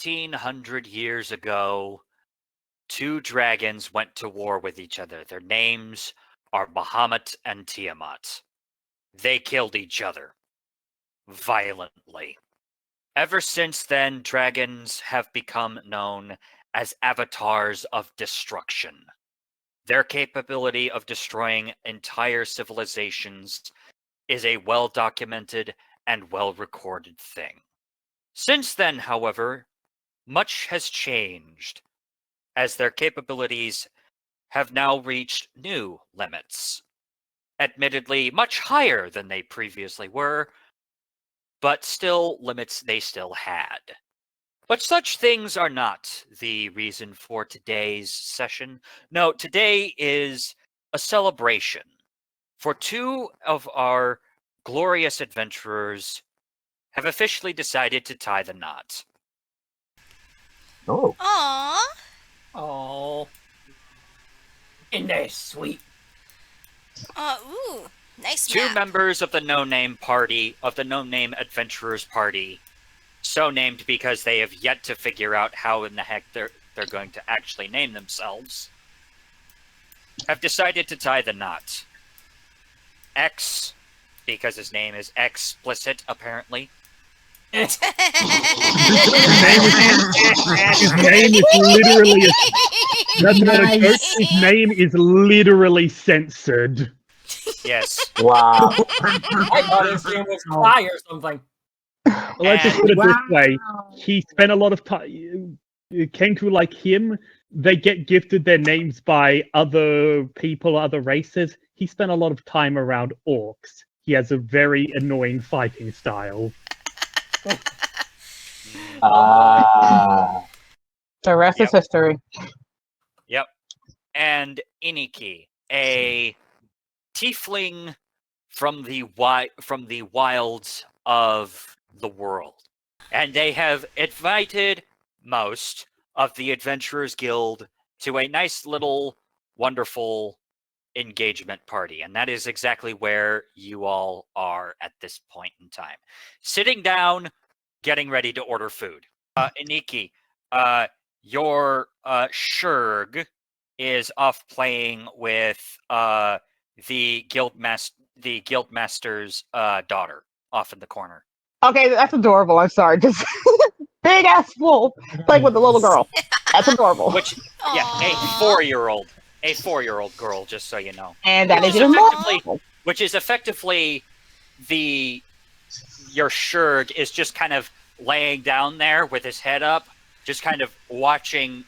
1,500 years ago, two dragons went to war with each other. Their names are Bahamut and Tiamat. They killed each other violently. Ever since then, dragons have become known as avatars of destruction. Their capability of destroying entire civilizations is a well-documented and well-recorded thing. Since then, however, much has changed, as their capabilities have now reached new limits. Admittedly, much higher than they previously were, but still limits they still had. But such things are not the reason for today's session. No, today is a celebration for two of our glorious adventurers have officially decided to tie the knot. Oh. Aww. Oh. And they're sweet. Ooh. Nice Two map. members of the no-name party, of the no-name adventurers party, so named because they have yet to figure out how in the heck they're going to actually name themselves, have decided to tie the knot. X, because his name is explicit, apparently. His name is literally that's not a joke. His name is literally censored. Yes. Wow. I thought his name was Kai or something. Well, let's just put it this way. He spent a lot of time. Kenku, like him, they get gifted their names by other people, other races. He spent a lot of time around orcs. He has a very annoying fighting style. The rest is history. Yep. And Iniki, a tiefling from the wilds of the world. And they have invited most of the Adventurers Guild to a nice little wonderful engagement party, and that is exactly where you all are at this point in time. Sitting down, getting ready to order food. Iniki, your Shurg is off playing with the guildmaster's daughter off in the corner. Okay, that's adorable. I'm sorry. Just big ass wolf playing with the little girl. That's adorable. Which, yeah, a 4-year-old girl, just so you know. And that Which is is even more. effectively- Which is effectively your Shurg is just kind of laying down there with his head up, just kind of watching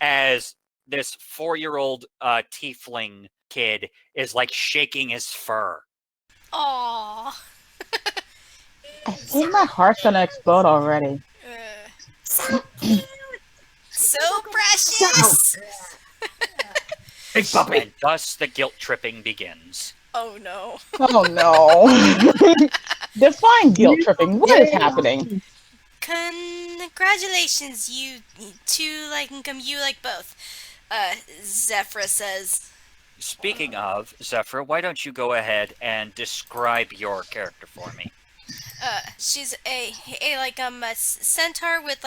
as this 4-year-old tiefling kid is like shaking his fur. Aww. I think my heart's gonna explode already. So precious. Big puppy. And thus the guilt tripping begins. Oh no. Oh no. Define guilt tripping. What is happening? Congratulations, you two, you like both. Zephyr says. Speaking of, Zephyr, why don't you go ahead and describe your character for me? She's a centaur with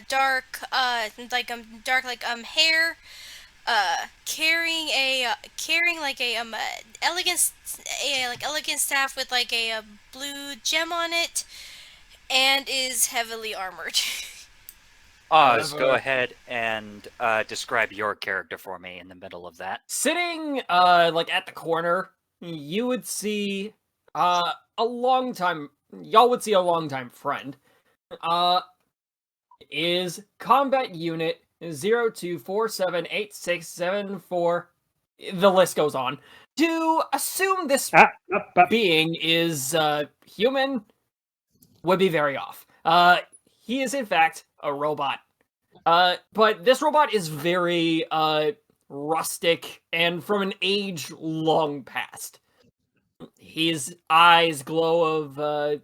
dark hair, carrying elegant staff with a blue gem on it, and is heavily armored. Oz, go ahead and describe your character for me in the middle of that. Sitting, at the corner, you would see, y'all would see a longtime friend, is combat unit 02478674. The list goes on. To assume this being is human would be very off. He is in fact a robot. But this robot is very rustic and from an age long past. His eyes glow of a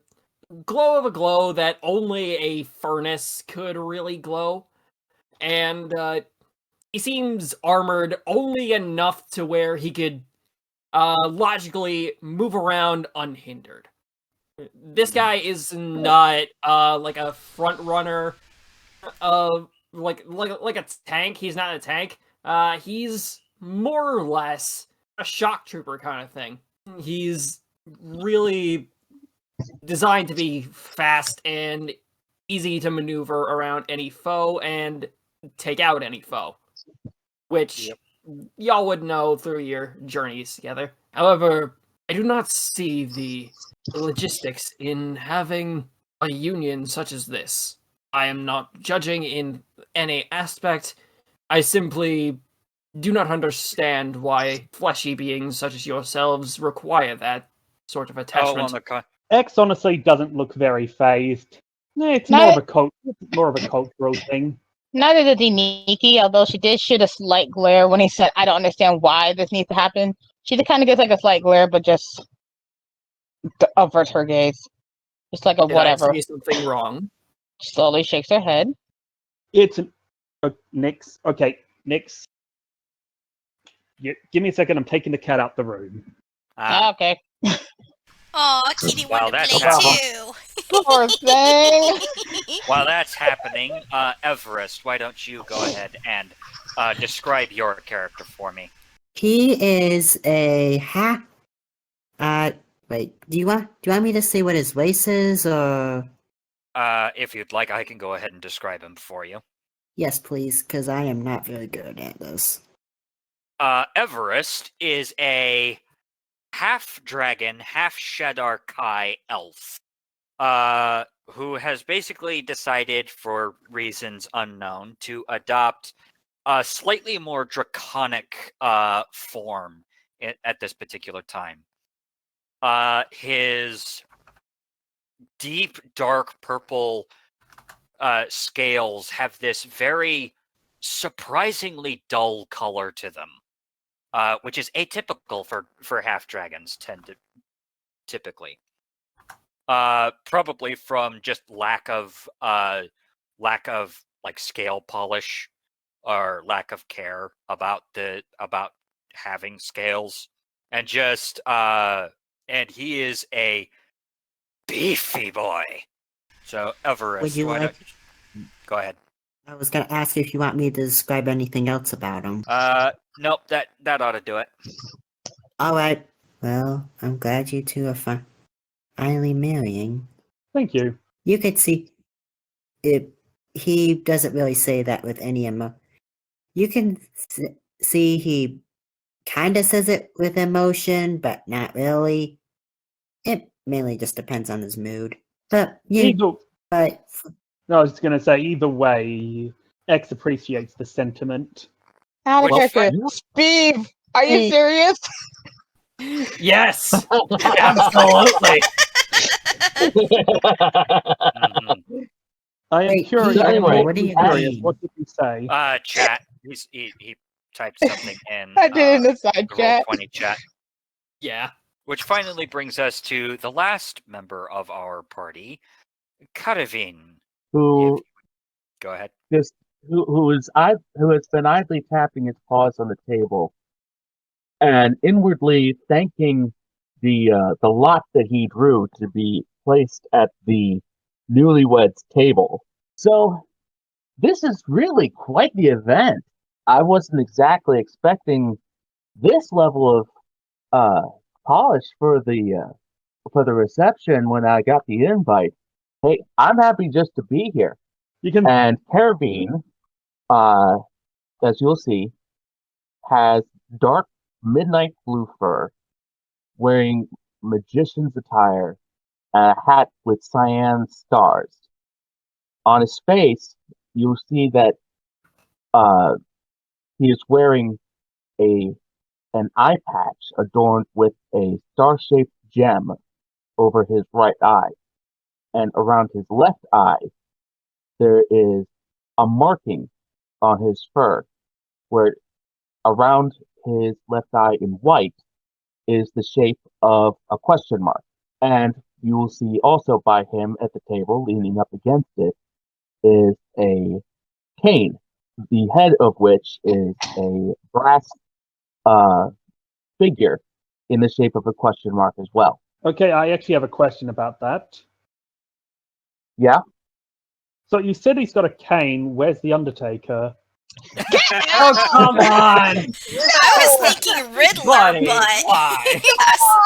glow that only a furnace could really glow. And he seems armored only enough to where he could logically move around unhindered. This guy is not like a front runner like a tank. He's not a tank. He's more or less a shock trooper kind of thing. He's really designed to be fast and easy to maneuver around any foe and take out any foe, which y'all would know through your journeys together. However, I do not see the logistics in having a union such as this. I am not judging in any aspect. I simply do not understand why fleshy beings such as yourselves require that sort of attachment. X honestly doesn't look very phased. It's more of a cultural thing. Neither did Nikki, although she did shoot a slight glare when he said, "I don't understand why this needs to happen." She did kind of gets like a slight glare, but just averts her gaze. Just like a Did whatever. I say something wrong? Slowly shakes her head. It's Nix. Okay, Nix. Give me a second. I'm taking the cat out the room. Okay. Aw, Kitty While wanted to that's play happening- too. Poor thing. While that's happening, Everest, why don't you go ahead and describe your character for me? He is a half. Wait. Do you want me to say what his race is, or? If you'd like, I can go ahead and describe him for you. Yes, please, because I am not very good at this. Everest is a half dragon, half Shadar Kai elf, who has basically decided, for reasons unknown, to adopt a slightly more draconic form at this particular time. His deep, dark purple scales have this very surprisingly dull color to them, which is atypical for half dragons. Typically, probably from just lack of like scale polish or lack of care about having scales, and just and he is a beefy boy. So Everest, Would you like? Go ahead. I was gonna ask if you want me to describe anything else about him. Nope. That ought to do it. All right. Well, I'm glad you two are finally marrying. Thank you. You could see it. He doesn't really say that with any You can see he kind of says it with emotion, but not really. It mainly just depends on his mood. But but I was just going to say, either way, X appreciates the sentiment. Out of Which character. Steve, are you serious? Yes, absolutely. Mhm. I am Wait, curious. anyway, what do you mean? What did he say? Chat. He typed something in. I did in the side the chat. Roll20 chat. Yeah. Which finally brings us to the last member of our party, Karavin. Who Go ahead. just who has been idly tapping his paws on the table and inwardly thanking the lot that he drew to be placed at the newlyweds table. So this is really quite the event. I wasn't exactly expecting this level of polish for the reception when I got the invite. Hey, I'm happy just to be here. You can. And Carabine, as you'll see, has dark midnight blue fur, wearing magician's attire, and a hat with cyan stars. On his face, you'll see that he is wearing an eye patch adorned with a star-shaped gem over his right eye. And around his left eye, there is a marking on his fur, where around his left eye in white is the shape of a question mark. And you will see also by him at the table, leaning up against it, is a cane, the head of which is a brass figure in the shape of a question mark as well. Okay, I actually have a question about that. Yeah? So you said he's got a cane. Where's the Undertaker? Oh, come on! I was thinking Riddler, Buddy, but why?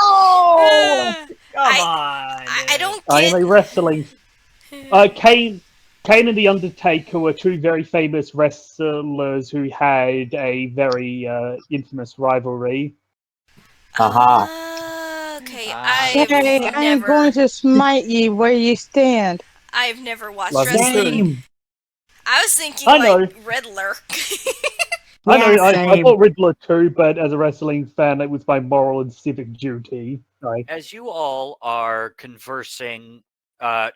Oh! Come I on. don't I get. am a wrestling. Kane and the Undertaker were two very famous wrestlers who had a very infamous rivalry. Haha. Okay, Ah. I've Say, I am never, going to smite ye where you stand. I've never watched Love you wrestling. too. Same. I was thinking I know. like Riddler. I know. Yeah, I same. thought Riddler too, but as a wrestling fan, it was my moral and civic duty. Sorry. As you all are conversing,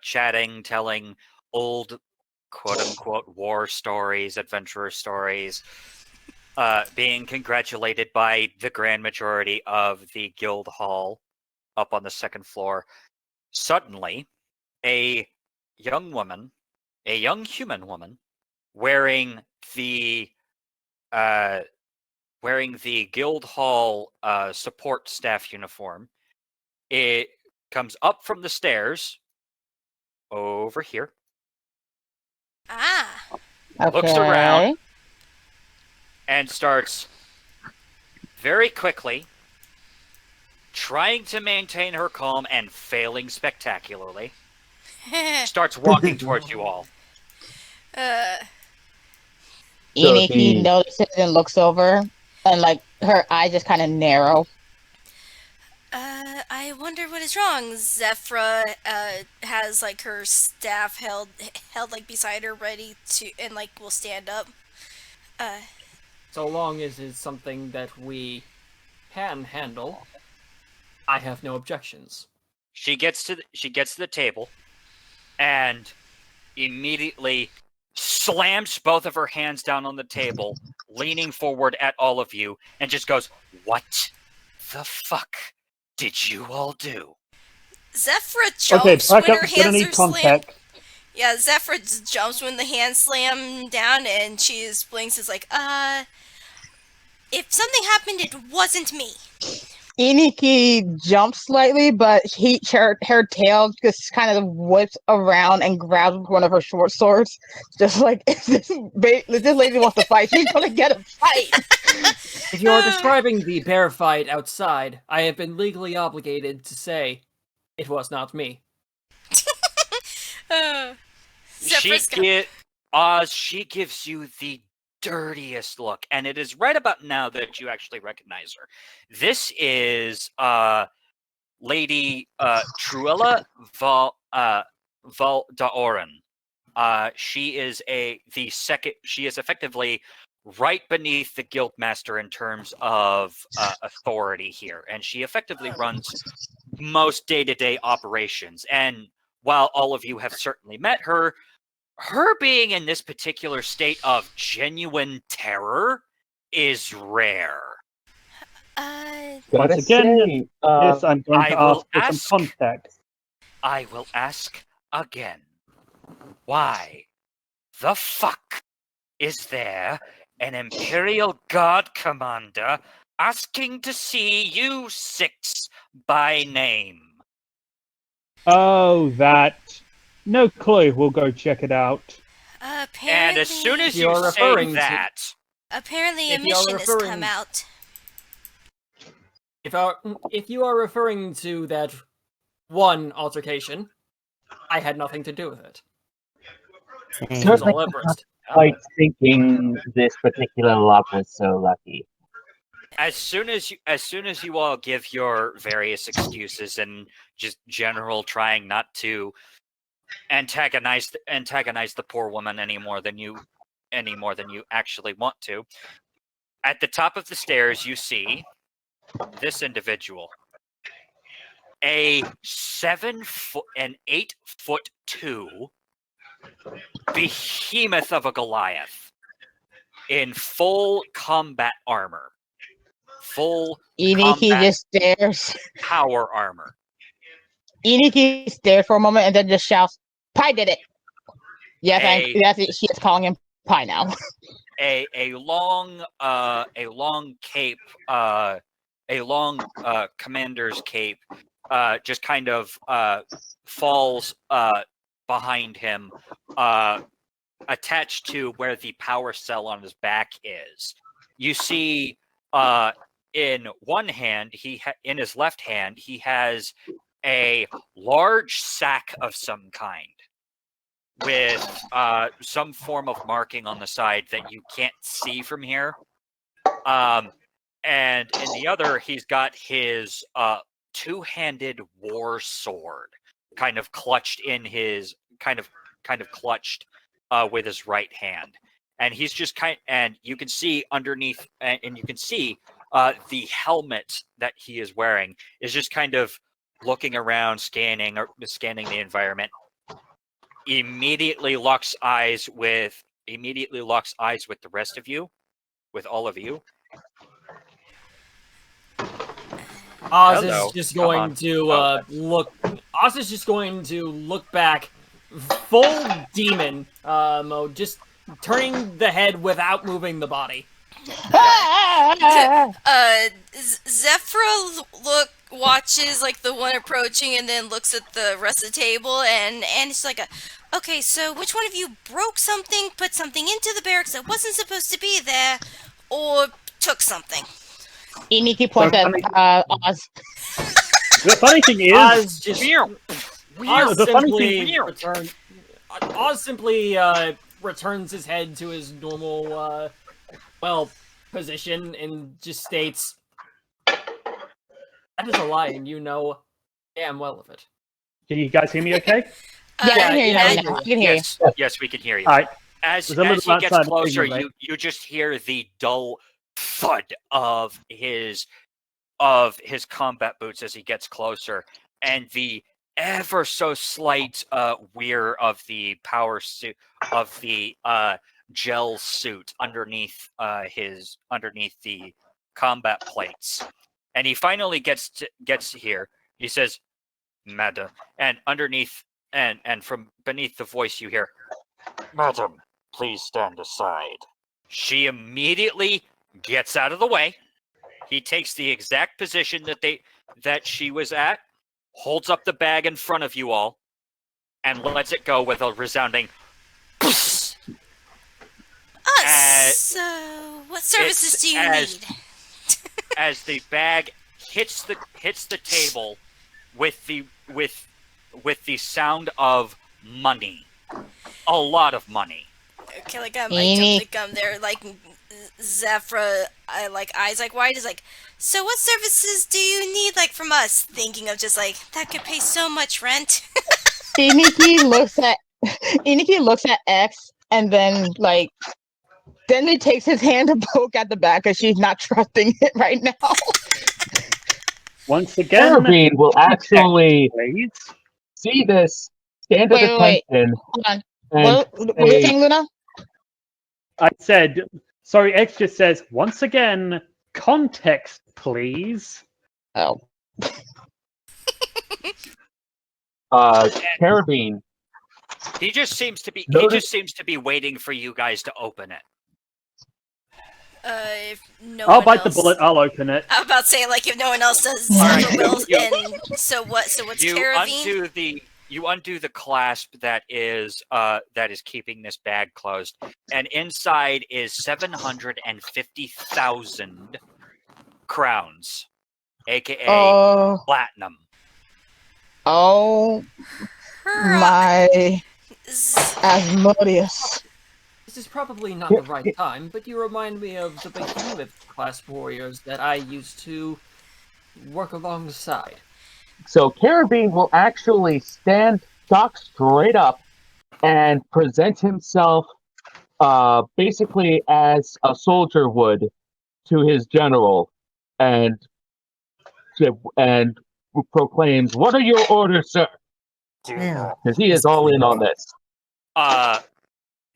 chatting, telling old quote-unquote war stories, adventurer stories, being congratulated by the grand majority of the guild hall up on the second floor, suddenly a young human woman, wearing the guild hall support staff uniform, it comes up from the stairs over here, Ah, looks Okay. around, and starts very quickly trying to maintain her calm and failing spectacularly. Starts walking towards you all. So Iniki he- notices and looks over, and like her eyes just kind of narrow. I wonder what is wrong. Zephra has like her staff held like beside her, ready to, and like will stand up. So long as it's something that we can handle, I have no objections. She gets to the table and immediately slams both of her hands down on the table, leaning forward at all of you, and just goes, "What the fuck did you all do?" Zephra Okay, jumps back when up. her Gonna hands need are slammed. contact. Yeah, Zephra jumps when the hands slam down, and she blinks. Is like, if something happened, it wasn't me. Iniki jumps slightly, but her tail just kind of whips around and grabs one of her short swords. Just like, if this lady wants to fight, she's gonna get a fight. If you are describing the bear fight outside, I have been legally obligated to say it was not me. Zephra's She gives you the dirtiest look, and it is right about now that you actually recognize her. This is Lady Truella Valdaoren. She is she is effectively right beneath the guildmaster in terms of authority here, and she effectively runs most day-to-day operations. And while all of you have certainly met her being in this particular state of genuine terror is rare. Once again, say, yes, I'm going I to will ask for ask- some context. I will ask again. Why the fuck is there an Imperial Guard commander asking to see you six by name? Oh, that. No clue. We'll go check it out. apparently, And as soon as you You're say referring to- that, apparently a If you're mission has come referring- out. If you are referring to that one altercation, I had nothing to do with it. Same. It was Certainly all Everest. quite thinking this particular luck was so lucky. as soon as you all give your various excuses and just general trying not to antagonize the poor woman any more than you actually want to, at the top of the stairs you see this individual, a 8'2" behemoth of a Goliath in full combat armor. Full Iniki combat just stares. power armor. Iniki stares for a moment and then just shouts, "Pi did it!" Yes, that's it. She is calling him Pi now. A long cape, a long commander's cape, just kind of falls behind him, attached to where the power cell on his back is. You see, in one hand, in his left hand, he has a large sack of some kind with some form of marking on the side that you can't see from here. And in the other, he's got his two-handed war sword, kind of clutched in his kind of clutched with his right hand, and he's just and you can see underneath, and you can see the helmet that he is wearing is just kind of looking around, scanning the environment. Immediately locks eyes with the rest of you, with all of you. Oz Hello. is just Come going on. to look. Oz is just going to look back, full demon mode, just turning the head without moving the body. Zephyra watches like the one approaching, and then looks at the rest of the table, and it's like okay, so which one of you broke something, put something into the barracks that wasn't supposed to be there, or took something? Iniki points at Oz. The funny thing is, Oz just Oz simply returns his head to his normal position and just states, "That is a lie, and you know damn well of it." Can you guys hear me okay? Yeah, I can hear you now. I can hear you. Yes, we can hear you. All right. As he gets outside closer, the thing, you just hear the dull thud of his combat boots as he gets closer, and the ever so slight wear of the power suit, of the gel suit underneath the combat plates. And he finally gets to here. He says, "Madam," and underneath and from beneath the voice you hear, "Madam, please stand aside." She immediately gets out of the way. He takes the exact position that she was at, holds up the bag in front of you all, and lets it go with a resounding "Psst." So what services do you need? As the bag hits the table with the sound of money, a lot of money. Okay, like I might jump the gun there, like Zephyra, eyes like wide, is like, so what services do you need, like, from us? Thinking of just like, that could pay so much rent. Iniki looks at X, and then he takes his hand to poke at the back because she's not trusting it right now. Once again, Carabine will actually see this, stand at attention. Hold on. What are you saying, Luna? I said, sorry, X just says, once again, context, please. Oh. Carabine. He just seems to be waiting for you guys to open it. If no I'll one bite else... the bullet. I'll open it. I'm about to say, like, if no one else does, Alright, will. And so what's Carabine? You undo the clasp that is keeping this bag closed, and inside is 750,000 crowns, aka platinum. Oh my Asmodeus. This is probably not the right time, but you remind me of the behemoth class warriors that I used to work alongside. So Carabine will actually stand stock straight up and present himself basically as a soldier would to his general, and proclaims, "What are your orders, sir?" Because he is all in on this.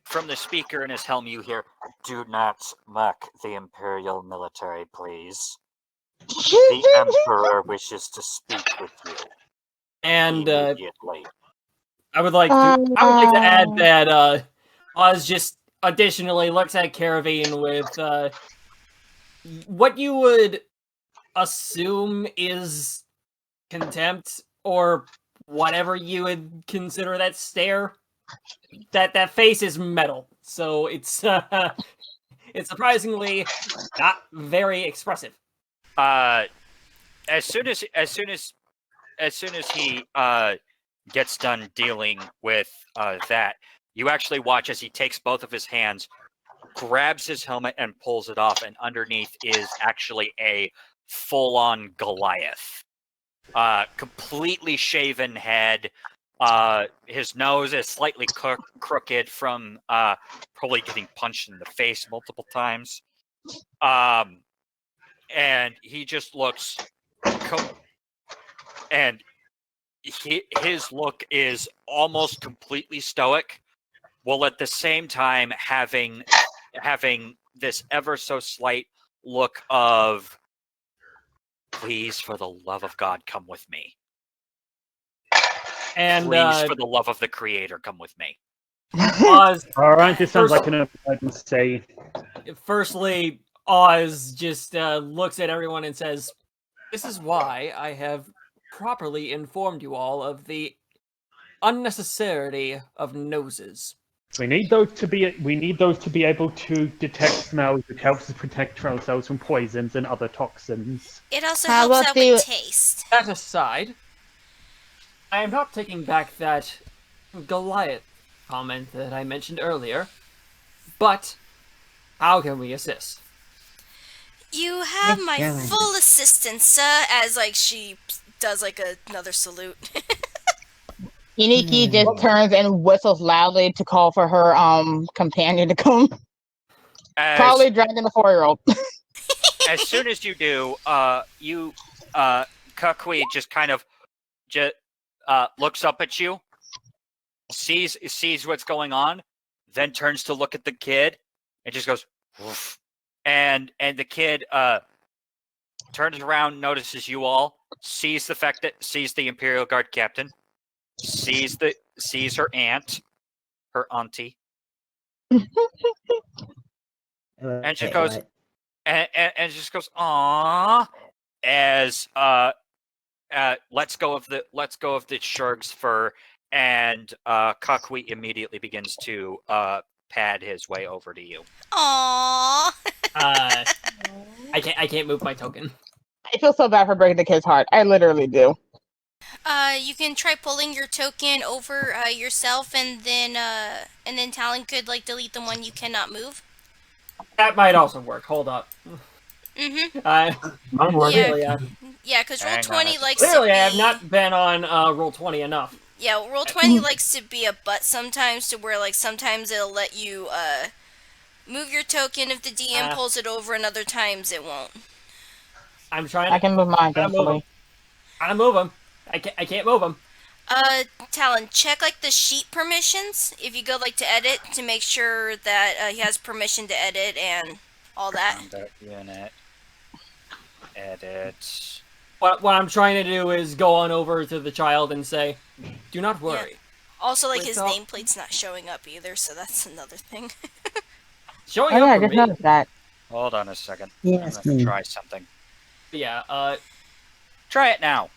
From the speaker in his helm, you hear, "Do not mock the Imperial military, please. The Emperor wishes to speak with you." And immediately. I would like to add that Oz just additionally looks at Caravine with what you would assume is contempt, or whatever you would consider that stare, that face is metal, so it's surprisingly not very expressive. As soon as he gets done dealing with that, you actually watch as he takes both of his hands, grabs his helmet, and pulls it off, and underneath is actually a full-on Goliath. Completely shaven head. His nose is slightly crooked from probably getting punched in the face multiple times. And he just looks... and his look is almost completely stoic, while at the same time having this ever so slight look of, please, for the love of God, come with me. And please, for the love of the Creator, come with me. Oz, All right, this sounds like an emergency. Firstly, Oz just looks at everyone and says, "This is why I have properly informed you all of the unnecessity of noses. We need those to be able to detect smells, which helps us protect ourselves from poisons and other toxins. It also How helps about out the- with taste. That aside, I am not taking back that Goliath comment that I mentioned earlier, but how can we assist?" You have my Yeah. full assistance, sir, as, like, she does, like, another salute. Iniki just turns and whistles loudly to call for her companion to come. Probably dragging the 4-year-old. As soon as you do, Kakui just kind of looks up at you, sees what's going on, then turns to look at the kid, and just goes, woof. And the kid turns around, notices you all, sees the Imperial Guard captain, sees her aunt, her auntie, and just goes, and just goes, "Aww," as lets go of the Shurg's fur, and Kakui immediately begins to pad his way over to you. Aww. I can't move my token. I feel so bad for breaking the kid's heart. I literally do. You can try pulling your token over yourself, and then Talon could, like, delete the one you cannot move. That might also work. Hold up. Mm-hmm. Mine works. Yeah. Yeah, because Hang on Roll20 a likes to Clearly, be... I have not been on Roll20 enough. Yeah, Roll20 likes to be a butt sometimes, to where, like, sometimes it'll let you move your token if the DM pulls it over, and other times it won't. I'm trying. I can move mine, trying to move him. thankfully. Trying to move him. I can't move him. Talon, check, like, the sheet permissions, if you go, like, to edit, to make sure that he has permission to edit and all that. Combat unit. Edit. What I'm trying to do is go on over to the child and say, "Do not worry." Also, like, Wait, his so- nameplate's not showing up either, so that's another thing. Showing Oh yeah, I up for just me. noticed that. Hold on a second. Yes, I'm gonna try something. Yeah. Try it now.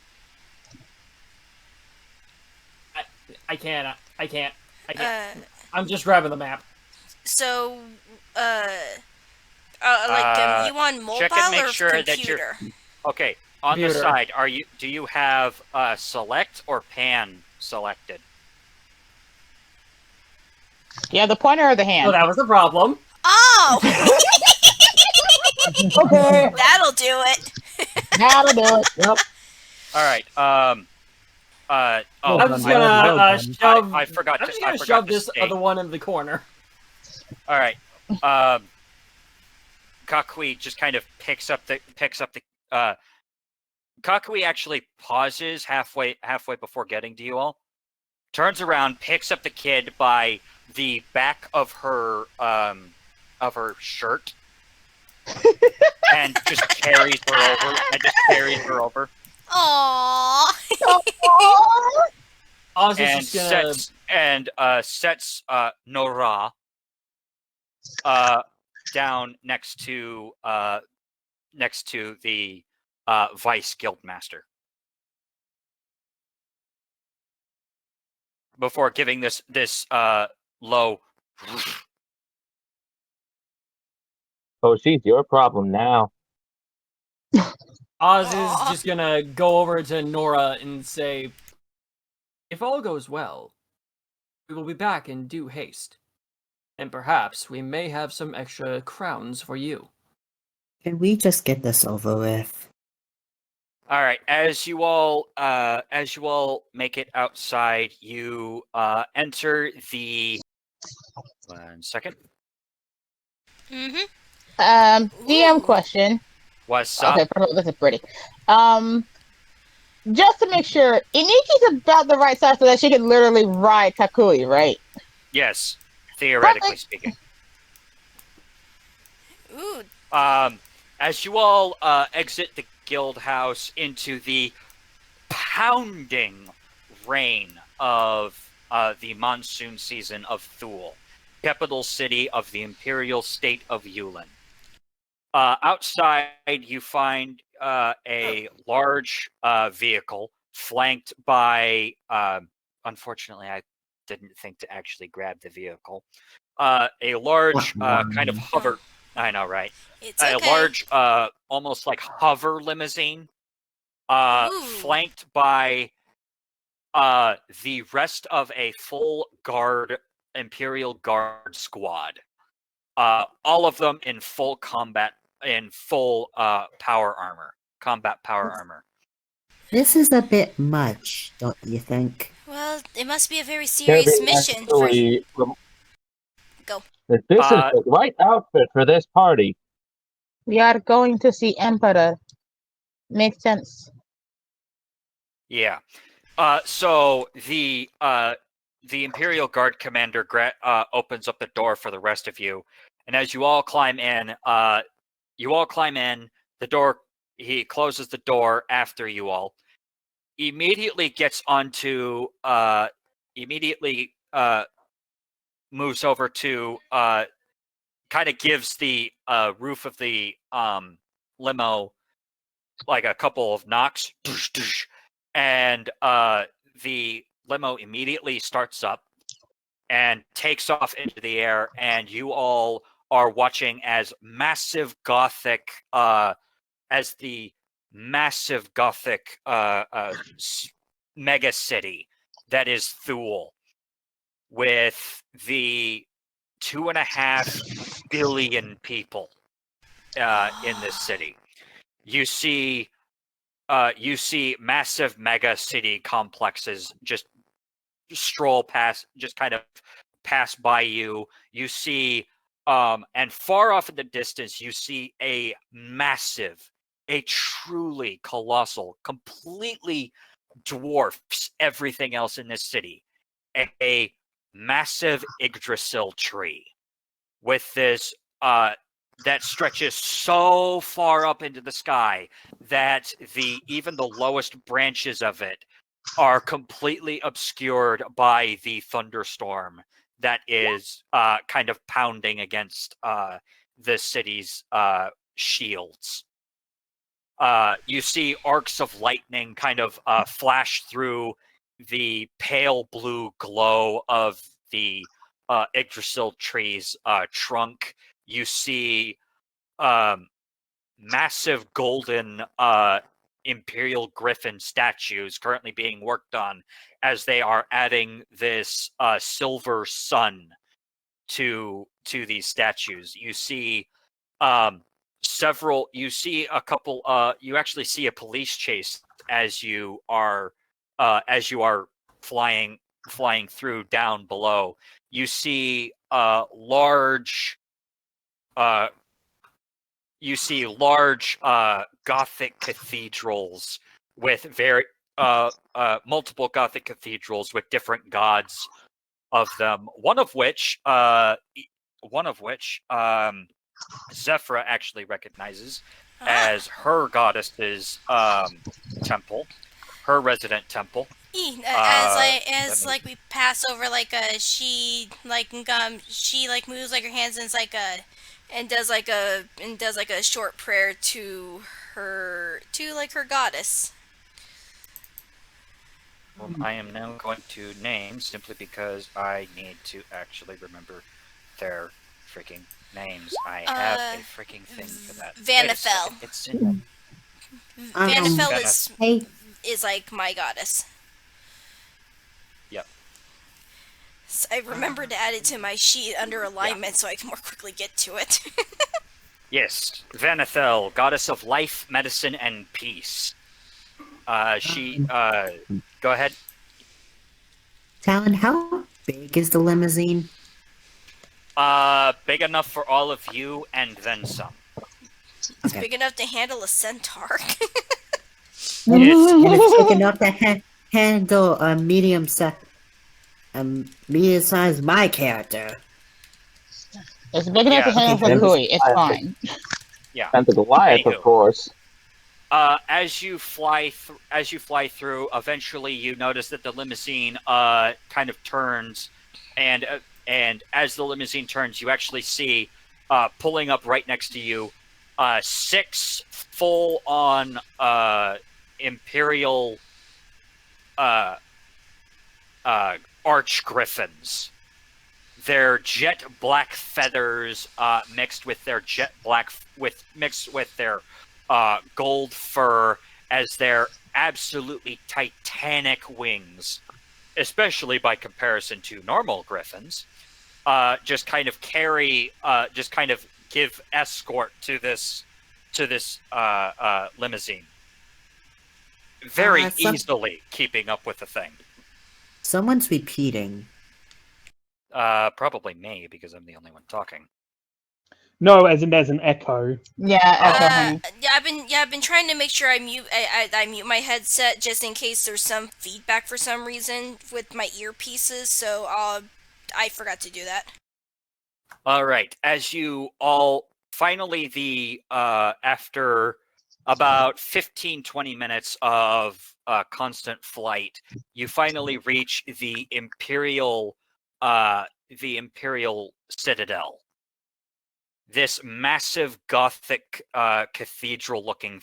I can't. Uh, I'm just grabbing the map. so, you on mobile check and make or sure that computer? Okay. On Computer. the side, do you have select or pan selected? Yeah, the pointer or the Oh, hand. that was the problem. Oh! Okay, That'll do it. that'll do it. Yep. All right. Well I'm done, just well gonna done. shove. I forgot I'm to. just I gonna forgot shove to this state. other one in the corner. All right. Kakui just kind of picks up the. Kakui actually pauses halfway before getting to you all. Turns around, picks up the kid by the back of her shirt, and just carries her over. Aww. Oz is And just gonna. sets Nora down next to the Vice Guildmaster. giving this low. Oh, she's your problem now. Oz is Aw. just gonna go over to Nora and say, "If all goes well, we will be back in due haste. And perhaps we may have some extra crowns for you." Can we just get this over with? All right, as you all make it outside, you enter the 1 second. Mm-hmm. DM Ooh. question. What's up? Okay, this is pretty. Just to make sure, Iniki's about the right size so that she can literally ride Kakui, right? Yes, theoretically Perfect. speaking. Ooh. As you all exit the guild house into the pounding rain of the monsoon season of Thule, capital city of the imperial state of Yulin. Outside, you find a large vehicle flanked by. Unfortunately, I didn't think to actually grab the vehicle. A large kind of hover. I know, right? It's A okay. large, almost like hover limousine, Ooh. flanked by the rest of a full Imperial Guard squad. All of them in full combat, in full power armor, combat power armor. This is a bit much, don't you think? Well, it must be a very serious Kirby mission. For... actually, Go. that this is the right outfit for this party. We are going to see Emperor. Makes sense. Yeah. So the Imperial Guard commander opens up the door for the rest of you, and as you all climb in, the door. He closes the door after you all. Immediately gets onto. Immediately moves over to. Kind of gives the roof of the limo like a couple of knocks, and the limo immediately starts up and takes off into the air, and you all are watching as the massive gothic mega city that is Thule, with the 2.5 billion people in this city. You see massive mega city complexes just stroll past, just kind of pass by you. You see, and far off in the distance, you see a truly colossal, completely dwarfs everything else in this city. A massive Yggdrasil tree with this that stretches so far up into the sky that even the lowest branches of it are completely obscured by the thunderstorm that is kind of pounding against the city's shields. You see arcs of lightning kind of flash through the pale blue glow of the Yggdrasil tree's trunk. You see massive golden Imperial Griffin statues currently being worked on as they are adding this silver sun to these statues. You see you see a couple you actually see a police chase as you are flying through down below. You see large Gothic cathedrals with multiple Gothic cathedrals with different gods of them. One of which Zephyra actually recognizes as her goddess's temple, her resident temple. As we pass over she moves like her hands and does a short prayer to her goddess. Well, I am now going to name simply because I need to actually remember their freaking names. I have a freaking thing for that. Wait a second, Vanithel. it's in Vanithel Vanith- is like my goddess. Yep. So I remembered to add it to my sheet under alignment so I can more quickly get to it. Yes, Vanithel, goddess of life, medicine, and peace. Go ahead. Talon, how big is the limousine? Big enough for all of you and then some. It's big enough to handle a centaur. And it's big enough to handle a medium-sized my character. It's big enough to handle okay. Fukui. It's fine. Yeah. And the Goliath, Anywho. of course. As you fly through, eventually you notice that the limousine kind of turns, and as the limousine turns, you actually see pulling up right next to you 6 full-on Imperial arch griffins. Their jet black feathers mixed with their gold fur as their absolutely titanic wings, especially by comparison to normal griffins, just kind of give escort to this limousine, very easily keeping up with the thing. Someone's repeating. Probably me, because I'm the only one talking. No, as in there's an echo. Yeah, echo, honey. I've been trying to make sure I mute my headset just in case there's some feedback for some reason with my earpieces. So I forgot to do that. All right, as you all finally after about 15-20 minutes of constant flight, you finally reach the Imperial Citadel. This massive Gothic cathedral-looking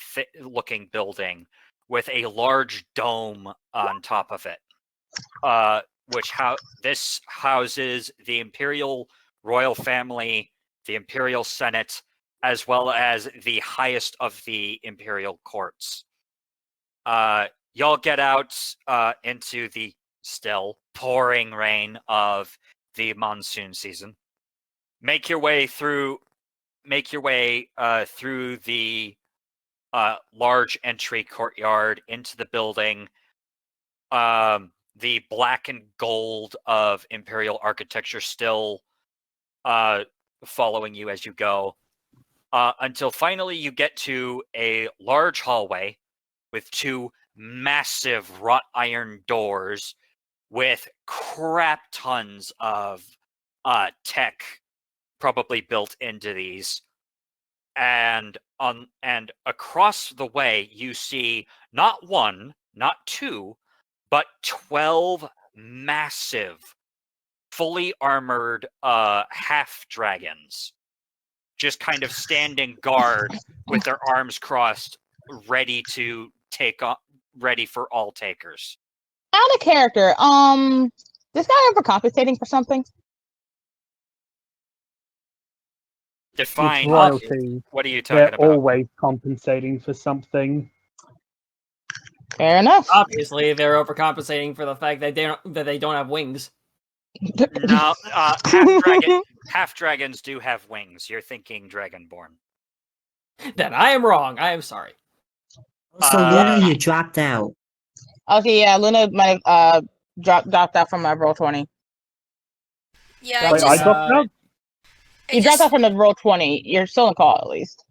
building with a large dome on top of it, this houses the Imperial royal family, the Imperial Senate, as well as the highest of the Imperial courts. Y'all get out into the still pouring rain of the monsoon season. Make your way through the large entry courtyard into the building. The black and gold of Imperial architecture still following you as you go, until finally you get to a large hallway with 2 massive wrought iron doors with crap tons of tech probably built into these. And across the way you see not 1, not 2, but 12 massive, fully armored half dragons, just kind of standing guard with their arms crossed, ready for all takers. Out of character. This guy overcompensating for something? Define. It's royalty. What are you talking They're about? always compensating for something. Fair enough. Obviously, they're overcompensating for the fact that they don't have wings. No, half dragons do have wings. You're thinking Dragonborn. Then I am wrong. I am sorry. So Luna, you dropped out. Okay, yeah, Luna might have dropped out from my roll 20. Yeah, Wait, I dropped out? You dropped out from the roll 20. You're still in call, at least.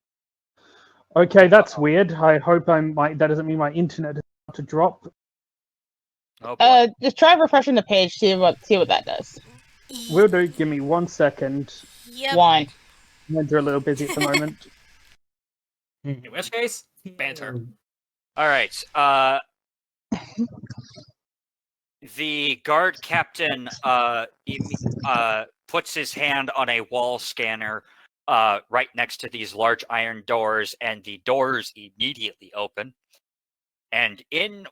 Okay, that's weird. I hope that doesn't mean my internet is about to drop. Oh boy. Just try refreshing the page, see what that does. Will do. Give me 1 second. Yep. 1. They're a little busy at the moment. In which case, banter. All right. The guard captain puts his hand on a wall scanner right next to these large iron doors, and the doors immediately open. and and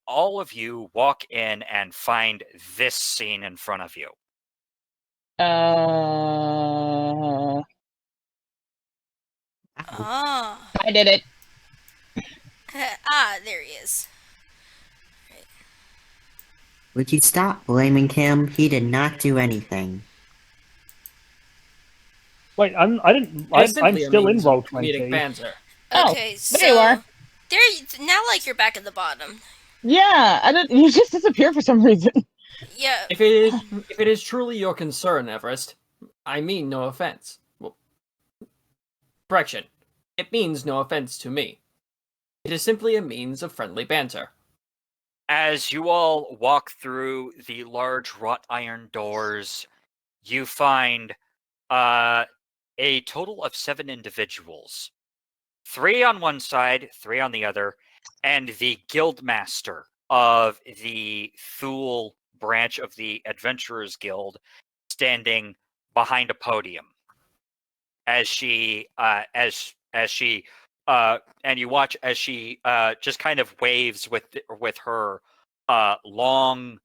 all of you walk in and find this scene in front of you. Ah. I did it. There he is. Would you stop blaming him? He did not do anything. Wait, I'm It's simply a still in means roll of comedic 20. banter. Oh, Okay, there you are. Now, like, you're back at the bottom. Yeah, I didn't. You just disappeared for some reason. Yeah. If it is truly your concern, Everest, I mean no offense. Well, correction. It means no offense to me. It is simply a means of friendly banter. As you all walk through the large wrought iron doors, you find a total of 7 individuals. 3 on one side, 3 on the other, and the guildmaster of the Thule branch of the Adventurers Guild standing behind a podium. As she and you watch as she just kind of waves with her long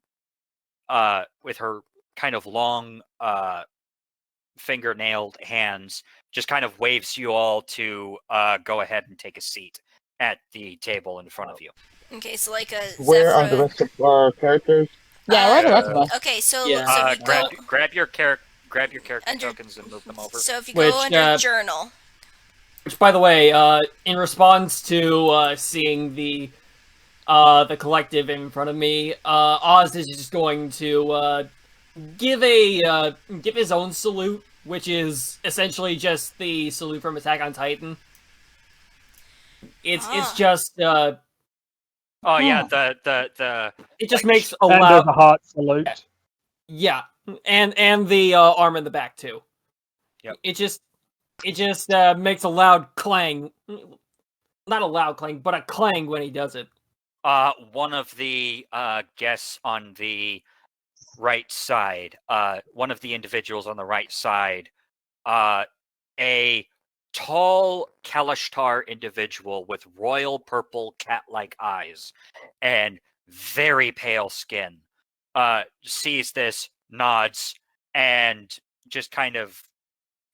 fingernailed hands, just kind of waves you all to go ahead and take a seat at the table in front of you. Okay, so like a Where Zephyr... are the rest of our characters? Yeah, where are the rest of us? Okay, so, Yeah. so if you go... Grab your character Under- tokens and move them over. So if you Which, go under journal... Which, by the way, in response to seeing the collective in front of me, Oz is just going to give his own salute, which is essentially just the salute from Attack on Titan. It's just Oh yeah, the it just like, makes a And loud there's a heart salute. yeah, and the arm in the back too. Yep. It just makes a loud clang. Not a loud clang, but a clang when he does it. one of the guests on the right side, one of the individuals on the right side, a tall Kalashtar individual with royal purple cat-like eyes and very pale skin, sees this, nods, and just kind of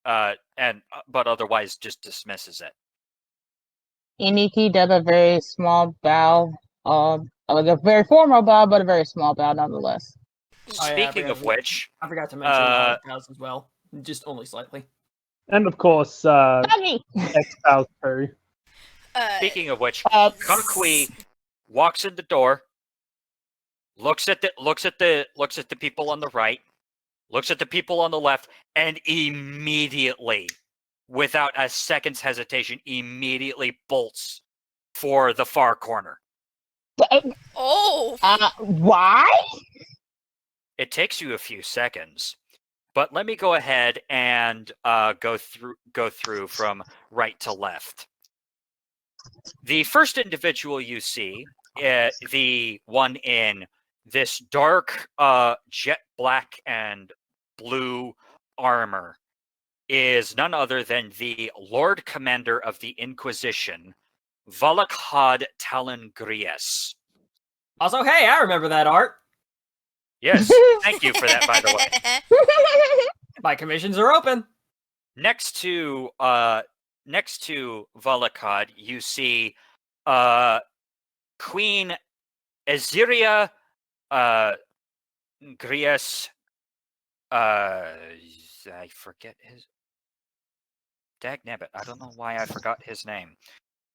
but otherwise just dismisses it. Iniki does a very small bow, like a very formal bow, but a very small bow nonetheless. Oh, yeah, Speaking of which, I forgot to mention House as well, just only slightly. And of course, Doggy! X-Files too. speaking of which, Kakui walks in the door, looks at the people on the right, looks at the people on the left, and immediately, without a second's hesitation, immediately bolts for the far corner. Oh! Why? It takes you a few seconds, but let me go ahead and go through from right to left. The first individual you see, the one in this dark jet black and blue armor, is none other than the Lord Commander of the Inquisition, Valakhad Talengrius. Also, hey, I remember that art. Yes, thank you for that, by the way. My commissions are open. Next to Valakhad, you see Queen Aziria Grias. I forget his. Dagnabbit, I don't know why I forgot his name.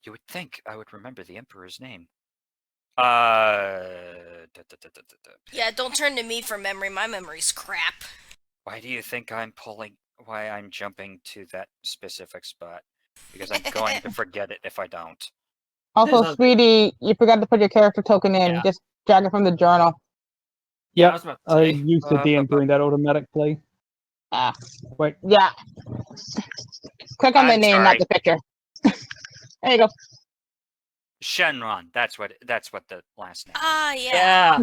You would think I would remember the Emperor's name. Yeah, don't turn to me for memory. My memory's crap. Why do you think why I'm jumping to that specific spot? Because I'm going to forget it if I don't. Also, sweetie, you forgot to put your character token in. Yeah. Just drag it from the journal. Yeah, I Yep, was about to I say. used the DM doing that automatically. Wait, Yeah. Click on the I'm name, sorry. not the picture. There you go. Shenron, that's what the last name is. Ah, yeah. Yeah.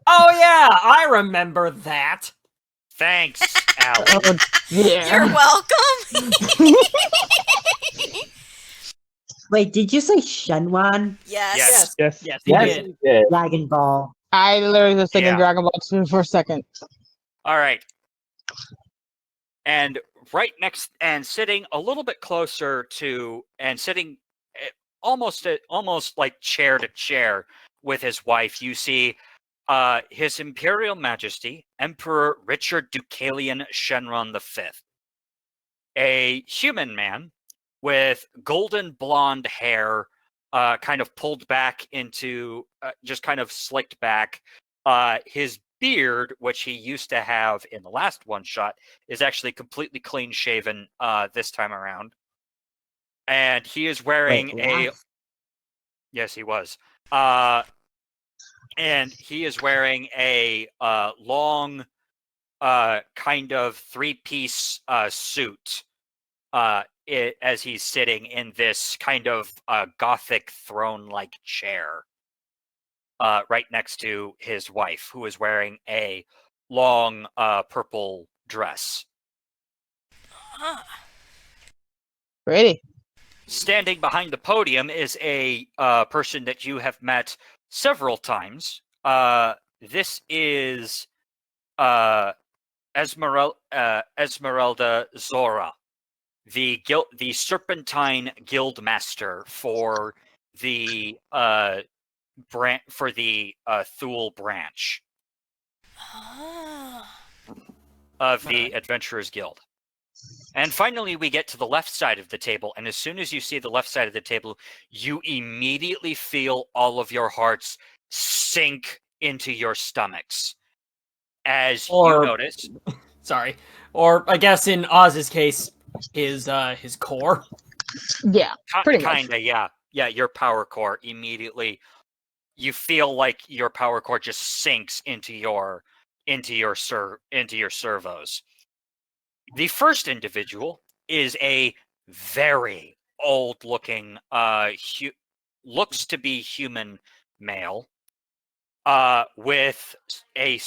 Oh yeah, I remember that. Thanks, Allie. Yeah. You're welcome. Wait, did you say Shenron? Yes. Yes. Yes, he Yes, did. he did. Dragon Ball. I literally was thinking Yeah. Dragon Ball 2 for a second. All right. And right next, and sitting a little bit closer to, and sitting almost like chair to chair with his wife, you see His Imperial Majesty, Emperor Richard Deucalion Shenron V, a human man with golden blonde hair, kind of pulled back into, just kind of slicked back. His beard, which he used to have in the last one shot, is actually completely clean shaven this time around. And he is wearing Wait, what? Yes, he was. And he is wearing a long, kind of three-piece suit as he's sitting in this kind of gothic throne-like chair right next to his wife, who is wearing a long purple dress. Ah. Pretty. Standing behind the podium is a person that you have met several times. This is Esmeralda Zora, the Serpentine Guildmaster for the Thule branch Ah. of the Adventurers Guild. And finally, we get to the left side of the table, and as soon as you see the left side of the table, you immediately feel all of your hearts sink into your stomachs. As you notice... Sorry. Or, I guess in Oz's case, his core. Yeah, pretty much. Kinda, yeah. Yeah, your power core immediately... You feel like your power core just sinks into your servos. The first individual is a very old-looking, looks to be human male, with a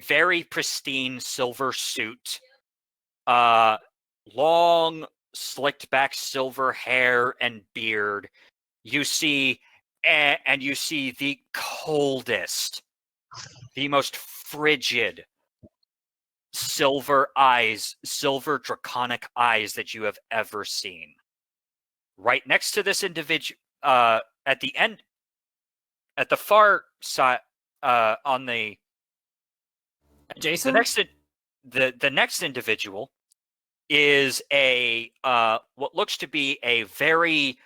very pristine silver suit, long, slicked-back silver hair and beard. You see the coldest, the most frigid silver draconic eyes that you have ever seen. Right next to this individual, at the far side, on the Jason? the next individual is a what looks to be a very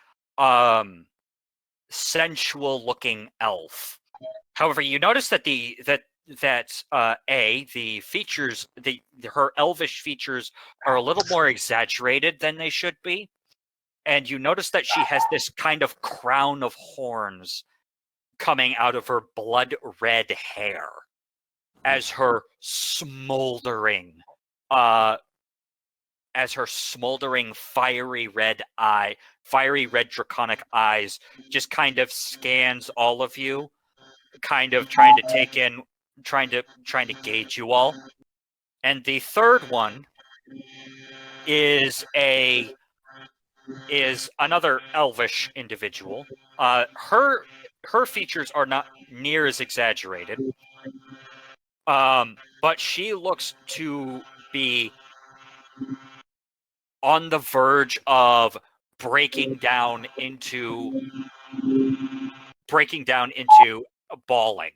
sensual looking elf. However, you notice that the features, her elvish features are a little more exaggerated than they should be. And you notice that she has this kind of crown of horns coming out of her blood red hair as her smoldering fiery red draconic eyes just kind of scans all of you, kind of trying to gauge you all. And the third one is another elvish individual. Her features are not near as exaggerated, but she looks to be on the verge of breaking down into bawling.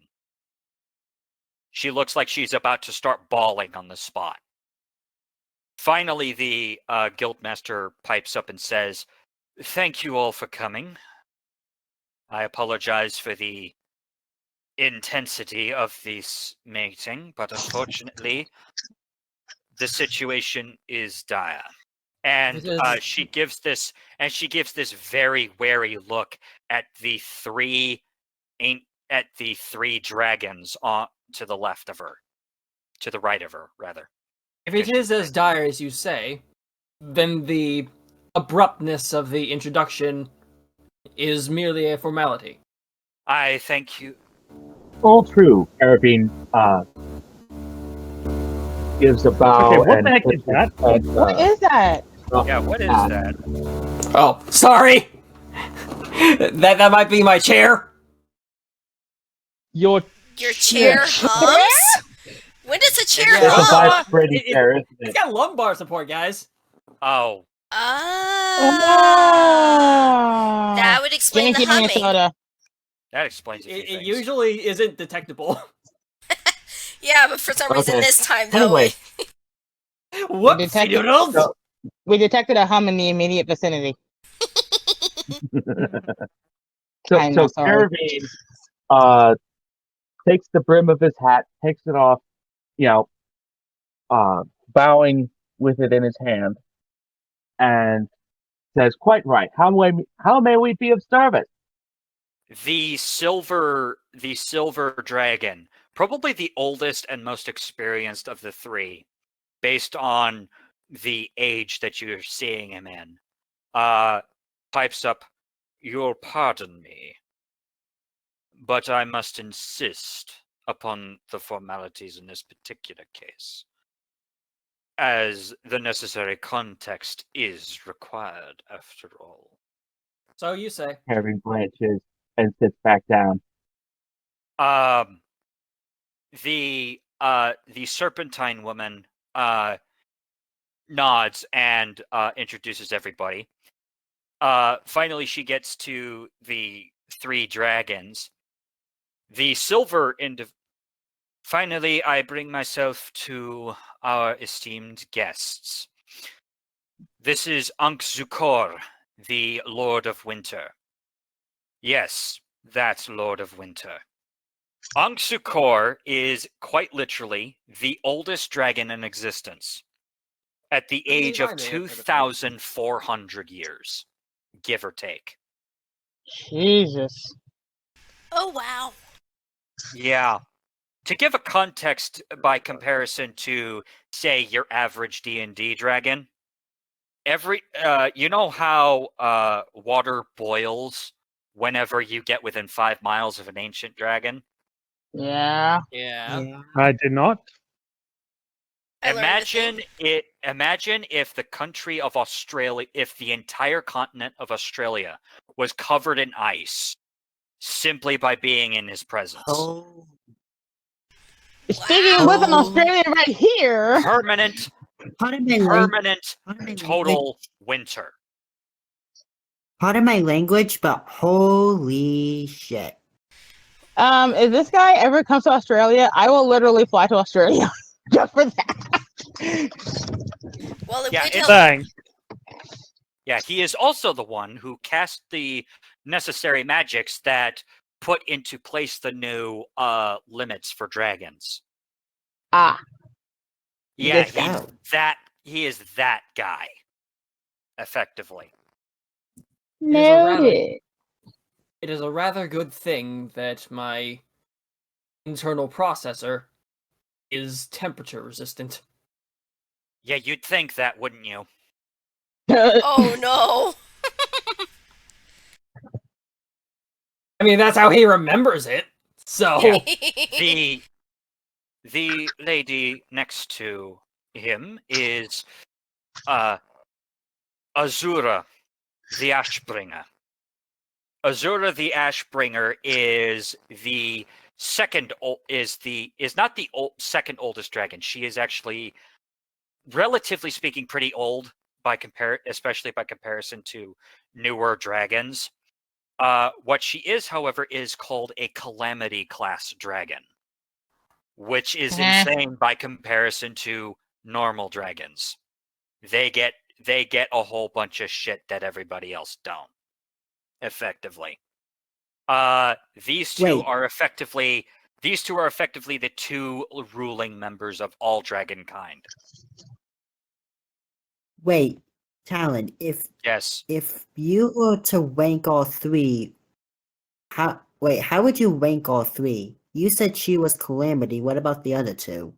She looks like she's about to start bawling on the spot. Finally, the guildmaster pipes up and says, "Thank you all for coming. I apologize for the intensity of this meeting, but unfortunately, the situation is dire." And she gives this very wary look at the three dragons to the left of her, to the right of her, rather. If it is as dire as you say, then the abruptness of the introduction is merely a formality. I thank you. All true. Carabine gives a bow. Okay, what the heck is that? What is that? Yeah, what is that? Oh, sorry. that might be my chair. Your chair hums? When does a chair Yeah. It's a hum? vibrating chair, isn't It's it? got lumbar support, guys. Oh, That would explain the Drinking humming. Minnesota. that explains a few It things. usually isn't detectable. Yeah, but for some reason Okay. this time, though. Anyway. Whoopsie detected- doodles. So- We detected a hum in the immediate vicinity. I'm so not sorry. Caravine takes the brim of his hat, takes it off, bowing with it in his hand, and says, "Quite right. How may we be of service?" The silver dragon, probably the oldest and most experienced of the three, based on the age that you're seeing him in, pipes up, "You'll pardon me, but I must insist upon the formalities in this particular case, as the necessary context is required, after all." So you say. Caravine blanches and sits back down. The serpentine woman nods and introduces everybody. Finally, she gets to the three dragons. The silver Finally, I bring myself to our esteemed guests. This is Ankh-Zukor, the Lord of Winter. Yes, that Lord of Winter. Ankh-Zukor is quite literally the oldest dragon in existence, at the age of 2,400 years, give or take. Jesus. Oh, wow. Yeah. To give a context by comparison to, say, your average D&D dragon, you know how water boils whenever you get within 5 miles of an ancient dragon? Yeah. Yeah. I did not. I learned a thing. Imagine if the country of Australia, if the entire continent of Australia was covered in ice simply by being in his presence. Oh, Speaking with an Australian right here. Permanent pardon my total winter. Pardon my language, but holy shit. If this guy ever comes to Australia, I will literally fly to Australia just for that. Well, if Yeah, we tell Thanks. Yeah, he is also the one who cast the necessary magics that put into place the new limits for dragons. Ah. Yeah, This guy. he is that guy, effectively. Noted. It is a rather good thing that my internal processor is temperature resistant. Yeah, you'd think that, wouldn't you? Oh, no. I mean, that's how he remembers it. So Yeah. The lady next to him is Azura, the Ashbringer. Azura the Ashbringer is the second is not the second oldest dragon. She is actually, relatively speaking, pretty old especially by comparison to newer dragons. What she is, however, is called a Calamity class dragon, which is insane by comparison to normal dragons. They get a whole bunch of shit that everybody else don't. Effectively, these two are effectively the two ruling members of all dragonkind. Wait, Talon, Yes. if you were to rank all three, how would you rank all three? You said she was Calamity. What about the other two?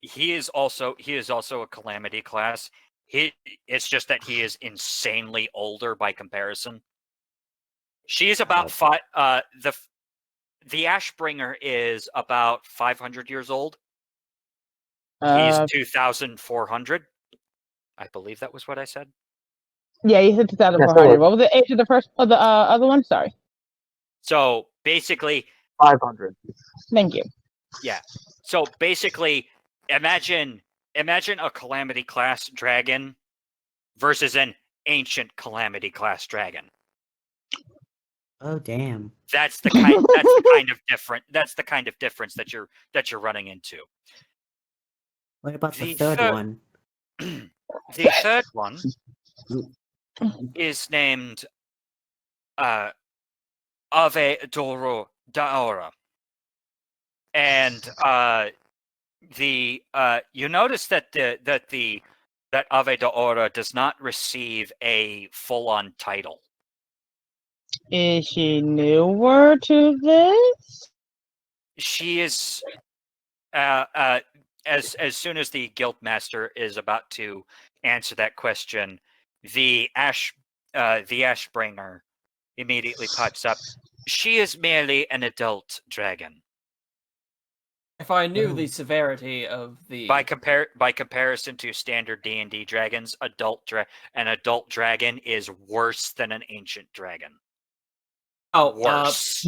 He is also a Calamity class. It's just that he is insanely older by comparison. She is about the Ashbringer is about 500 years old. He's 2,400. I believe that was what I said. Yeah, you said 2,400. What was the age of the first of the other one? Sorry. So basically, 500. Thank you. yeah. So basically, imagine a Calamity class dragon versus an ancient Calamity class dragon. Oh damn. That's the kind of difference that you're running into. What about the The third third- one? The third one is named Ave Doro Daora. And you notice that that Ave Daora does not receive a full-on title. Is she newer to this? She is as soon as the guildmaster is about to answer that question, the Ashbringer immediately pipes up. She is merely an adult dragon. If I knew the severity of the By comparison to standard D&D dragons, an adult dragon is worse than an ancient dragon. Worse.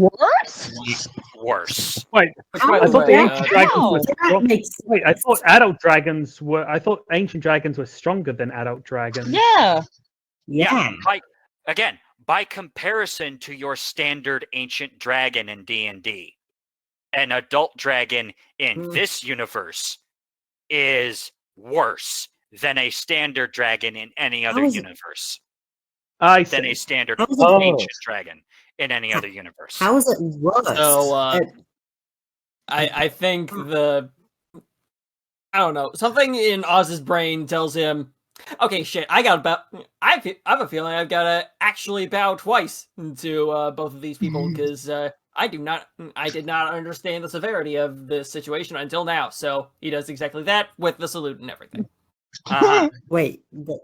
Worse. Wait, Which, by I the thought way, the ancient dragons were That strong. makes Wait, I thought adult dragons were. I thought ancient dragons were stronger than adult dragons. Yeah. yeah. By comparison to your standard ancient dragon in D&D, an adult dragon in this universe is worse than a standard dragon in any other How is it- universe. I Than a see. standard How is it- ancient dragon in any other universe. How is it worse? So, Uh, I think I don't know, something in Oz's brain tells him, okay, shit, I have a feeling I've got to actually bow twice to both of these people because I did not understand the severity of this situation until now. So he does exactly that with the salute and everything. wait, but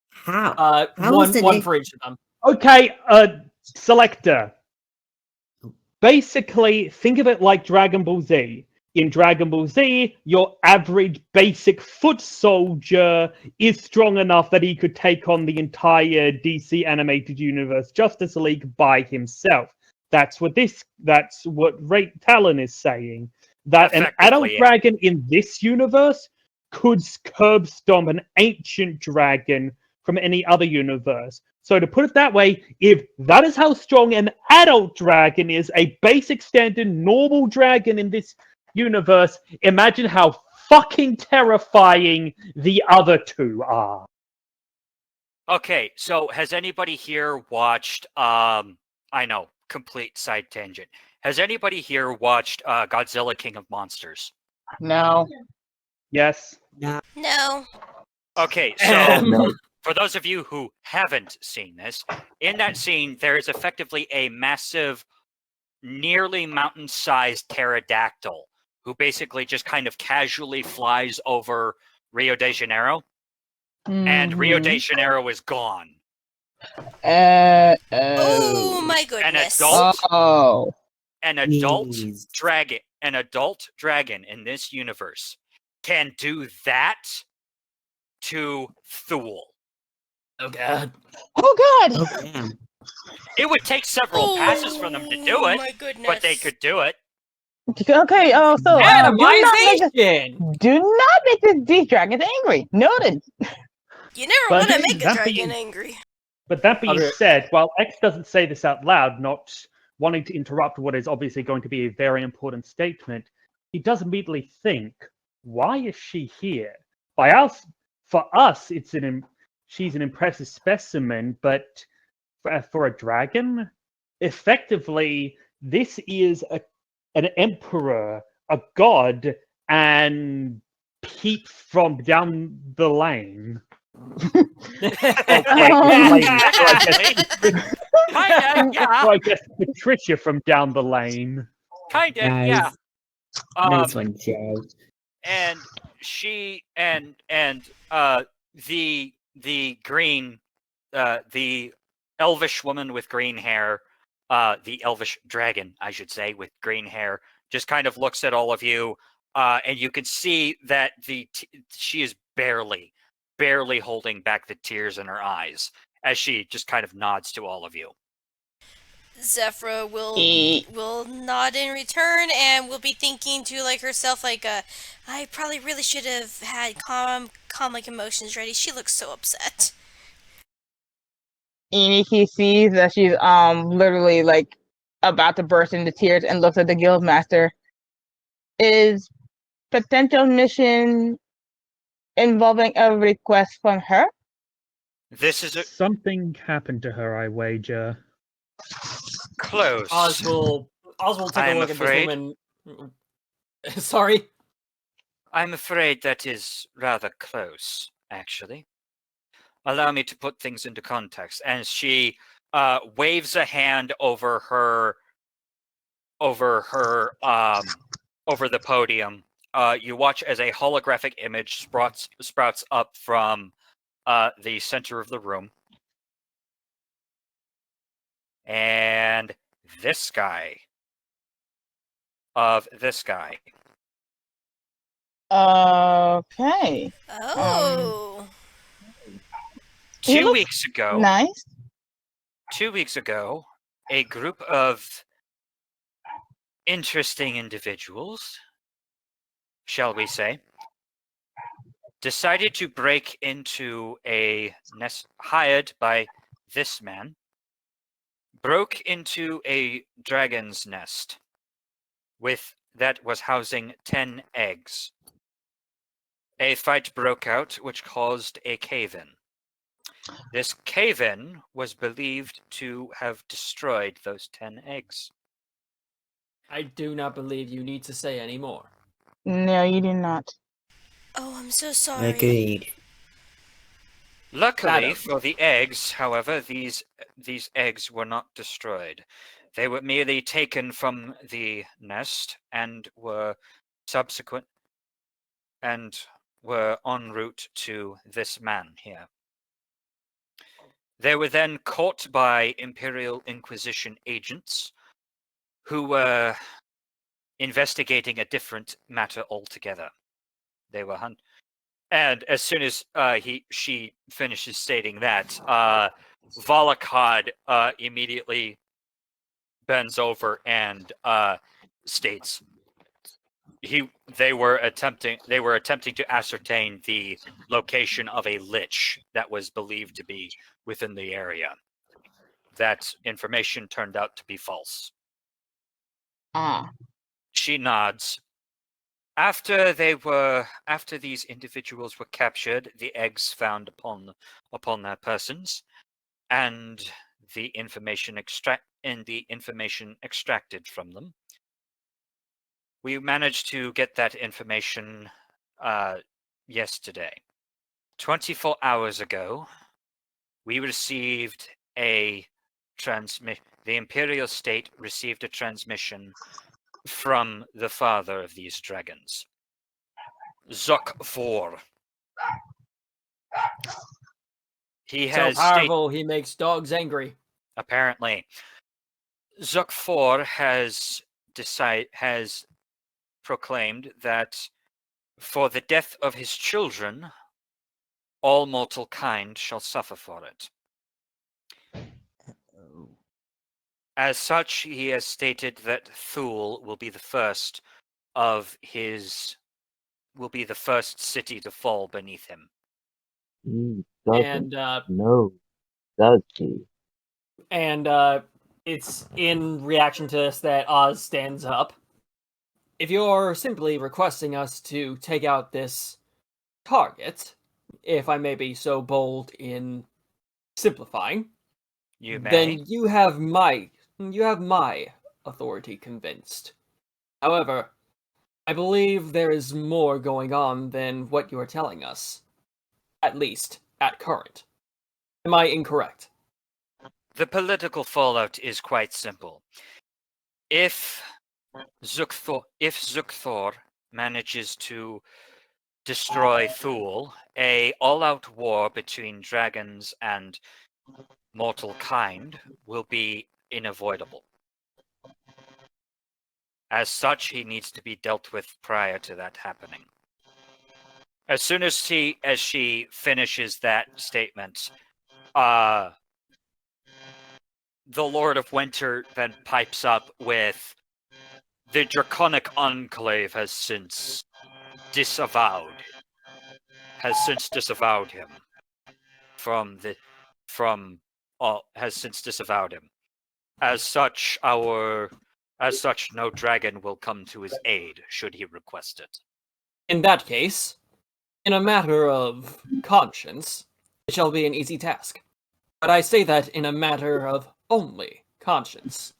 how? How One is it one a- for each of them. Okay, selector. Basically, think of it like Dragon Ball Z. In Dragon Ball Z, your average basic foot soldier is strong enough that he could take on the entire DC animated universe Justice League by himself. That's what Ray Talon is saying. That an adult Effectively, yeah. dragon in this universe could curb stomp an ancient dragon from any other universe. So to put it that way, if that is how strong an adult dragon is, a basic standard normal dragon in this universe, imagine how fucking terrifying the other two are. Okay, so has anybody here watched I know, complete side tangent. Has anybody here watched Godzilla King of Monsters? No. Yes. No. Okay, so No. for those of you who haven't seen this, in that scene there is effectively a massive, nearly mountain-sized pterodactyl who basically just kind of casually flies over Rio de Janeiro, and Rio de Janeiro is gone. Oh my goodness. An adult Jeez. dragon in this universe can do that to Thule. Oh god. Oh god. Oh damn. It would take several passes for them to do Oh it, my goodness. but they could do it. Okay. Oh, so Atomization! do not make this these dragons angry. Noted. You never But want to make a that dragon being- angry. But that being Okay. said, while X doesn't say this out loud, not wanting to interrupt what is obviously going to be a very important statement, he does immediately think, why is she here? For us, she's an impressive specimen, but for a dragon, effectively, this is an emperor, a god, and Pete from down the lane. Kinda, yeah. Or I guess Patricia from down the lane. Kinda, Nice. yeah. Nice one, Jay. And she and the green the elvish woman with green hair, the elvish dragon, I should say, with green hair, just kind of looks at all of you, and you can see that she is barely barely holding back the tears in her eyes as she just kind of nods to all of you. Zephyra will E- will nod in return and will be thinking to like herself like I probably really should have had calm like emotions ready. She looks so upset. Iniki sees that she's literally like about to burst into tears and looks at the guild master. Is potential mission involving a request from her? This is a Something happened to her, I wager. close. Oz will take a I'm look afraid. at this woman. Sorry. I'm afraid that is rather close, actually. Allow me to put things into context. And she waves a hand over the podium. You watch as a holographic image sprouts up from the center of the room. And this guy. Okay. Oh. He 2 looks weeks ago, nice. 2 weeks ago, a group of interesting individuals, shall we say, decided to break into a nest hired by this man, broke into a dragon's nest that was housing 10 eggs. A fight broke out, which caused a cave-in. This cave-in was believed to have destroyed those 10 eggs. I do not believe you need to say any more. No, you do not. Oh, I'm so sorry. Agreed. Luckily Madam. for the eggs, however, these eggs were not destroyed. They were merely taken from the nest and were en route to this man here. They were then caught by Imperial Inquisition agents who were investigating a different matter altogether. They were and as soon as she finishes stating that, Volokod immediately bends over and states they were attempting to ascertain the location of a lich that was believed to be within the area. That information turned out to be false. She nods. After these individuals were captured, the eggs found upon their persons, and the information extracted from them, we managed to get that information yesterday. 24 hours ago, we received the Imperial State received a transmission from the father of these dragons, Zuk 4. He has So powerful, he makes dogs angry. apparently. Zuk 4 has proclaimed that for the death of his children, all mortal kind shall suffer for it. As such, he has stated that Thule will be the first city to fall beneath him. He doesn't And know, does he? And it's in reaction to this that Oz stands up. If you're simply requesting us to take out this target, if I may be so bold in simplifying, You may. then you have my authority convinced. However, I believe there is more going on than what you are telling us. At least, at current. Am I incorrect? The political fallout is quite simple. If Zuk-Thor manages to destroy Thule, a all-out war between dragons and mortal kind will be unavoidable. As such, he needs to be dealt with prior to that happening. As soon as she finishes that statement, the Lord of Winter then pipes up with, "The Draconic Enclave has since disavowed him has since disavowed him. As such, no dragon will come to his aid should he request it." In that case, in a matter of conscience, it shall be an easy task. But I say that in a matter of only conscience.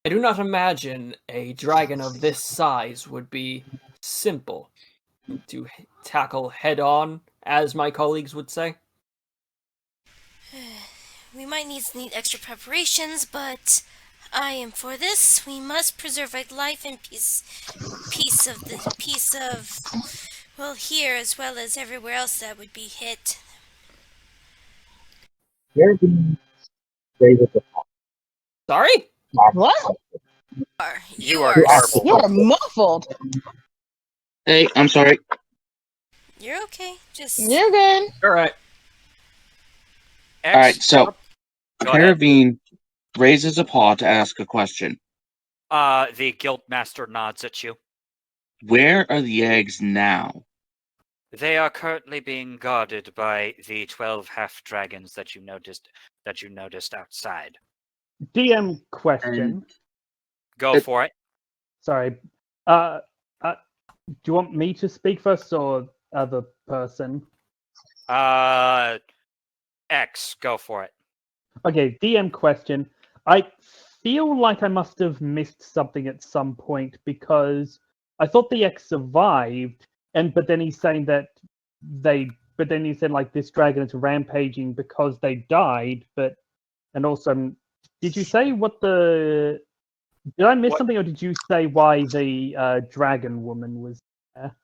I do not imagine a dragon of this size would be simple to tackle head-on, as my colleagues would say. We might need extra preparations, but I am for this. We must preserve life and peace of well, here as well as everywhere else that would be hit. Sorry? What? You are are. garbled. You're muffled. Hey, I'm sorry. You're okay. Just. You're good. Alright. X, All right, so go ahead. Caravine raises a paw to ask a question. The Guildmaster nods at you. Where are the eggs now? They are currently being guarded by the 12 half-dragons that you noticed outside. DM question. Go for it. Sorry. Do you want me to speak first or other person? X, go for it. Okay, DM question. I feel like I must have missed something at some point because I thought the X survived, but then he's saying that but then he said like this dragon is rampaging because they died, and also, did you say did I miss something, or did you say why the dragon woman was there?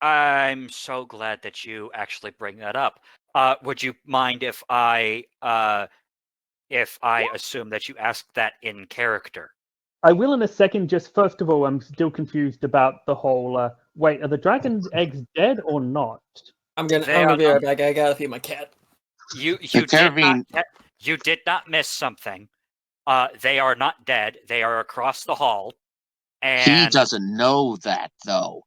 I'm so glad that you actually bring that up. Would you mind if I assume that you asked that in character? I will in a second. Just first of all, I'm still confused about the whole. Wait, are the dragon's eggs dead or not? I'm gonna be right back. I gotta feed my cat. You Caravine- did not miss something. They are not dead. They are across the hall. And He doesn't know that, though.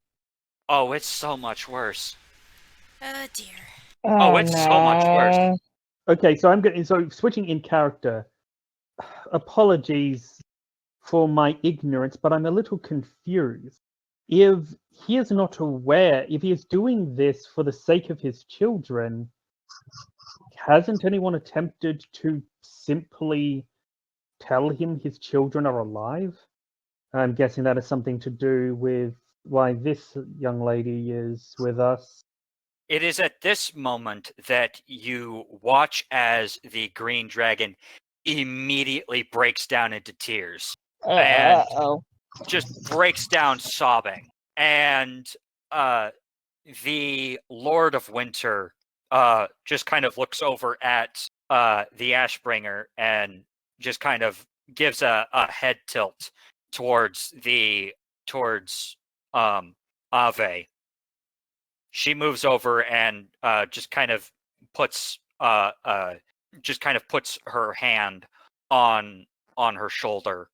oh, it's so much worse. Oh dear. Oh, it's so much worse. Okay, so switching in character. Apologies for my ignorance, but I'm a little confused. If he is not aware, if he is doing this for the sake of his children, hasn't anyone attempted to simply tell him his children are alive? I'm guessing that has something to do with why this young lady is with us. It is at this moment that you watch as the green dragon immediately breaks down into tears. And just breaks down sobbing. And the Lord of Winter just kind of looks over at the Ashbringer and just kind of gives a head tilt towards Ave. She moves over and just kind of puts her hand on her shoulder,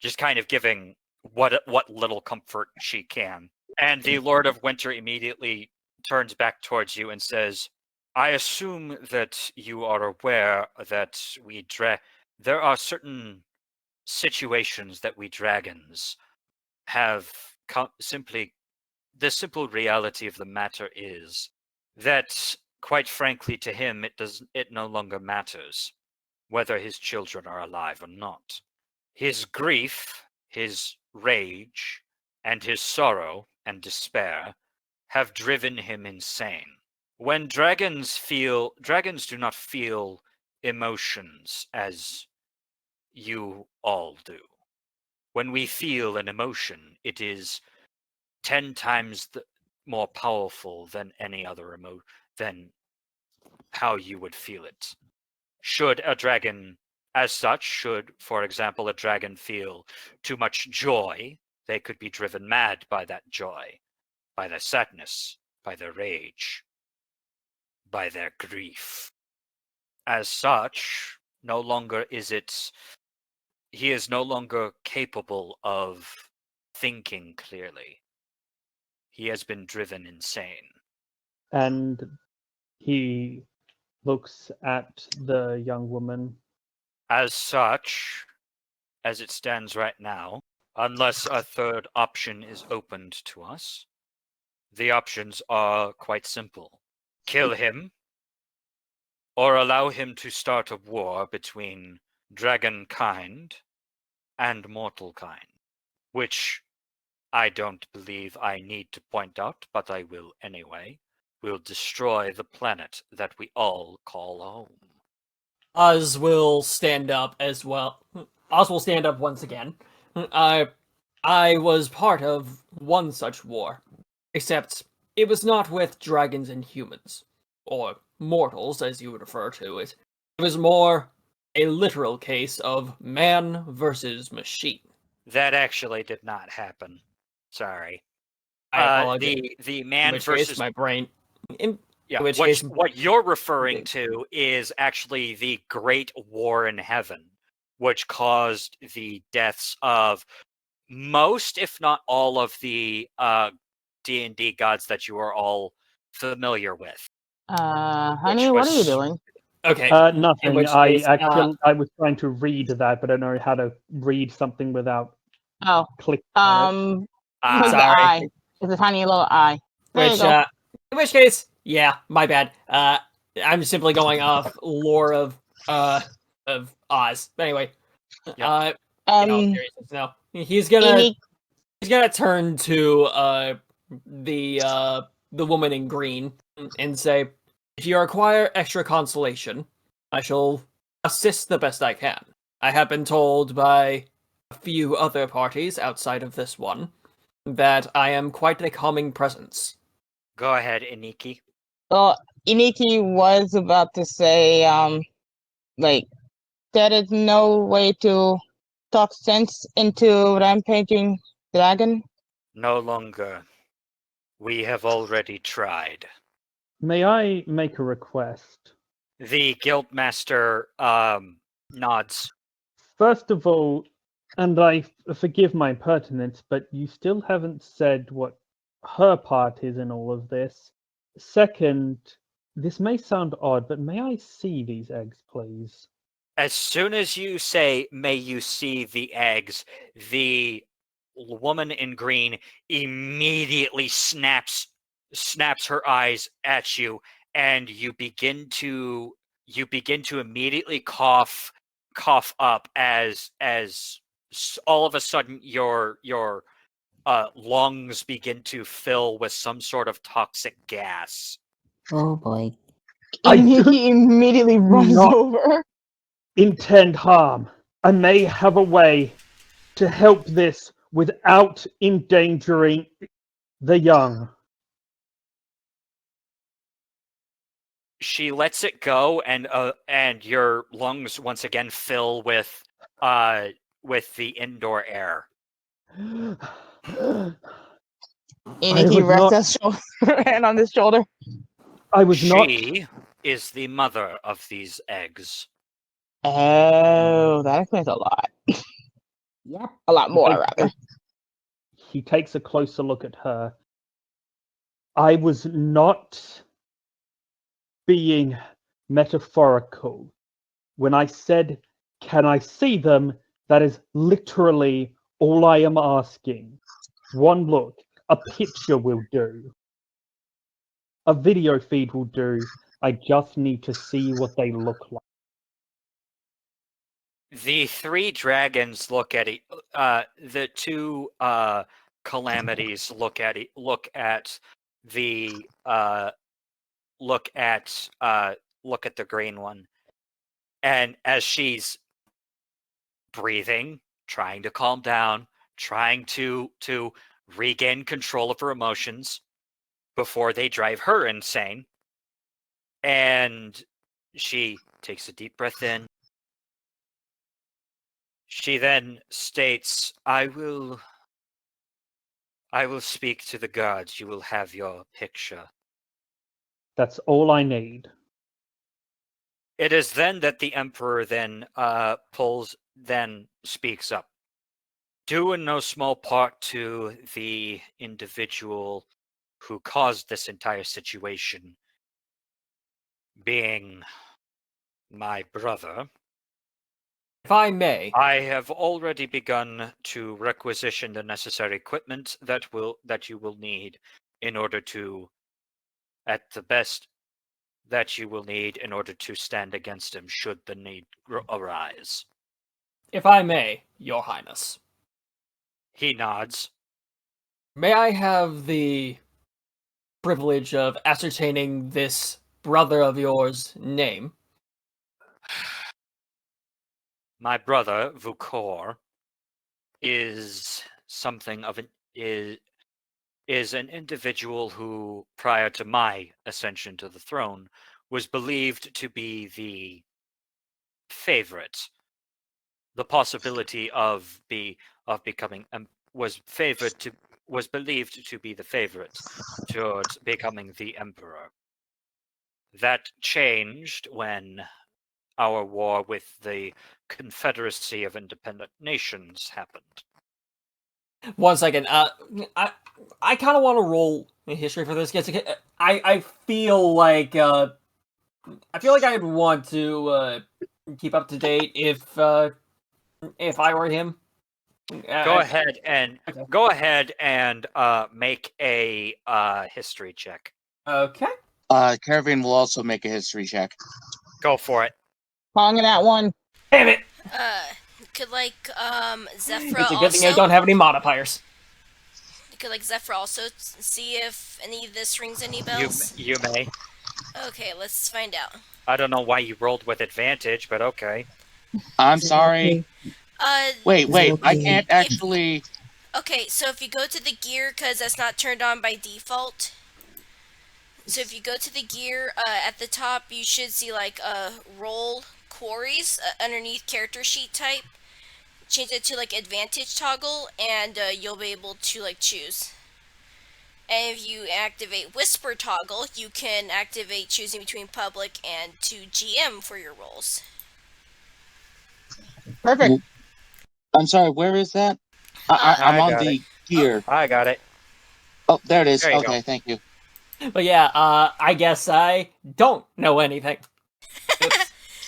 just kind of giving what little comfort she can. And the Lord of Winter immediately turns back towards you and says, "I assume that you are aware that there are certain situations that we dragons have the simple reality of the matter is that, quite frankly, to him it no longer matters whether his children are alive or not. His grief, his rage, and his sorrow and despair have driven him insane. When dragons do not feel emotions as you all do. When we feel an emotion, it is 10 times more powerful than any other than how you would feel it. Should, for example, a dragon feel too much joy, they could be driven mad by that joy, by the sadness, by their rage, by their grief. As such, no longer is it. He is no longer capable of thinking clearly. He has been driven insane. And he looks at the young woman. As such, as it stands right now, unless a third option is opened to us, the options are quite simple. Kill him, or allow him to start a war between dragon kind and mortal kind, which I don't believe I need to point out, but I will anyway, will destroy the planet that we all call home. Oz will stand up as well. Oz will stand up once again. I was part of one such war, except it was not with dragons and humans, or mortals as you would refer to it. It was more a literal case of man versus machine. That actually did not happen. Sorry. I apologize. The In man which versus case, my brain. In yeah. which What case, what you're referring to is actually the Great War in Heaven, which caused the deaths of most, if not all, of the D&D gods that you are all familiar with. Honey, what are you doing? okay. Nothing. which I case, actually I was trying to read that, but I don't know how to read something without Oh, clicking on it. click Ah, the sorry. eye. It's a tiny little eye. There you Which, go. in which case, yeah, my bad. I'm simply going off lore of Oz. But anyway, Yep. in all seriousness, no, he's gonna turn to the woman in green and say, "If you require extra consolation, I shall assist the best I can. I have been told by a few other parties outside of this one that I am quite a calming presence." Go ahead, Iniki. Well, Iniki was about to say, like, there is no way to talk sense into rampaging dragon. No longer. We have already tried. May I make a request? The Guildmaster nods. First of all, and I forgive my impertinence, but you still haven't said what her part is in all of this. Second, this may sound odd, but may I see these eggs, please? As soon as you say, may you see the eggs, the woman in green immediately snaps her eyes at you, and you begin to immediately cough up as all of a sudden your lungs begin to fill with some sort of toxic gas. Oh boy. Iniki immediately runs not- over. Intend harm. I may have a way to help this without endangering the young. She lets it go, and your lungs once again fill with the indoor air. Iniki rests his hand on his shoulder. I was not. She is the mother of these eggs. Oh, that explains a lot. Yep. A lot more, rather. He takes a closer look at her. I was not being metaphorical. When I said, can I see them? That is literally all I am asking. One look, a picture will do. A video feed will do. I just need to see what they look like. The three dragons look at it. The two calamities look at it. Look at the green one, and as she's breathing, trying to calm down, trying to regain control of her emotions before they drive her insane, and she takes a deep breath in. She then states, I will speak to the gods. You will have your picture. That's all I need. It is then that the Emperor then speaks up. Due in no small part to the individual who caused this entire situation being my brother, If I may, I have already begun to requisition the necessary equipment that you will need in order to, at the best, that you will need in order to stand against him should the need arise. if I may, Your Highness, He nods. may I have the privilege of ascertaining this brother of yours' name? My brother, Vukor, is something of an is an individual who, prior to my ascension to the throne, was believed to be the favorite. The possibility of becoming was believed to be the favorite towards becoming the emperor. That changed when our war with the Confederacy of Independent Nations happened. 1 second. I kind of want to roll in history for this. I feel like I'd want to keep up to date if I were him. Go ahead and make a history check. Okay. Caravan will also make a history check. Go for it. Calling that one. Damn it! Could Zephyr It's a good also thing I don't have any modifiers. could Zephyr also see if any of this rings any bells? You may. Okay, let's find out. I don't know why you rolled with advantage, but okay. I'm sorry. Wait, I can't actually. Okay, so if you go to the gear, because that's not turned on by default. So if you go to the gear, at the top, you should see roll quarries underneath character sheet type. Change it to advantage toggle, and you'll be able to choose. And if you activate whisper toggle, you can activate choosing between public and to GM for your rolls. Perfect. I'm sorry, where is that? I'm on the gear. I got it. Oh, there it is. There you Okay, go. thank you. But yeah, I guess I don't know anything.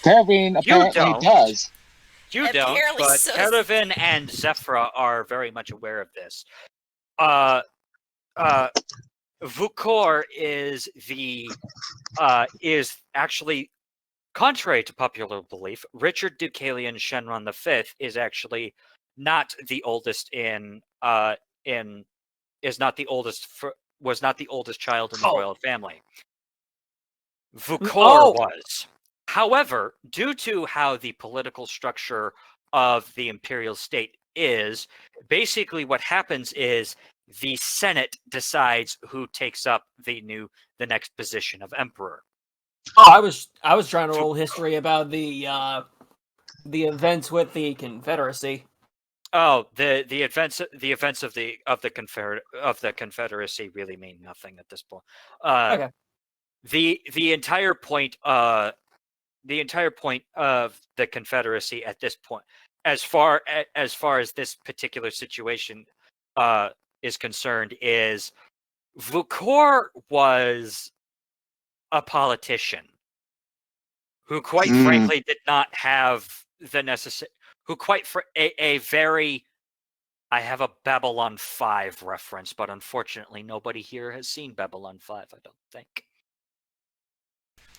Caravan apparently don't. does. You don't, Apparently but so. Caravan and Zephyra are very much aware of this. Vukor is actually, contrary to popular belief, Richard Deucalion Shenron V is actually not the oldest was not the oldest child in the royal family. Vukor was. However, due to how the political structure of the imperial state is, basically what happens is the Senate decides who takes up the next position of emperor. Oh, I was trying to roll history about the events with the Confederacy. Oh, the events of the Confederacy really mean nothing at this point. Okay. The entire point of the Confederacy at this point, as far as this particular situation is concerned, is Vukor was a politician who, quite frankly, did not have the necessary. Who I have a Babylon 5 reference, but unfortunately, nobody here has seen Babylon 5. I don't think.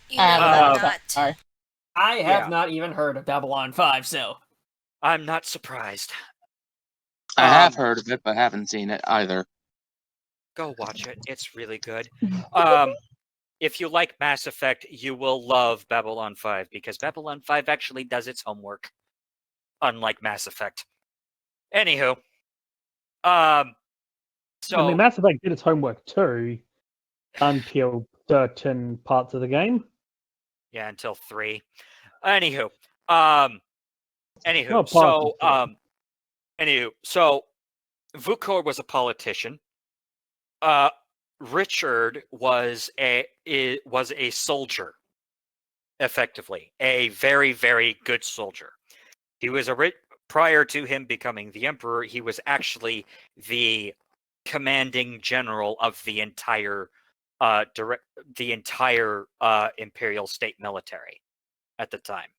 You know not. Sorry. I have not even heard of Babylon 5, so I'm not surprised. I have heard of it, but haven't seen it either. Go watch it. It's really good. If you like Mass Effect, you will love Babylon 5, because Babylon 5 actually does its homework, unlike Mass Effect. Anywho, so I mean, Mass Effect did its homework too, until certain parts of the game. yeah, until 3. Anywho, so Vukor was a politician. Richard was a soldier, effectively a very, very good soldier. He was prior to him becoming the emperor. He was actually the commanding general of the entire imperial state military at the time.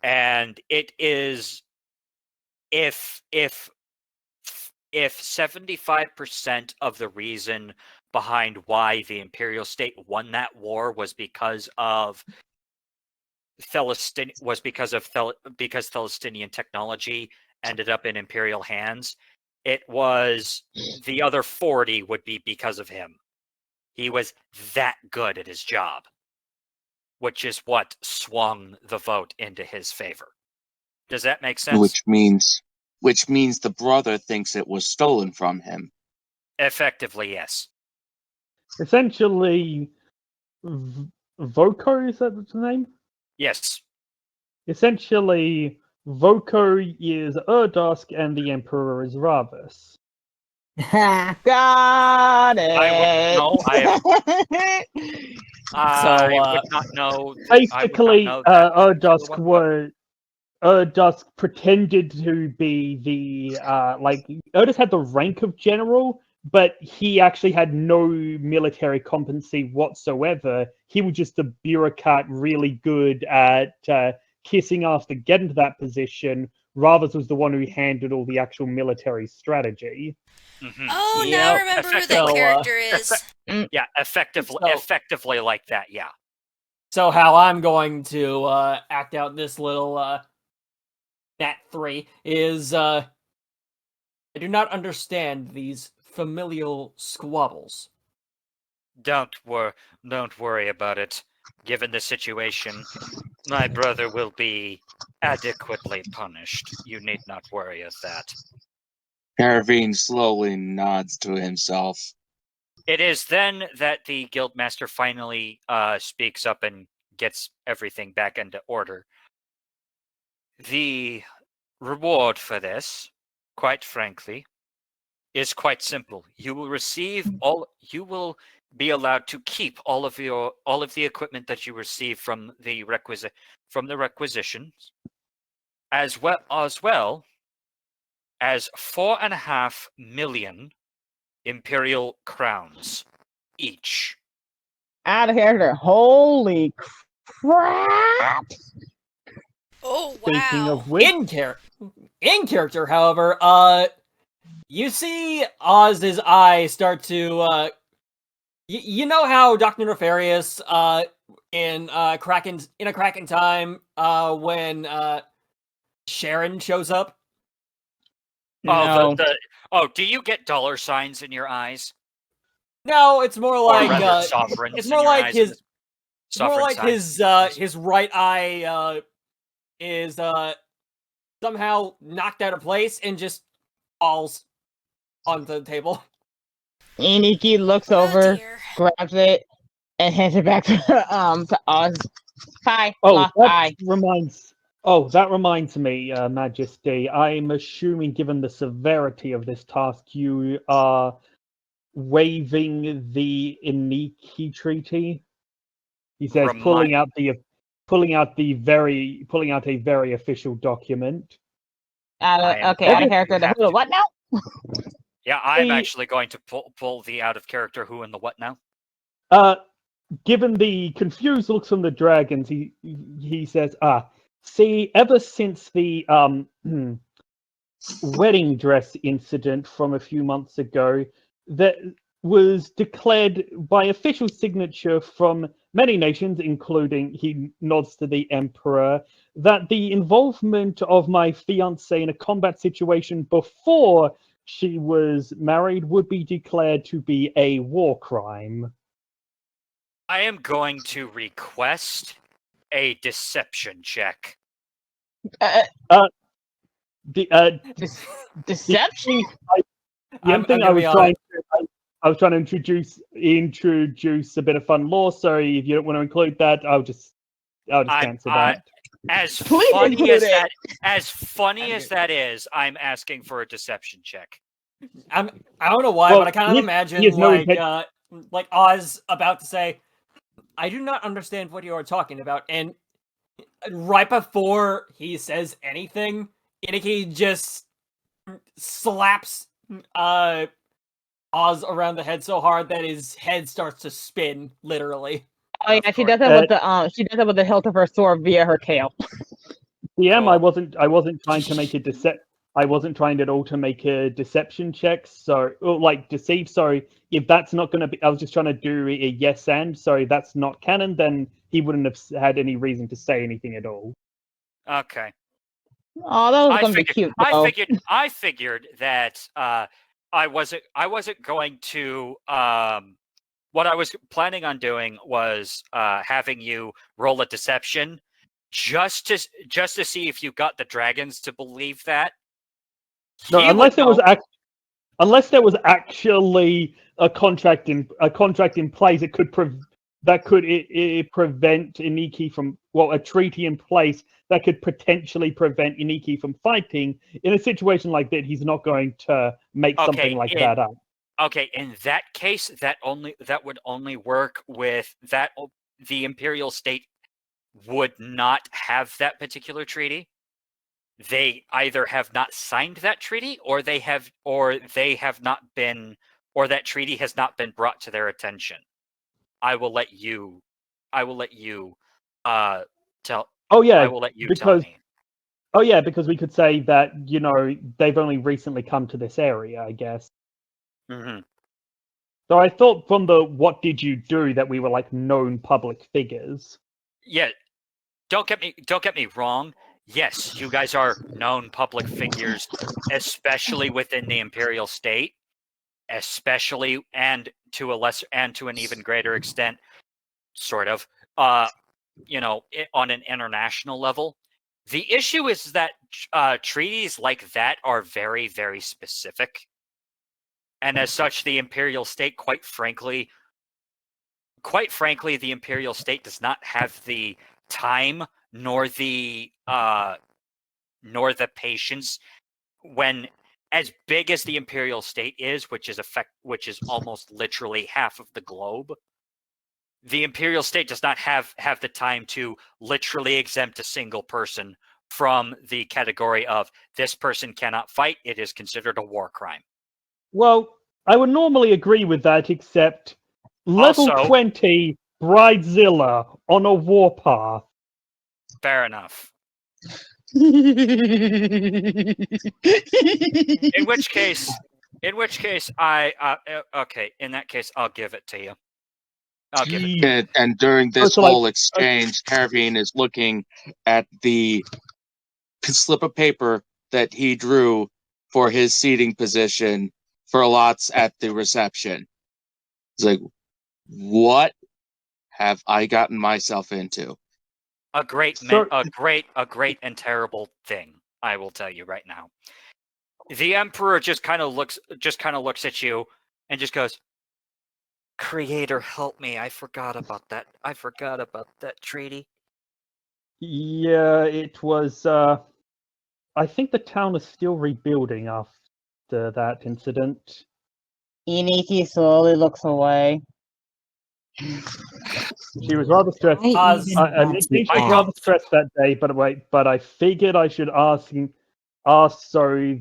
And it is if 75% of the reason behind why the imperial state won that war was because Palestinian technology ended up in imperial hands, it was the other 40 would be because of him. He was that good at his job, which is what swung the vote into his favor. Does that make sense? Which means the brother thinks it was stolen from him. Effectively, yes. Essentially, Voko, is that the name? Yes. Essentially, Voko is Urdusk and the Emperor is Ravus. Got it. I would not know. Basically, Urdusk Urdusk pretended to be the Urdusk had the rank of general, but he actually had no military competency whatsoever. He was just a bureaucrat, really good at kissing ass to get into that position. Ravus was the one who handled all the actual military strategy. Mm-hmm. Oh, now I remember who that character is. Yeah, effectively like that. Yeah. So how I'm going to act out this little Nat 3 is I do not understand these familial squabbles. Don't worry about it. Given the situation, my brother will be adequately punished. You need not worry of that. Paravine slowly nods to himself. It is then that the guildmaster finally speaks up and gets everything back into order. The reward for this, quite frankly, is quite simple. You will be allowed to keep all of the equipment that you receive from the requisitions, as well as 4.5 million imperial crowns each. Out of here! Holy crap! Oh, wow. Speaking of which, In character, however, you see Oz's eyes start to you know how Dr. Nefarious in A Crack in Time when Sharon shows up? No. Do you get dollar signs in your eyes? No, it's more Or like rather, sovereigns it's in more your like eyes? his Sovereign more like signs? his right eye is somehow knocked out of place and just falls onto the table. Iniki looks Oh, over, dear. grabs it, and hands it back to Oz. Hi, Oh, lost eye. that reminds me, Majesty. I'm assuming, given the severity of this task, you are waiving the Iniki Treaty. He says, pulling out a very official document. Out of character. What now? Yeah, I'm actually going to pull the out of character who and the what now. Given the confused looks from the dragons, he says, see, ever since the wedding dress incident from a few months ago, that was declared by official signature from many nations, including, he nods to the Emperor, that the involvement of my fiancée in a combat situation before she was married would be declared to be a war crime. I am going to request a deception check. Deception? I was trying to introduce a bit of fun lore, so if you don't want to include that, I'll just cancel that. As Please funny include as that is, I'm asking for a deception check. I don't know why, but I kind of imagine like Oz about to say, I do not understand what you are talking about, and right before he says anything, Iniki just slaps Oz around the head so hard that his head starts to spin, literally. Oh yeah, she does that with the she does that with the hilt of her sword via her tail. DM, Cool. I wasn't trying to make a I wasn't trying at all to make a deception check, so or like deceive. Sorry, if that's not going to be, I was just trying to do a yes and. Sorry, that's not canon. Then he wouldn't have had any reason to say anything at all. Okay. Oh, that was gonna be cute. Though. I figured that I wasn't going to. What I was planning on doing was having you roll a deception, just to see if you got the dragons to believe that. No, unless there was actually a contract in place, it could prevent Iniki from a treaty in place that could potentially prevent Iniki from fighting. In a situation like that, he's not going to make something like that up. Okay, in that case, that would only work with that. The Imperial State would not have that particular treaty. They either have not signed that treaty, or they have not been, or that treaty has not been brought to their attention. I will let you tell. Oh yeah, I will let you tell me. Oh yeah, because we could say that they've only recently come to this area, I guess. Mm-hmm. So I thought from the "what did you do" that we were like known public figures. Yeah, don't get me wrong. Yes, you guys are known public figures, especially within the Imperial State, especially and to an even greater extent, sort of, on an international level. The issue is that treaties like that are very, very specific. And as such, the Imperial State, quite frankly, the Imperial State does not have the time nor the patience. When as big as the Imperial State is, which is almost literally half of the globe, the Imperial State does not have the time to literally exempt a single person from the category of this person cannot fight. It is considered a war crime. Well, I would normally agree with that, except level 20 Bridezilla on a warpath. Fair enough. In which case, I'll give it to you. I'll give it. And during this whole exchange, Caravine is looking at the slip of paper that he drew for his seating position for lots at the reception. He's like, what have I gotten myself into? A great and terrible thing, I will tell you right now. The Emperor just kind of looks at you and just goes, "Creator, help me! I forgot about that. Treaty." Yeah, it was. I think the town is still rebuilding after that incident. Iniki slowly looks away. She was rather stressed. She was rather stressed that day, but I figured I should ask so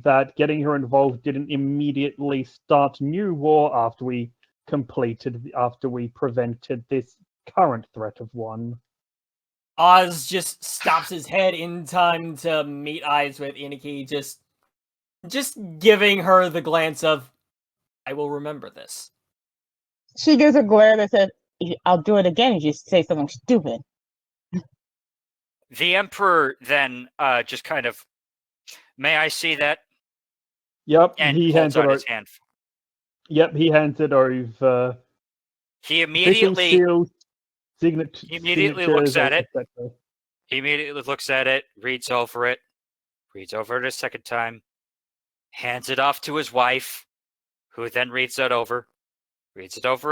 that getting her involved didn't immediately start new war after we prevented this current threat of one. Oz just stops his head in time to meet eyes with Iniki, just giving her the glance of, I will remember this. She gives a glare that says, I'll do it again if you say something stupid. The Emperor then just kind of, may I see that? Yep, and he holds out his hand. Yep, he hands it over. He immediately looks at it. He immediately looks at it, reads over it a second time, hands it off to his wife, who then reads it over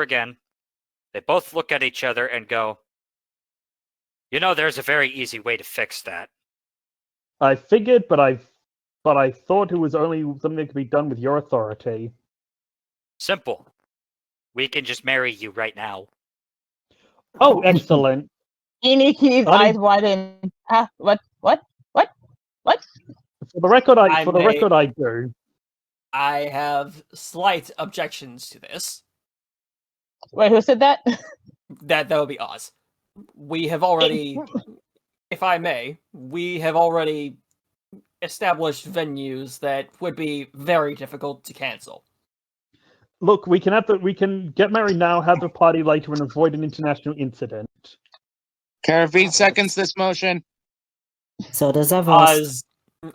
again. They both look at each other and go, there's a very easy way to fix that. I figured, but I thought it was only something that could be done with your authority. Simple. We can just marry you right now. Oh, excellent. Iniki's Honey- eyes widen. What? For the record, I I do. I have slight objections to this. Wait, who said that? That would be Oz. We have already, if I may, we have already established venues that would be very difficult to cancel. Look, we can get married now, have the party later, and avoid an international incident. Caravine seconds this motion. So does everyone.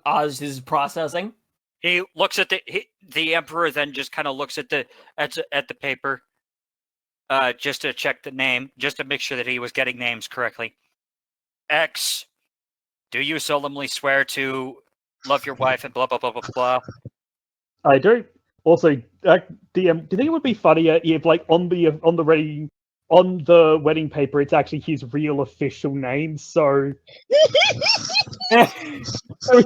Oz is processing. He looks at the emperor, then just kind of looks at the paper, just to check the name, just to make sure that he was getting names correctly. X, do you solemnly swear to love your wife and blah blah blah blah blah? I do. Also, DM, do you think it would be funnier if, like, on the wedding paper, it's actually his real official name? So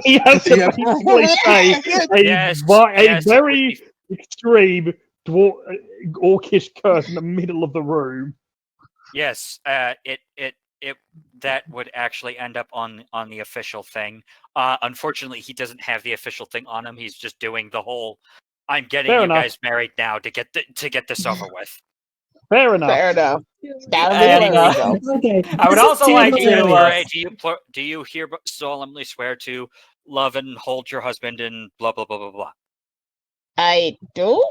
he has to Yeah. basically say a very extreme orcish curse in the middle of the room. Yes, it that would actually end up on the official thing. Unfortunately, he doesn't have the official thing on him. He's just doing the whole "I'm getting Fair you enough. guys married now to get this over with." Fair enough. Fair enough. That And, was hilarious, though. Okay. I would this is also too like to, hilarious. Do you solemnly swear to love and hold your husband and blah blah blah blah blah? I do?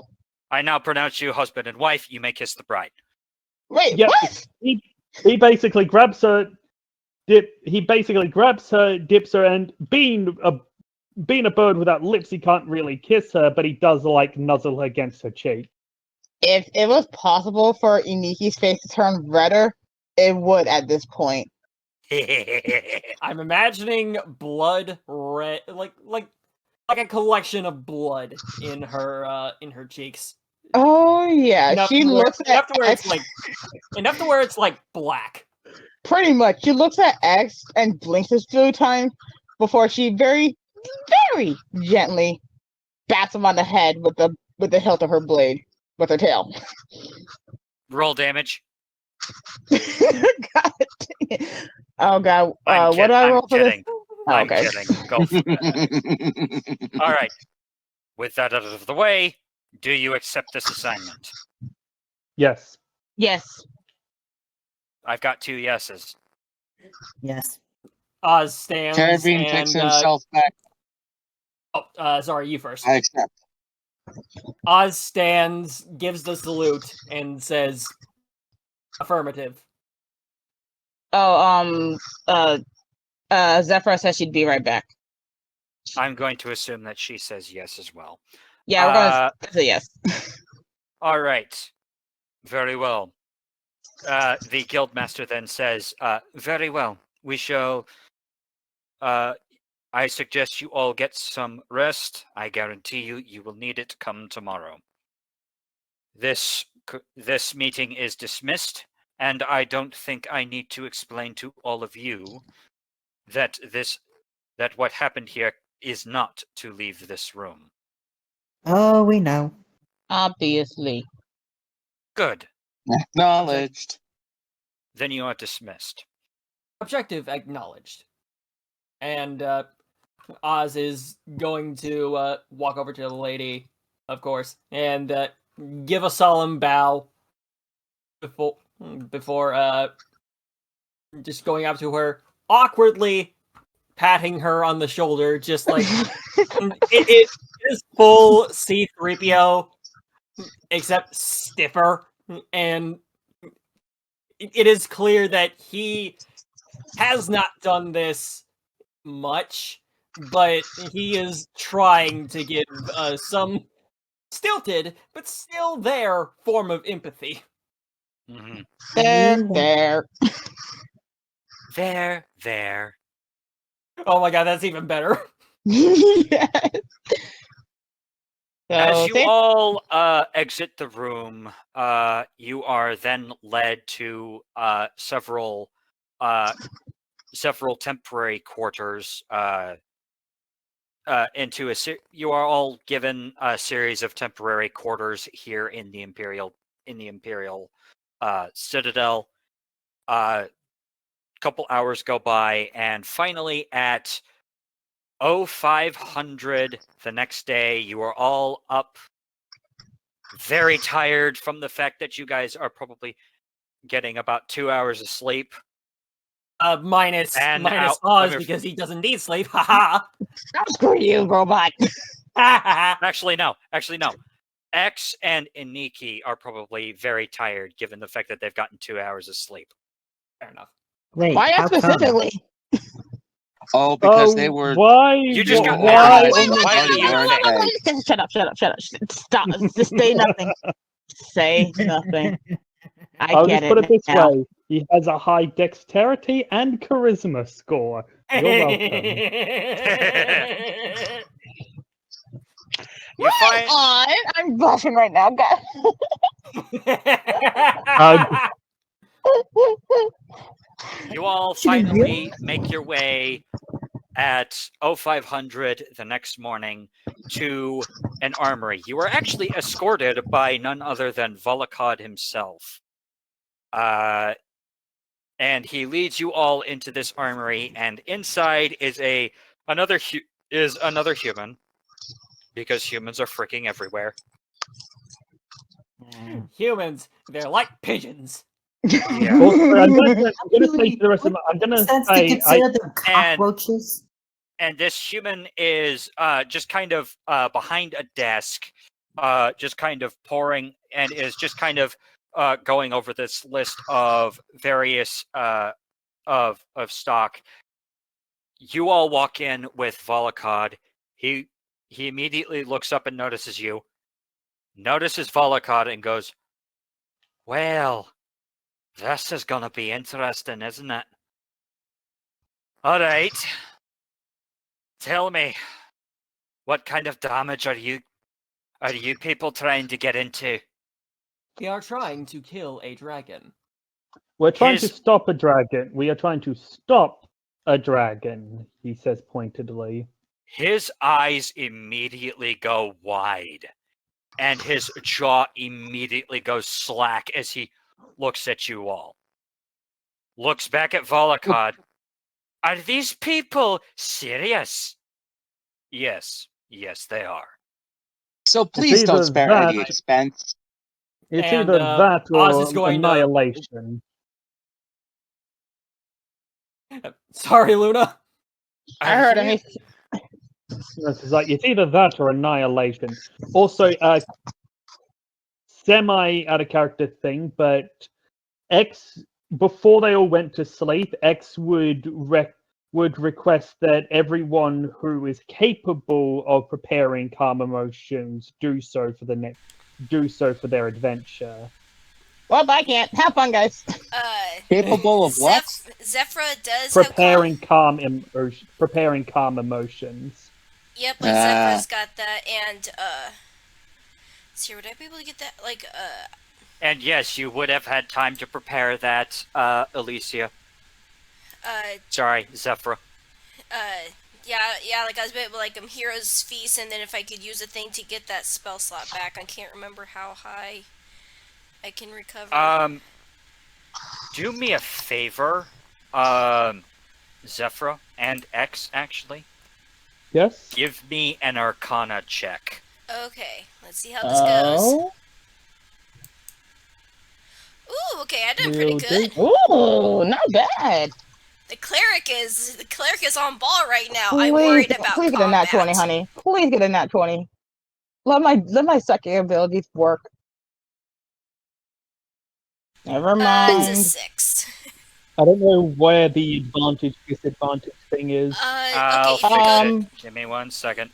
I now pronounce you husband and wife. You may kiss the bride. Wait, Yep. what? He basically grabs her, dips her, and being a bird without lips, he can't really kiss her, but he does, like, nuzzle her against her cheek. If it was possible for Iniki's face to turn redder, it would at this point. I'm imagining blood red, like a collection of blood in her cheeks. Oh yeah, Enough she to where- looks enough at to where it's X. like enough to where it's like black. Pretty much, she looks at X and blinks a few times before she very, very gently bats him on the head with the hilt of her blade with her tail. Roll damage. God dang it. Oh god, I'm what do I I'm roll for this? kidding. Oh, I'm okay. kidding. Go for it. All right. With that out of the way, do you accept this assignment? Yes. Yes. I've got 2 yeses. Yes. Oz stands Caravine and takes himself back. sorry, you first. I accept. Oz stands, gives the salute, and says, "Affirmative." Oh, Zephyr says she'd be right back. I'm going to assume that she says yes as well. Yeah, we're gonna say yes. All right. Very well. The guildmaster then says, very well. We shall... I suggest you all get some rest. I guarantee you will need it come tomorrow. This meeting is dismissed, and I don't think I need to explain to all of you that what happened here is not to leave this room. Oh, we know. Obviously. Good. Acknowledged. Then you are dismissed. Objective acknowledged. And Oz is going to walk over to the lady, of course, and give a solemn bow before just going up to her, awkwardly patting her on the shoulder, just like it is full C-3PO, except stiffer, and it is clear that he has not done this much, but he is trying to give some stilted, but still there form of empathy. Mm-hmm. There. Oh my god, that's even better. Yes. As So, you all exit the room, you are then led to several temporary quarters. You are all given a series of temporary quarters here in the Imperial in the Imperial Citadel. Couple hours go by, and finally at 0500 the next day, you are all up, very tired from the fact that you guys are probably getting about 2 hours of sleep. Minus And Oz because he doesn't need sleep. Haha. Screw you, robot. Actually, no. X and Iniki are probably very tired, given the fact that they've gotten 2 hours of sleep. Fair enough. Wait, Why how us come? specifically? Oh, because they were. Why? You just got why? organized. Wait, Why do you wait, think? Shut up. Stop. Just say nothing. Say nothing. I'll get just put it this now. way: he has a high dexterity and charisma score. You're welcome. You find on. I'm blushing right now, guys. you all finally make your way at 0500 the next morning to an armory. You are actually escorted by none other than Volokod himself. And he leads you all into this armory, and inside is another human, because humans are freaking everywhere. Humans, they're like pigeons. Yeah. Also, I'm gonna say to the rest of them, I'm gonna Sense to say consider them cockroaches. And this human is just kind of behind a desk, just kind of pouring, and is just kind of going over this list of various of stock. You all walk in with Volokod. He immediately looks up and notices you. Notices Volokod and goes, "Well, this is gonna be interesting, isn't it? All right. Tell me, what kind of damage are you people trying to get into?" We are trying to kill a dragon. we're trying to stop a dragon. We are trying to stop a dragon. He says pointedly. His eyes immediately go wide, and his jaw immediately goes slack as he looks at you all. Looks back at Volokod. Are these people serious? Yes, they are. So please don't either spare that- any expense. It's And, either that Oz or is going to- annihilation. Sorry, Luna. I heard him. It's like it's either that or annihilation. Also, semi out of character thing, but X before they all went to sleep, X would request that everyone who is capable of preparing calm emotions do so for their adventure. Well, I can't. Have fun, guys. Capable of what? Zephra does Preparing calm emotions. Yep, like Zephra's got that, and let's see, would I be able to get that? And yes, you would have had time to prepare that, Alicia. Sorry, Zephra. Yeah, like I was able, like Hero's Feast, and then if I could use a thing to get that spell slot back, I can't remember how high I can recover. Do me a favor, Zephra and X, actually. Yes. Give me an Arcana check. Okay, let's see how this goes. Ooh, okay, I did pretty good. Ooh, not bad. The cleric is on ball right now. I'm worried about please get a combat. nat 20, honey. Please get a nat 20. Let my psychic abilities work. Never mind. It's a 6. I don't know where the disadvantage thing is. I'll okay, fix it. Give me 1 second.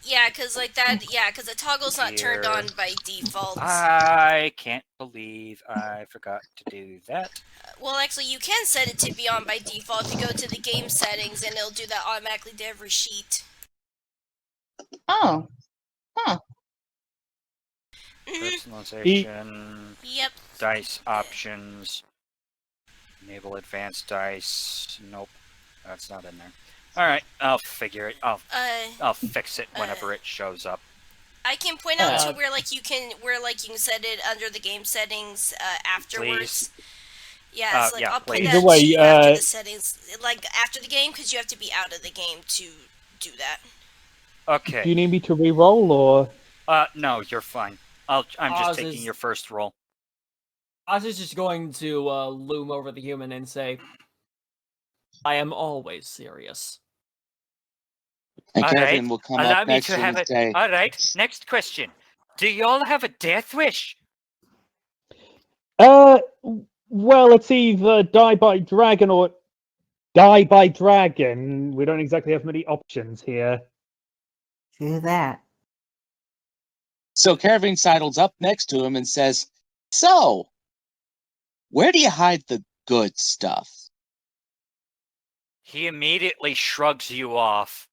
yeah, because the toggle's not turned on by default. I can't believe I forgot to do that. Well, actually, you can set it to be on by default if you go to the game settings, and it'll do that automatically to every sheet. Oh. Huh. Personalization. Yep. Dice options. Enable advanced dice. Nope. That's not in there. Alright, I'll figure it. I'll fix it whenever it shows up. I can point out Uh, to where you can set it under the game settings afterwards. Yeah, so yeah, I'll point please. that Either way, to you after the settings, after the game, because you have to be out of the game to do that. Okay. Do you need me to re-roll or? No, you're fine. I'm just Oz taking is- your first roll. Oz is just going to loom over the human and say, "I am always serious." And All Caravan right. will come Allow up me next to to him have and it. say, All right. Next question. Do y'all have a death wish? Well, it's either die by dragon or die by dragon. We don't exactly have many options here. Do that. So Caravan sidles up next to him and says, "So, where do you hide the good stuff?" He immediately shrugs you off.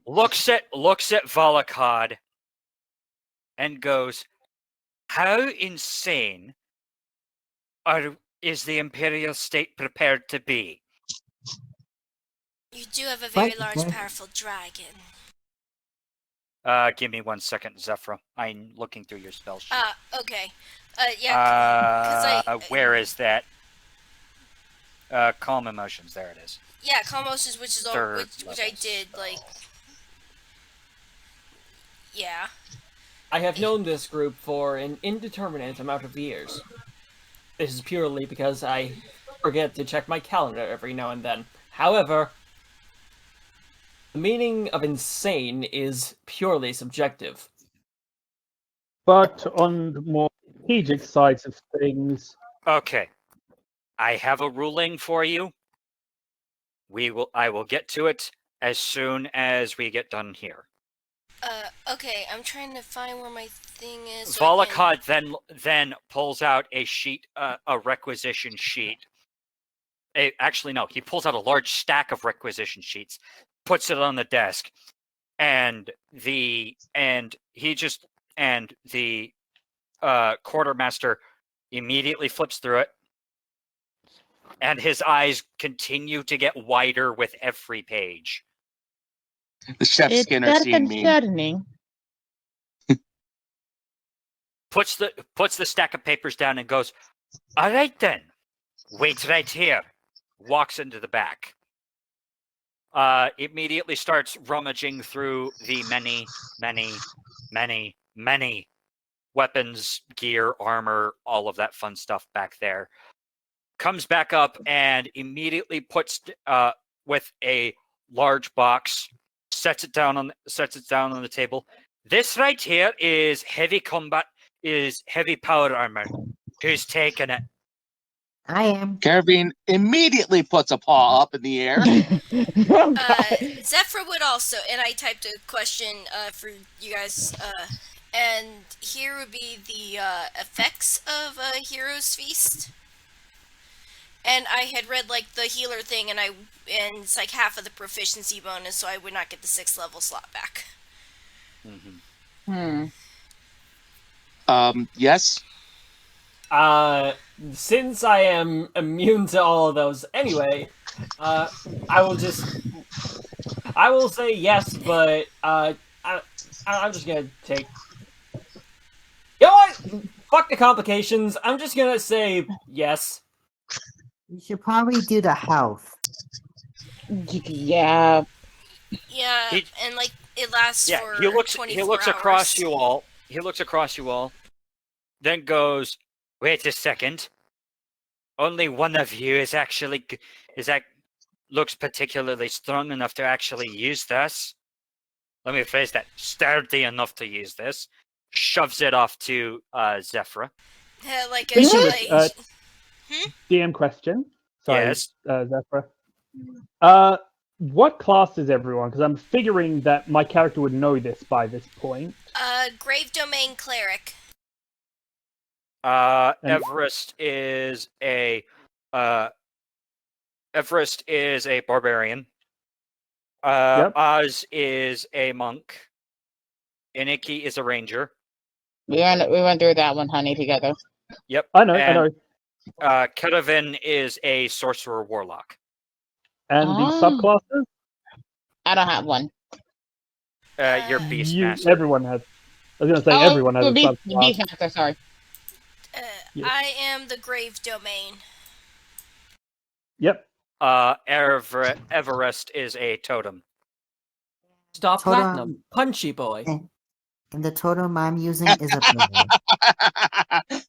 looks at Volokod and goes, "How insane is the Imperial state prepared to be?" You do have a very What? large, What? powerful dragon. Give me 1 second, Zephyra. I'm looking through your spell sheet. Okay. Yeah, Where is that? Calm emotions. There it is. Yeah, calm motions, which is all Third which I level did, yeah. I have known this group for an indeterminate amount of years. This is purely because I forget to check my calendar every now and then. However, the meaning of insane is purely subjective. But on the more strategic sides of things, Okay. I have a ruling for you. I will get to it as soon as we get done here. Okay, I'm trying to find where my thing is. Volokod then pulls out a sheet, a requisition sheet. Actually, no, he pulls out a large stack of requisition sheets, puts it on the desk, and the quartermaster immediately flips through it, and his eyes continue to get wider with every page. The Chef It's Skinner that scene meme. concerning. Puts the stack of papers down and goes, "All right then, wait right here." Walks into the back. Immediately starts rummaging through the many weapons, gear, armor, all of that fun stuff back there. Comes back up and immediately puts with a large box, sets it down on the table. "This right here is heavy power armor. Who's taken it?" I am. Caravan immediately puts a paw up in the air. Oh, God. Zephyr would also, and I typed a question for you guys, and here would be the effects of a Hero's Feast. And I had read the healer thing, and it's half of the proficiency bonus, so I would not get the 6th level slot back. Yes. Since I am immune to all of those anyway, I will say yes, but I'm just gonna take. You know what? Fuck the complications. I'm just gonna say yes. You should probably do the health. Yeah. Yeah, He- and it lasts Yeah, for he looks 24 across hours. you all. He looks across you all, then goes, "Wait a second. Only one of you looks particularly strong enough to actually use this." Let me phrase that: sturdy enough to use this. Shoves it off to Zephyra. DM question. Sorry, Yes. Zephyr. What class is everyone? Because I'm figuring that my character would know this by this point. Grave Domain Cleric. Everest is a barbarian. Yep. Oz is a monk. Iniki is a ranger. We went through that one, honey, together. Yep. I know. And Keravan is a sorcerer warlock. And the Oh. subclasses? I don't have one. Your Uh, Beastmaster. Everyone has. I was going to say everyone has a subclass. Beastmaster, sorry. Yes. I am the Grave Domain. Yep. Everest is a totem. Stop Totem. Platinum. Punchy boy. And the totem I'm using is a bear.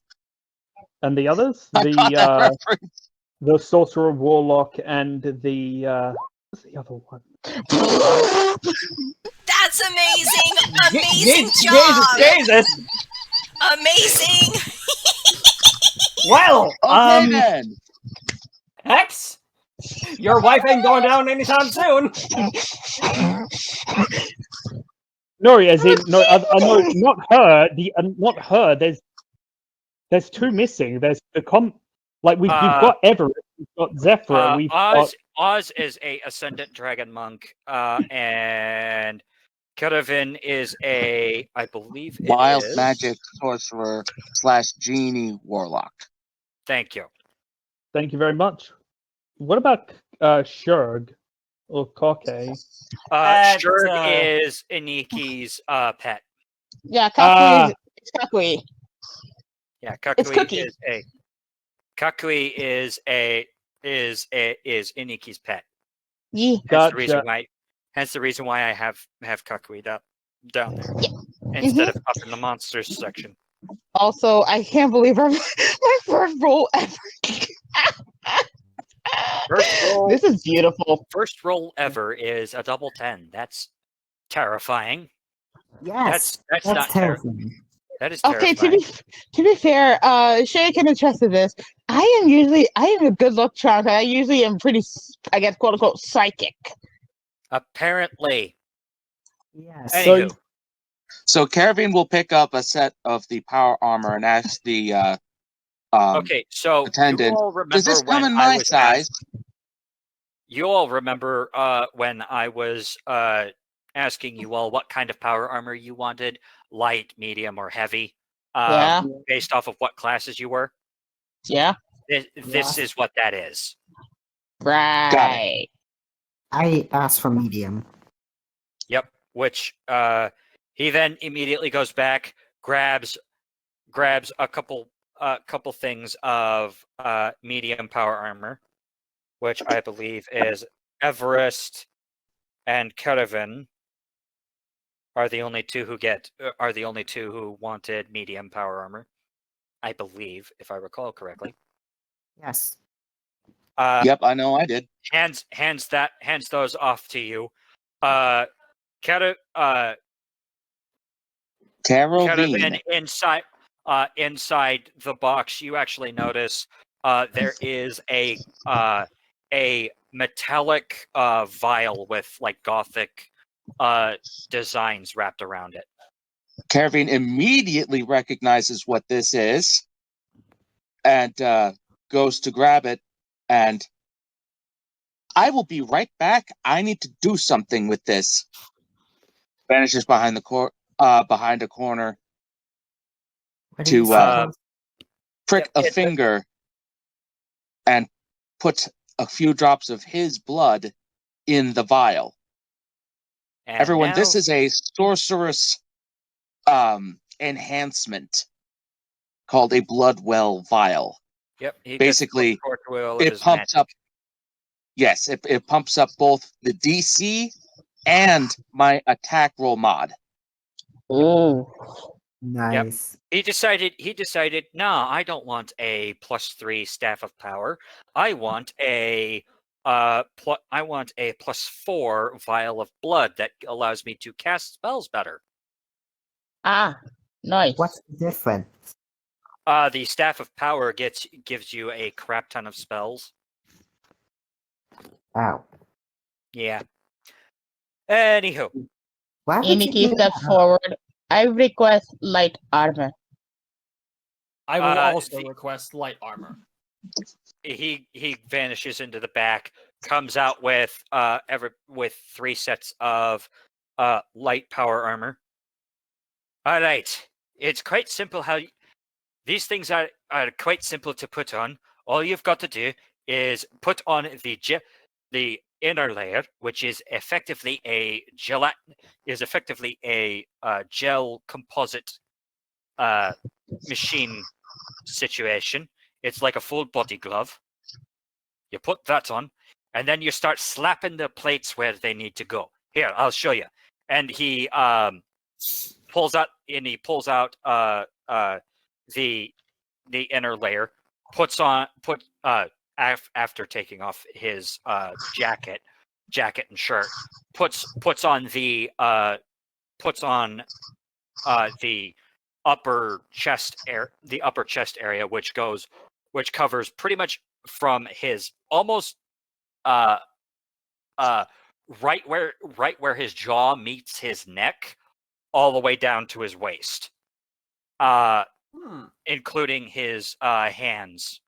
And the others? I caught that reference. The Sorcerer Warlock and the what's the other one? That's amazing! Amazing job! Jesus! Amazing! Well, Okay then. Hex, your wife ain't going down anytime soon. No, as in no, no, not her. Not her. There's two missing. There's the we've got Everett, we've got Zephyr, we've got Oz is a Ascendant Dragon Monk, and Caravan is a, I believe it Wild is. magic sorcerer / genie warlock. Thank you. Thank you very much. What about Shurg or Koke? Shurg is Iniki's pet. Yeah, Kakui is Kakui. Yeah, It's Kakui Cookie. is Iniki's pet. Yeah. Hence the reason why I have Kakui down there Yeah. instead of up in the monsters section. Also, I can't believe my first roll ever. First roll. This is beautiful. First roll ever is a double 10. That's terrifying. Yes, That's not terrifying. That is Okay, terrifying. to be fair, Shay can attest to this. I am a good luck charm. I usually am pretty, I guess, quote unquote, psychic. Apparently. Yes. Anywho. So Caravan will pick up a set of the power armor and ask the Okay, so attendant, you all remember does this come when in I my was size? you all remember when I was asking you all what kind of power armor you wanted, light, medium, or heavy, Yeah. based off of what classes you were? Yeah. This is what that is. Right. I asked for medium. Yep. Which he then immediately goes back, grabs a couple things of medium power armor, which I believe is Everest and Caravan are the only two who wanted medium power armor. I believe, if I recall correctly. Yes. Yep, I know I did. Hands those off to you. Caravan inside the box, you actually notice there is a metallic vial with like gothic designs wrapped around it. Caravan immediately recognizes what this is and goes to grab it, and I will be right back. I need to do something with this. Vanishes behind a corner What did you to say? prick a finger and put a few drops of his blood in the vial. And Everyone, now, this is a sorceress enhancement called a Bloodwell vial. Yep. He Basically, gets the of it his pumps magic. up. Yes, it pumps up both the DC and my attack roll mod. Ooh. Nice. He decided, nah, I don't want a +3 staff of power. I want a +4 vial of blood that allows me to cast spells better. Ah, nice. What's the difference? The staff of power gives you a crap ton of spells. Ow. Yeah. Anywho, Why would you Iniki do steps that? forward. I request light armor. I will also request light armor. he vanishes into the back, comes out with 3 sets of light power armor. All right, it's quite simple these things are quite simple to put on. All you've got to do is put on the inner layer, which is effectively a gel composite machine situation. It's like a full body glove. You put that on, and then you start slapping the plates where they need to go. Here, I'll show you. And he pulls out the inner layer, after taking off his jacket and shirt, puts on the upper chest area, which covers pretty much from his almost right where his jaw meets his neck, all the way down to his waist, including his hands.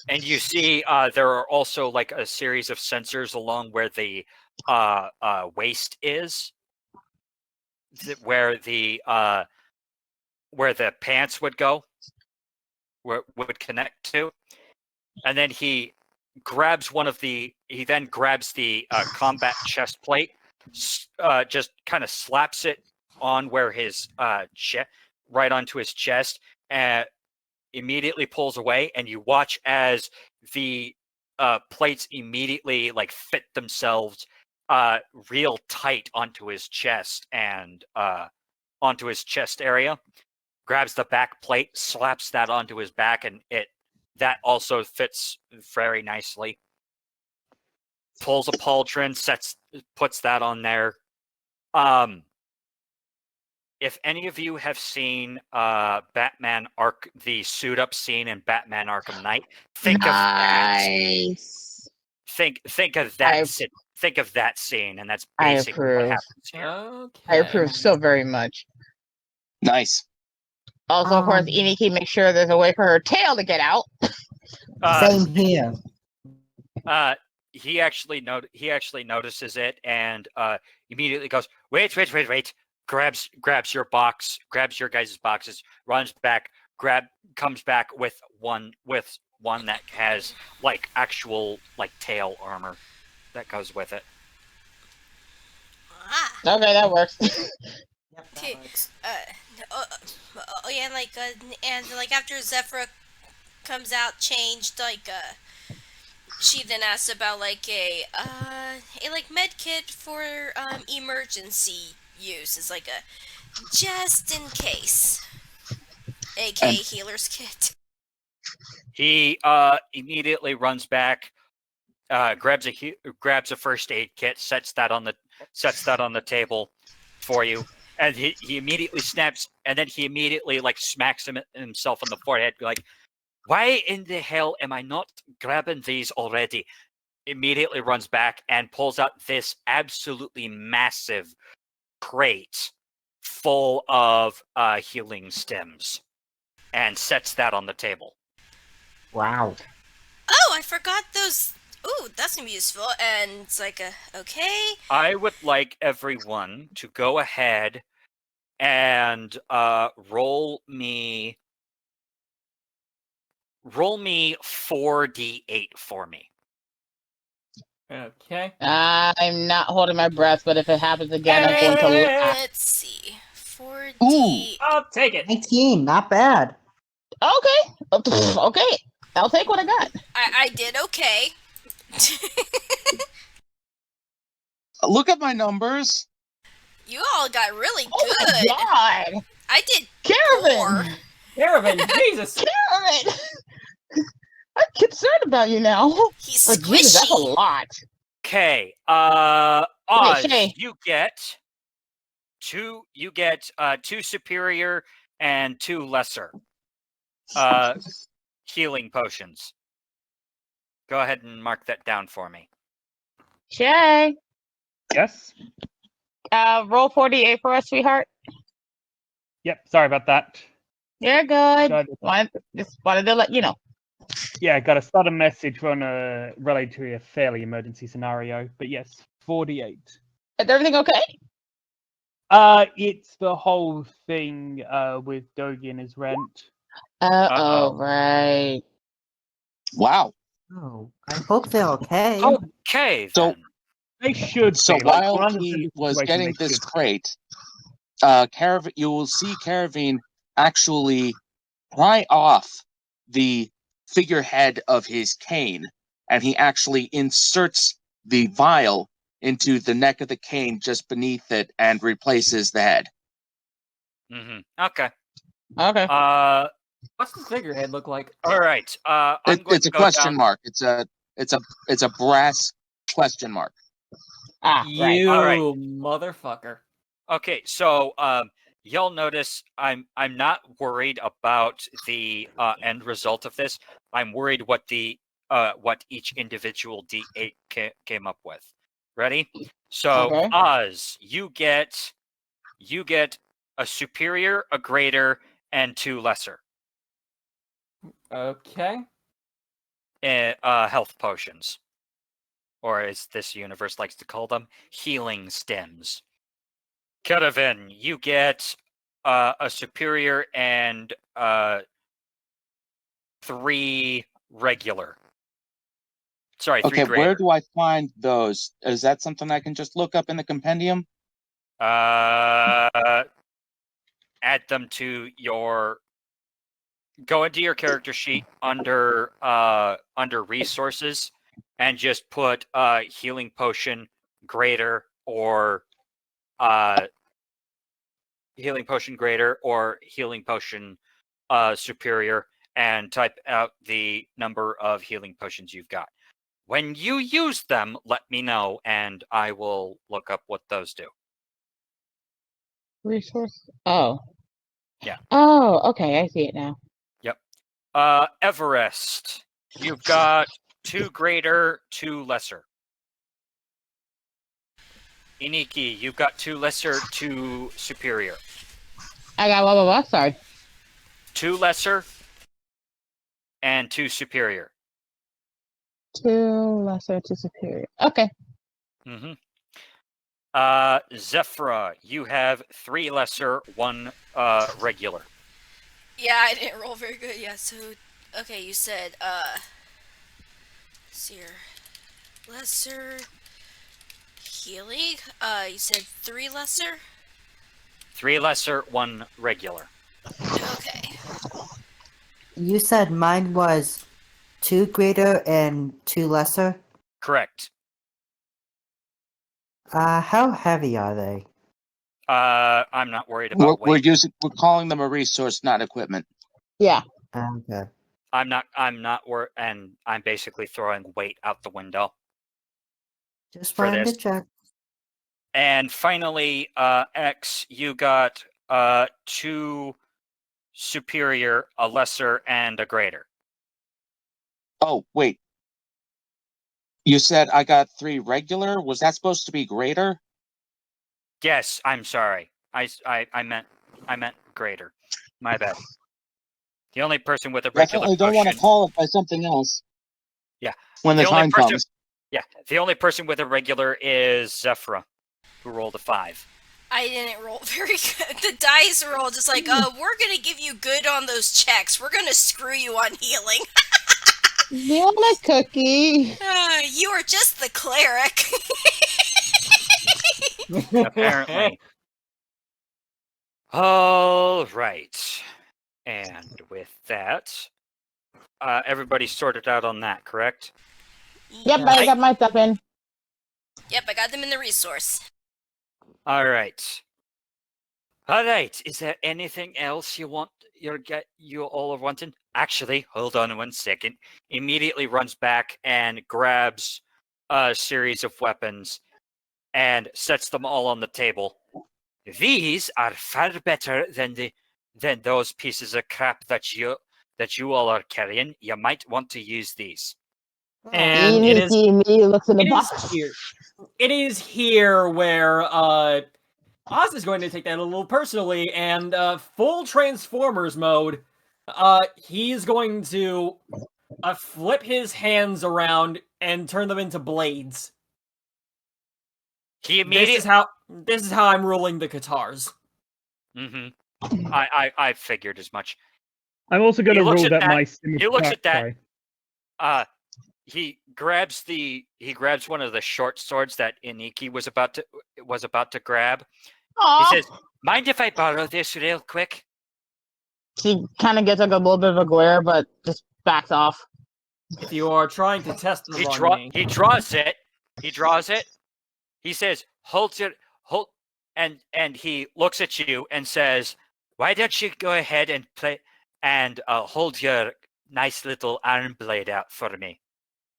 And you see there are also like a series of sensors along where the waist is, where the pants would go, where would connect to. And then he then grabs the combat chest plate, just kind of slaps it on where his right onto his chest, and immediately pulls away. And you watch as the plates immediately like fit themselves real tight onto his chest and onto his chest area. Grabs the back plate, slaps that onto his back, and that also fits very nicely. Pulls a pauldron, puts that on there. If any of you have seen Batman the suit up scene in Batman Arkham Knight, think of that. Think of that. Think of that scene, and that's basically what happens here. Okay. I approve so very much. Nice. Also, of course, Iniki makes sure there's a way for her tail to get out. Same here. He actually notices it and immediately goes, wait. Grabs your box, grabs your guys' boxes, runs back, comes back with one that has like actual like tail armor that goes with it. Okay, that works. Okay. And after Zephyra comes out changed, she then asks about a med kit for emergency use. It's like a just in case, aka healer's kit. He immediately runs back, grabs a first aid kit, sets that on the table for you, and he immediately snaps, and then he immediately like smacks himself on the forehead, like, why in the hell am I not grabbing these already? Immediately runs back and pulls out this absolutely massive crate full of healing stems and sets that on the table. Wow. Oh, I forgot those. Ooh, that's gonna be useful. And it's like okay. I would like everyone to go ahead and roll me 4d8 for me. Okay. I'm not holding my breath, but if it happens again, I'm going to laugh. Let's see. 4D. Ooh. I'll take it. 19, not bad. Okay. Okay. I'll take what I got. I did okay. Look at my numbers. You all got really good. Oh my god. I did Caravan. 4. Caravan, Jesus. Caravan. I'm concerned about you now. He's Oh, Jesus, that's a squishy. lot. Okay, Oz, Shay. you get two superior and 2 lesser healing potions. Go ahead and mark that down for me. Shay. Yes. Roll 48 for us, sweetheart. Yep. Sorry about that. You're good. Got- Just wanted to let you know. Yeah, got a sudden message related to a fairly emergency scenario. But yes, 48. Is everything okay? It's the whole thing with Dogi and his rent. Uh-oh. Right. Wow. Oh, I hope they're okay. Okay, So- then. They should So be. Like, while granted he in this was situation, getting they this should be. crate, you will see Caravine actually pry off the figurehead of his cane, and he actually inserts the vial into the neck of the cane just beneath it and replaces the head. Okay. Okay. What's the figurehead look like? All right. I'm going It's to a go question down. mark. It's a brass question mark. Ah, right. You All right. motherfucker. Okay, so you'll notice I'm not worried about the end result of this. I'm worried what each individual D8 came up with. Ready? So Okay. Oz, you get a superior, a greater, and 2 lesser Okay. health potions, or as this universe likes to call them, healing stems. Caravan, you get a superior and 3 regular. Sorry, 3 Okay, greater. where do I find those? Is that something I can just look up in the compendium? Add them to your. Go into your character sheet under resources, and just put healing potion greater or healing potion greater or healing potion superior, and type out the number of healing potions you've got. When you use them, let me know, and I will look up what those do. Resource. Oh. Yeah. Oh, okay. I see it now. Everest, you've got 2 greater, 2 lesser. Iniki, you've got 2 lesser, 2 superior. I got blah blah blah. Sorry. 2 lesser and 2 superior. 2 lesser, 2 superior. Okay. Mm-hmm. Zephra, you have 3 lesser, 1 regular. Yeah, I didn't roll very good. Yeah, so okay, you said let's see here. Lesser healing. You said 3 lesser? 3 lesser, 1 regular. Okay. You said mine was 2 greater and 2 lesser? Correct. How heavy are they? I'm not worried about weight. We're calling them a resource, not equipment. Yeah. Okay. And I'm basically throwing weight out the window. Just For wanted this. to check. And finally, X, you got 2 superior, a lesser, and a greater. Oh, wait. You said I got 3 regular? Was that supposed to be greater? Yes, I'm sorry. I meant greater. My bad. The only person with a regular Definitely don't want to potion. call it by something else. Yeah. When the The only time person- comes. Yeah, the only person with a regular is Zephra, who rolled a 5. I didn't roll very good. The dice roll just like, we're gonna give you good on those checks. We're gonna screw you on healing. You want a cookie? You are just the cleric. Apparently. All right. And with that, everybody sorted out on that, correct? Yep, I got my stuff in. Yep, I got them in the resource. All right. All right. Is there anything else you all are wanting? Actually, hold on 1 second. Immediately runs back and grabs a series of weapons and sets them all on the table. These are far better than those pieces of crap that you all are carrying. You might want to use these. And it is immediately looks in the it box. is here. It is here where Oz is going to take that a little personally, and full Transformers mode. He's going to flip his hands around and turn them into blades. He immediately. This is how I'm ruling the Katars. Mm-hmm. I figured as much. I'm also going to He looks rule at that that- my he looks at that. Sorry. he grabs one of the short swords that Iniki was about to grab. Aw. He says, "Mind if I borrow this real quick?" She kind of gets like a little bit of a glare, but just backs off. If you are trying to test them He on me, draws it. He draws it. He says, hold, and he looks at you and says, "Why don't you go ahead and play and hold your nice little arm blade out for me?"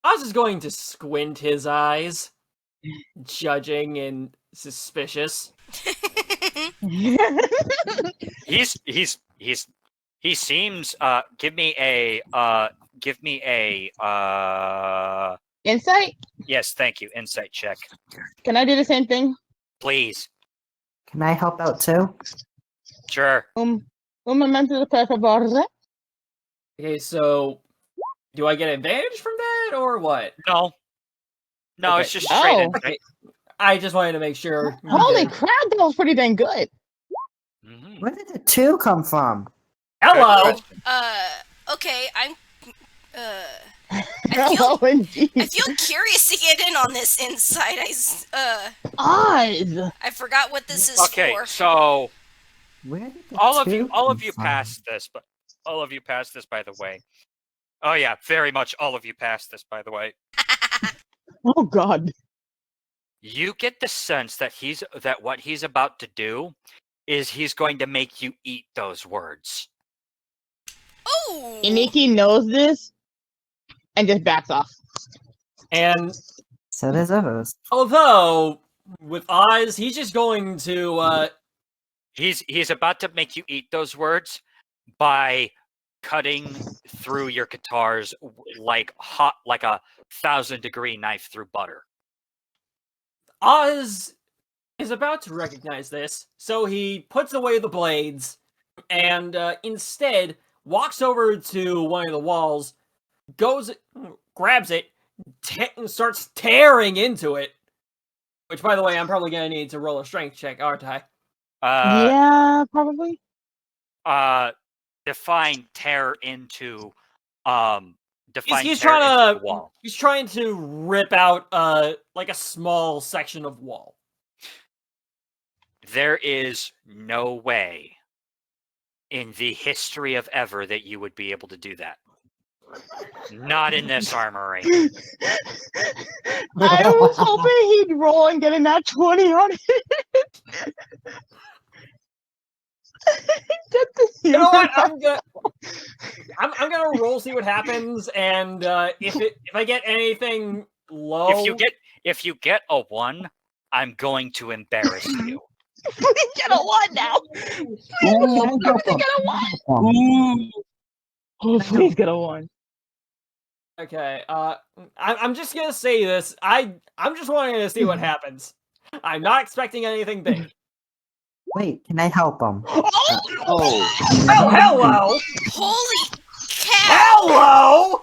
Oz is going to squint his eyes, judging and suspicious. He seems give me a Insight? yes, thank you, insight check, Can I do the same thing? please. Can I help out too? Sure. Un momento, per favore. Okay, so do I get advantage from that or what? No, Okay. it's just straight Oh. insight. Okay. I just wanted to make sure. Holy crap, that was pretty dang good. Mhm. Where did the 2 come from? Hello. Okay, I'm. Hello, indeed. I feel curious to get in on this insight. Oz. I forgot what this is Okay, for. so Where did the all of 2 you come from? passed this, but all of you passed this, by the way. Oh yeah, very much all of you passed this, by the way. Oh god. You get the sense that what he's about to do is he's going to make you eat those words. Oh! Iniki knows this and just backs off. And So there's others. although with Oz, he's just going to He's about to make you eat those words by cutting through your guitars like a 1,000-degree knife through butter. Oz is about to recognize this, so he puts away the blades and instead walks over to one of the walls, grabs it, and starts tearing into it. Which, by the way, I'm probably going to need to roll a strength check, aren't I? Yeah, probably. Define tear into He's tear trying into to the wall. He's trying to rip out like a small section of wall. There is no way in the history of ever that you would be able to do that. Not in this armory. I was hoping he'd roll and get a nat 20 on it. You know what? I'm gonna roll, see what happens, and if I get anything low, If you get a 1, I'm going to embarrass you. Please get a 1 now. Please get a 1. Oh, please get a 1. okay. I'm just gonna say this. I'm just wanting to see what happens. I'm not expecting anything big. Wait, can I help him? Oh, Oh, hello! Holy cow! Hello!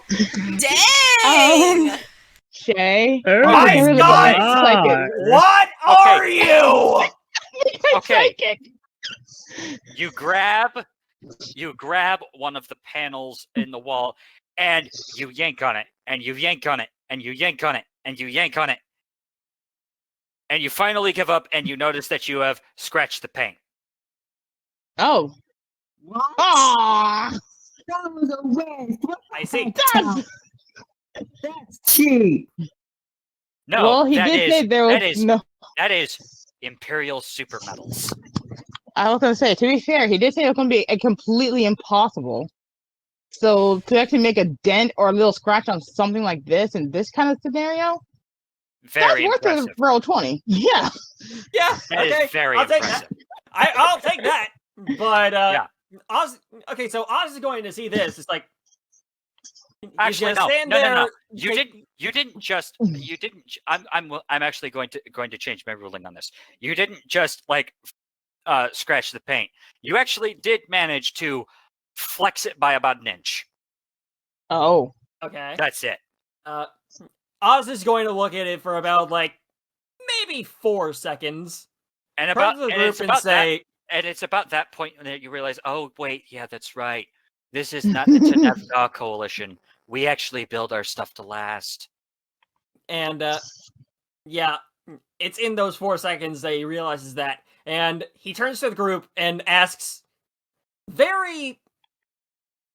Dang! Shay. Oh My really God! psychic. What are you? Okay. Psychic. You grab one of the panels in the wall and you yank on it, and you yank on it, and you yank on it, and you yank on it. And you finally give up and you notice that you have scratched the paint. Oh. What? Ah. That was a waste. What I see. That's cheap. No, Well, he that did is- say there was that is no. that is Imperial super metals. I was gonna say, to be fair, he did say it was gonna be a completely impossible. So to actually make a dent or a little scratch on something like this in this kind of scenario, Very that's worth impressive. a roll 20. Yeah. Yeah. That is Okay. very I'll take impressive. that. I'll take that. But Yeah. Oz. Okay, so Oz is going to see this. It's like he's Actually, gonna no, stand no, no, there, no. You take- didn't just. You didn't. I'm actually going to change my ruling on this. You didn't just scratch the paint. You actually did manage to flex it by about an inch. Oh. Okay. That's it. Oz is going to look at it for about maybe 4 seconds. And Turn about to the and group it's and about say, that. And it's about that point that you realize, oh wait, yeah, that's right. This is not the Tenevda coalition. We actually build our stuff to last. And yeah, it's in those 4 seconds that he realizes that, and he turns to the group and asks very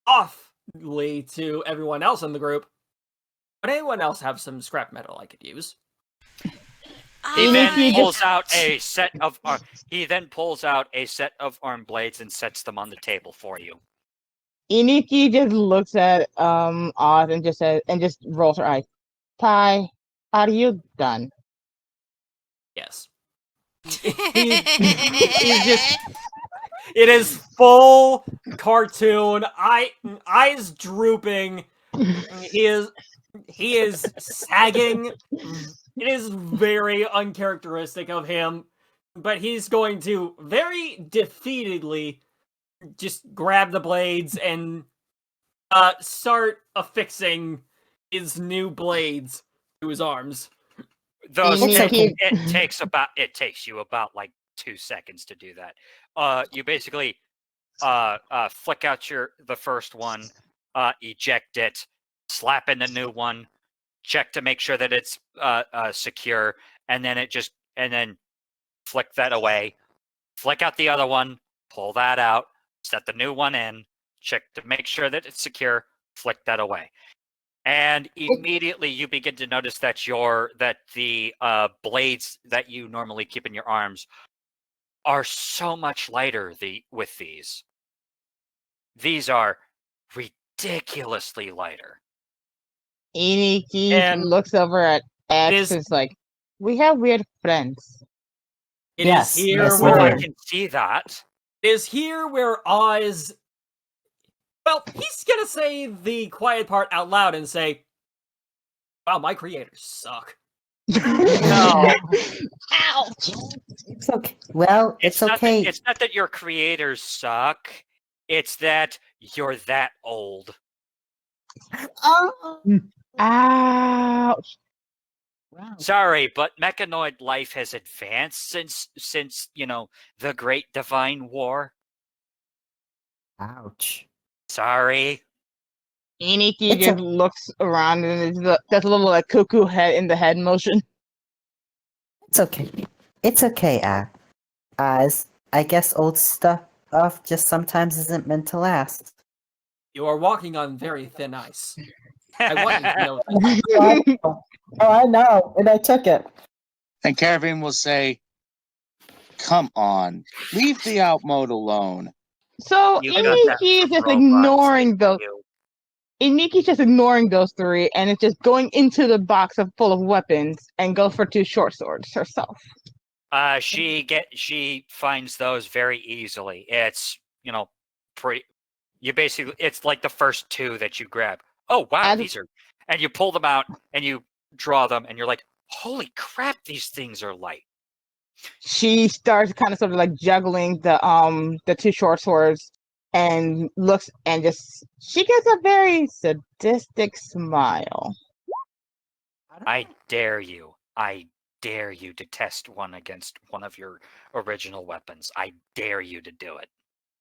offly to everyone else in the group, would anyone else have some scrap metal I could use? He then He pulls out a set of arm blades and sets them on the table for you. Iniki just looks at Oz and just says, and just rolls her eyes. Tai, are you done? Yes. He's just. It is full cartoon. Eyes drooping. He is sagging. It is very uncharacteristic of him, but he's going to very defeatedly just grab the blades and start affixing his new blades to his arms. Those Iniki- it takes you about like 2 seconds to do that. You basically flick out the first one, eject it, slap in the new one, check to make sure that it's secure, and then flick that away, flick out the other one, pull that out, set the new one in, check to make sure that it's secure, flick that away. And immediately you begin to notice that the blades that you normally keep in your arms are so much lighter with these. These are ridiculously lighter. Iniki And looks over at X and is like, we have weird friends. It Yes, is here yes, Well, I where can see that. it is here where Oz. Well, he's gonna say the quiet part out loud and say, "Wow, my creators suck." No. Ouch! It's okay. Well, it's okay. It's not that your creators suck. It's that you're that old. Oh. Ouch! Wow. Sorry, but mechanoid life has advanced since the Great Divine War. Ouch. Sorry. Iniki It's just looks around and does a little like cuckoo head in the head motion. It's okay. It's okay, Oz. I guess old stuff just sometimes isn't meant to last. You are walking on very thin ice. I want you to know that. Oh, I know, and I took it. And Caravan will say, "Come on, leave the outmode alone." So You got that Iniki is from just robots, ignoring didn't those. you? Iniki's just ignoring those 3 and it's just going into the box full of weapons and goes for 2 short swords herself. She finds those very easily. It's pretty. You basically, it's like the first 2 that you grab. Oh wow, As- these are, and you pull them out and you draw them and you're like, holy crap, these things are light. She starts kind of sort of like juggling the 2 short swords and looks and she gets a very sadistic smile. I dare you. I dare you to test one against one of your original weapons. I dare you to do it.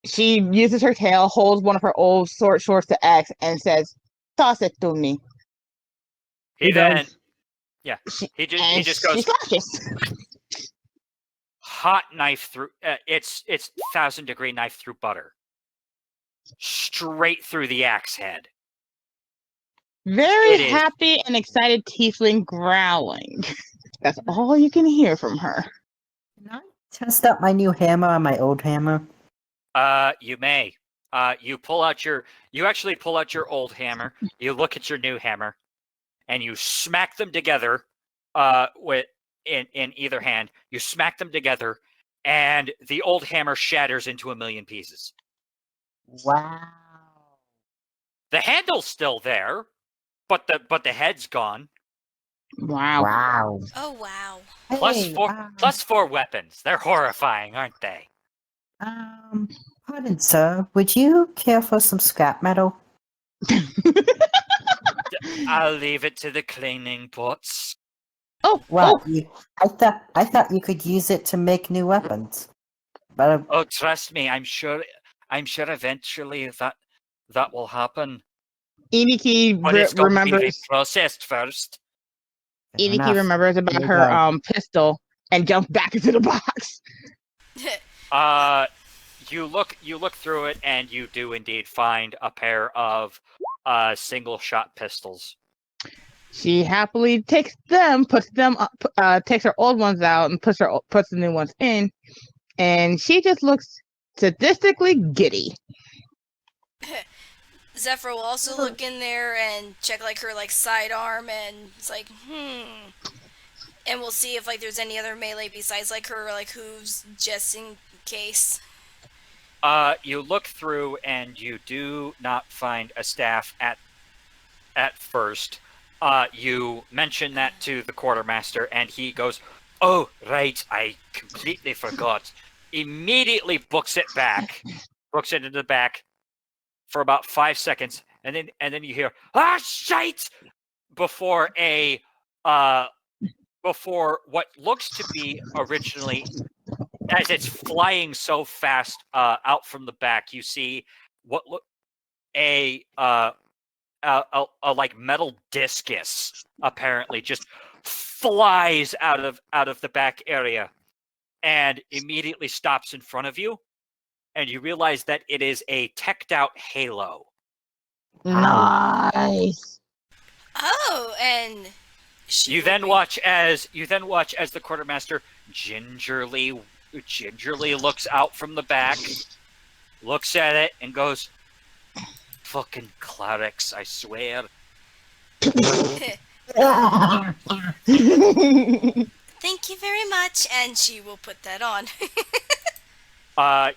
She uses her tail, holds one of her old short swords to X, and says, "Toss it to me." He then, does. yeah, She, he and just she goes slashes. hot knife through. It's 1,000-degree knife through butter, straight through the axe head. Very It is. happy and excited tiefling growling. That's all you can hear from her. Can I test out my new hammer on my old hammer? You may. You actually pull out your old hammer. You look at your new hammer, and you smack them together. In either hand, you smack them together, and the old hammer shatters into 1,000,000 pieces. Wow. The handle's still there, but the head's gone. Wow. Wow. Oh wow. Plus Hey, plus 4 weapons. They're horrifying, aren't they? Pardon, sir. Would you care for some scrap metal? I'll leave it to the cleaning pots. Oh, Well, oh, I thought you could use it to make new weapons. But Oh, trust me, I'm sure eventually that will happen. Iniki But it's going to be remembers. processed first. Fair Iniki enough. remembers about Here we her go. pistol and jumps back into the box. You look through it, and you do indeed find a pair of single shot pistols. She happily takes them, puts them up, takes her old ones out, and puts the new ones in, and she just looks sadistically giddy. Zephyr will also look in there and check like her like sidearm, and it's like and we'll see if like there's any other melee besides like her like hooves, just in case. You look through, and you do not find a staff at first. You mention that to the quartermaster, and he goes, "Oh, right, I completely forgot." Immediately books it into the back for about 5 seconds, and then you hear "Ah, shite!" before before what looks to be originally, as it's flying so fast out from the back, you see what look a like metal discus apparently just flies out of the back area and immediately stops in front of you, and you realize that it is a teched out halo. Nice. Oh, and You then watch as the quartermaster gingerly looks out from the back, looks at it, and goes, "Fucking clerics, I swear." Thank you very much, and she will put that on.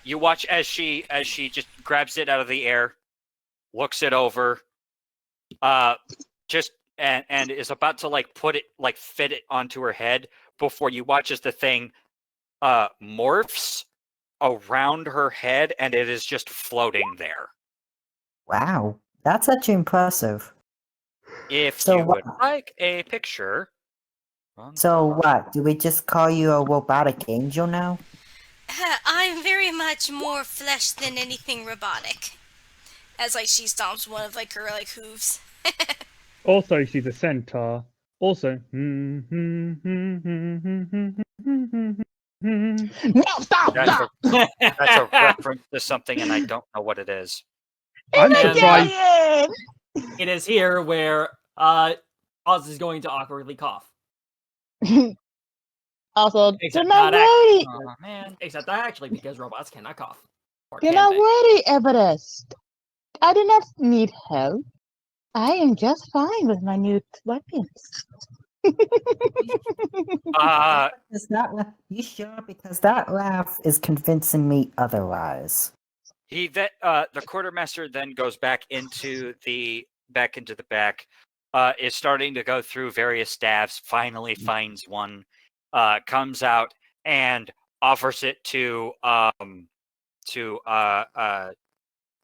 You watch as she just grabs it out of the air, looks it over, just and is about to like put it, like fit it onto her head, before you watch as the thing morphs around her head, and it is just floating there. Wow, that's actually impressive. If So you would what- like a picture. So what? Do we just call you a robotic angel now? I'm very much more flesh than anything robotic. As like she stomps one of like her like hooves. Also, she's a centaur. Also. No, stop! That's Stop! that's a reference to something, and I don't know what it is. I'm It's surprised. alien! It is here where Oz is going to awkwardly cough. Also, Except they're not not act- ready. Oh man. Except that actually, because robots cannot cough. Or You're can not they? ready, Everest. I do not need help. I am just fine with my new weapons. Is that you sure? Because that laugh is convincing me otherwise. The quartermaster then goes back into the back, is starting to go through various staffs, finally finds one, comes out and offers it to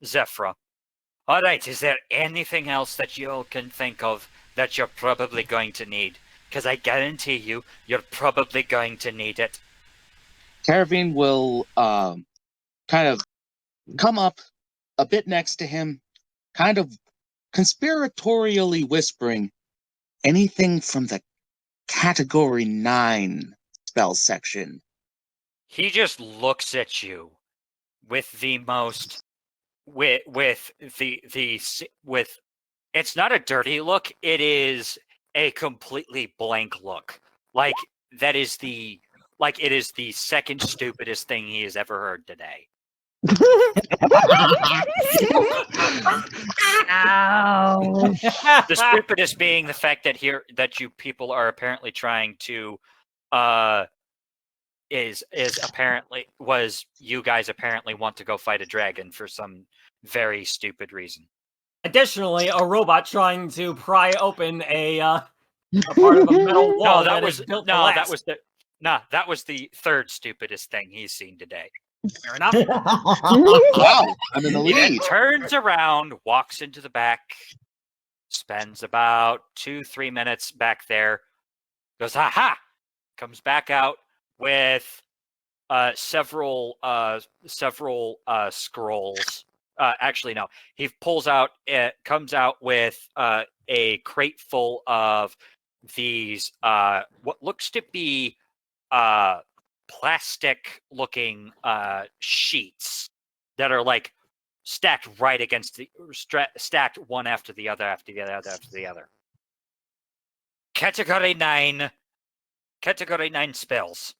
Zephra. All right, is there anything else that you can think of that you're probably going to need? Because I guarantee you're probably going to need it. Caravine will kind of come up a bit next to him, kind of conspiratorially whispering, anything from the Category 9 spell section. He just looks at you with the most with it's not a dirty look, it is a completely blank look. Like it is the second stupidest thing he has ever heard today. Ow. The stupidest being the fact that you people are apparently trying to you guys apparently want to go fight a dragon for some very stupid reason. Additionally, a robot trying to pry open a part of a metal wall that is was built to last. that was the third stupidest thing he's seen today. Fair enough. Wow, I'm in the He then lead. turns around, walks into the back, spends about 2-3 minutes back there, goes, "Ha!" Comes back out with several scrolls actually, no. He comes out with a crate full of these what looks to be plastic-looking sheets that are like stacked right against stacked one after the other, after the other, after the other. Category 9 spells.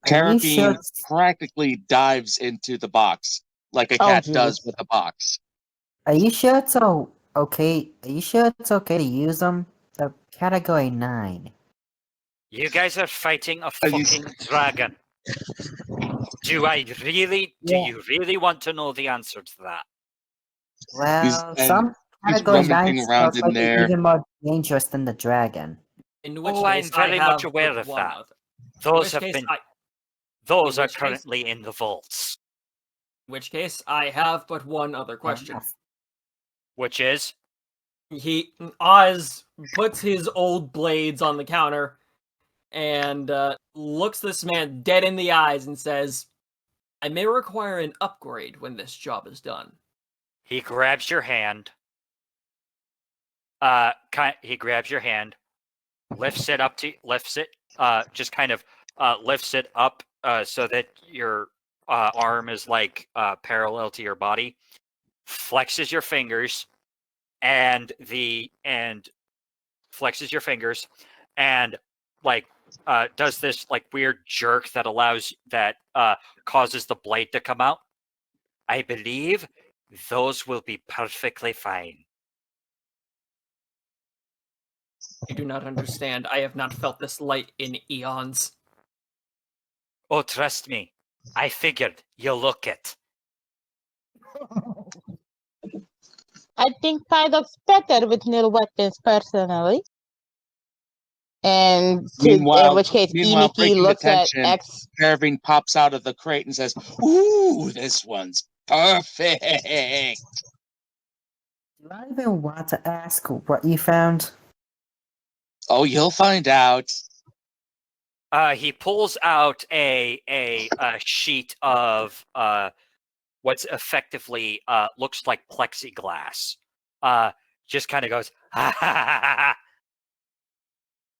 Carabine practically dives into the box like a cat does with a box. Are you sure it's okay? Are you sure it's okay to use them? The category 9. You guys are fighting a fucking dragon. Do you really want to know the answer to that? Well, He's some category 9 rummaging around spells in might be there. even more dangerous than the dragon. In which I'm case, very I much have aware but of one that. other. Those In have which been. case Those in are which case- currently in the vaults. In which case, I have but one other question. Which is? Oz puts his old blades on the counter and looks this man dead in the eyes and says, I may require an upgrade when this job is done. He grabs your hand. He grabs your hand, lifts it up just kind of lifts it up so that your arm is like parallel to your body, flexes your fingers, and like does this like weird jerk that causes the blade to come out. I believe those will be perfectly fine. I do not understand. I have not felt this light in eons. Oh, trust me. I figured you'll look it. I think Pi looks better with new weapons, personally. And in which case, Iniki breaking looks at attention, X. Carabine pops out of the crate and says, "Ooh, this one's perfect." Do I even want to ask what you found? Oh, you'll find out. He pulls out a sheet of what's effectively looks like plexiglass. Just kind of goes, ha ha ha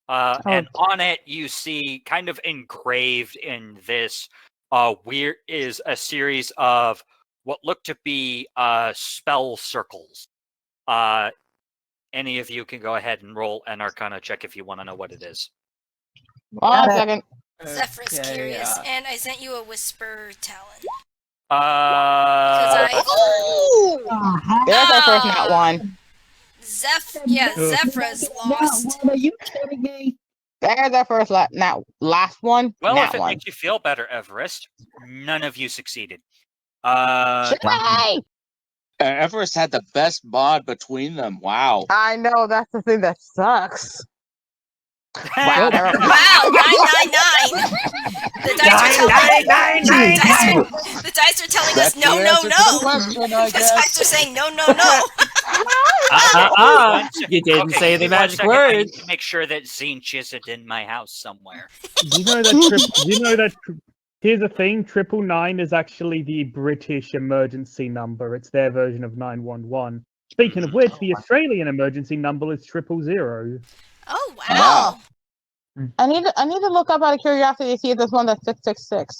ha. And on it, you see kind of engraved in this weird is a series of what look to be spell circles. Any of you can go ahead and roll an Arcana check if you want to know what it is. One second. Zephyr's curious, and I sent you a whisper talent. There's our first not one. Zephyr's lost. Are you kidding me? There's our first last one. Well, not if it one. makes you feel better, Everest, none of you succeeded. Hey! Everest had the best mod between them. Wow. I know, that's the thing that sucks. Wow, Wow, 999. The dice are telling us no, no, no. The dice are saying no, no, no. You didn't say the magic I word. need to make sure that Zinch isn't in my house somewhere. You know that. Here's the thing: 999 is actually the British emergency number. It's their version of 911. Speaking of which, the Australian emergency number is 000. Oh wow! I need to look up out of curiosity to see if this one that's 666.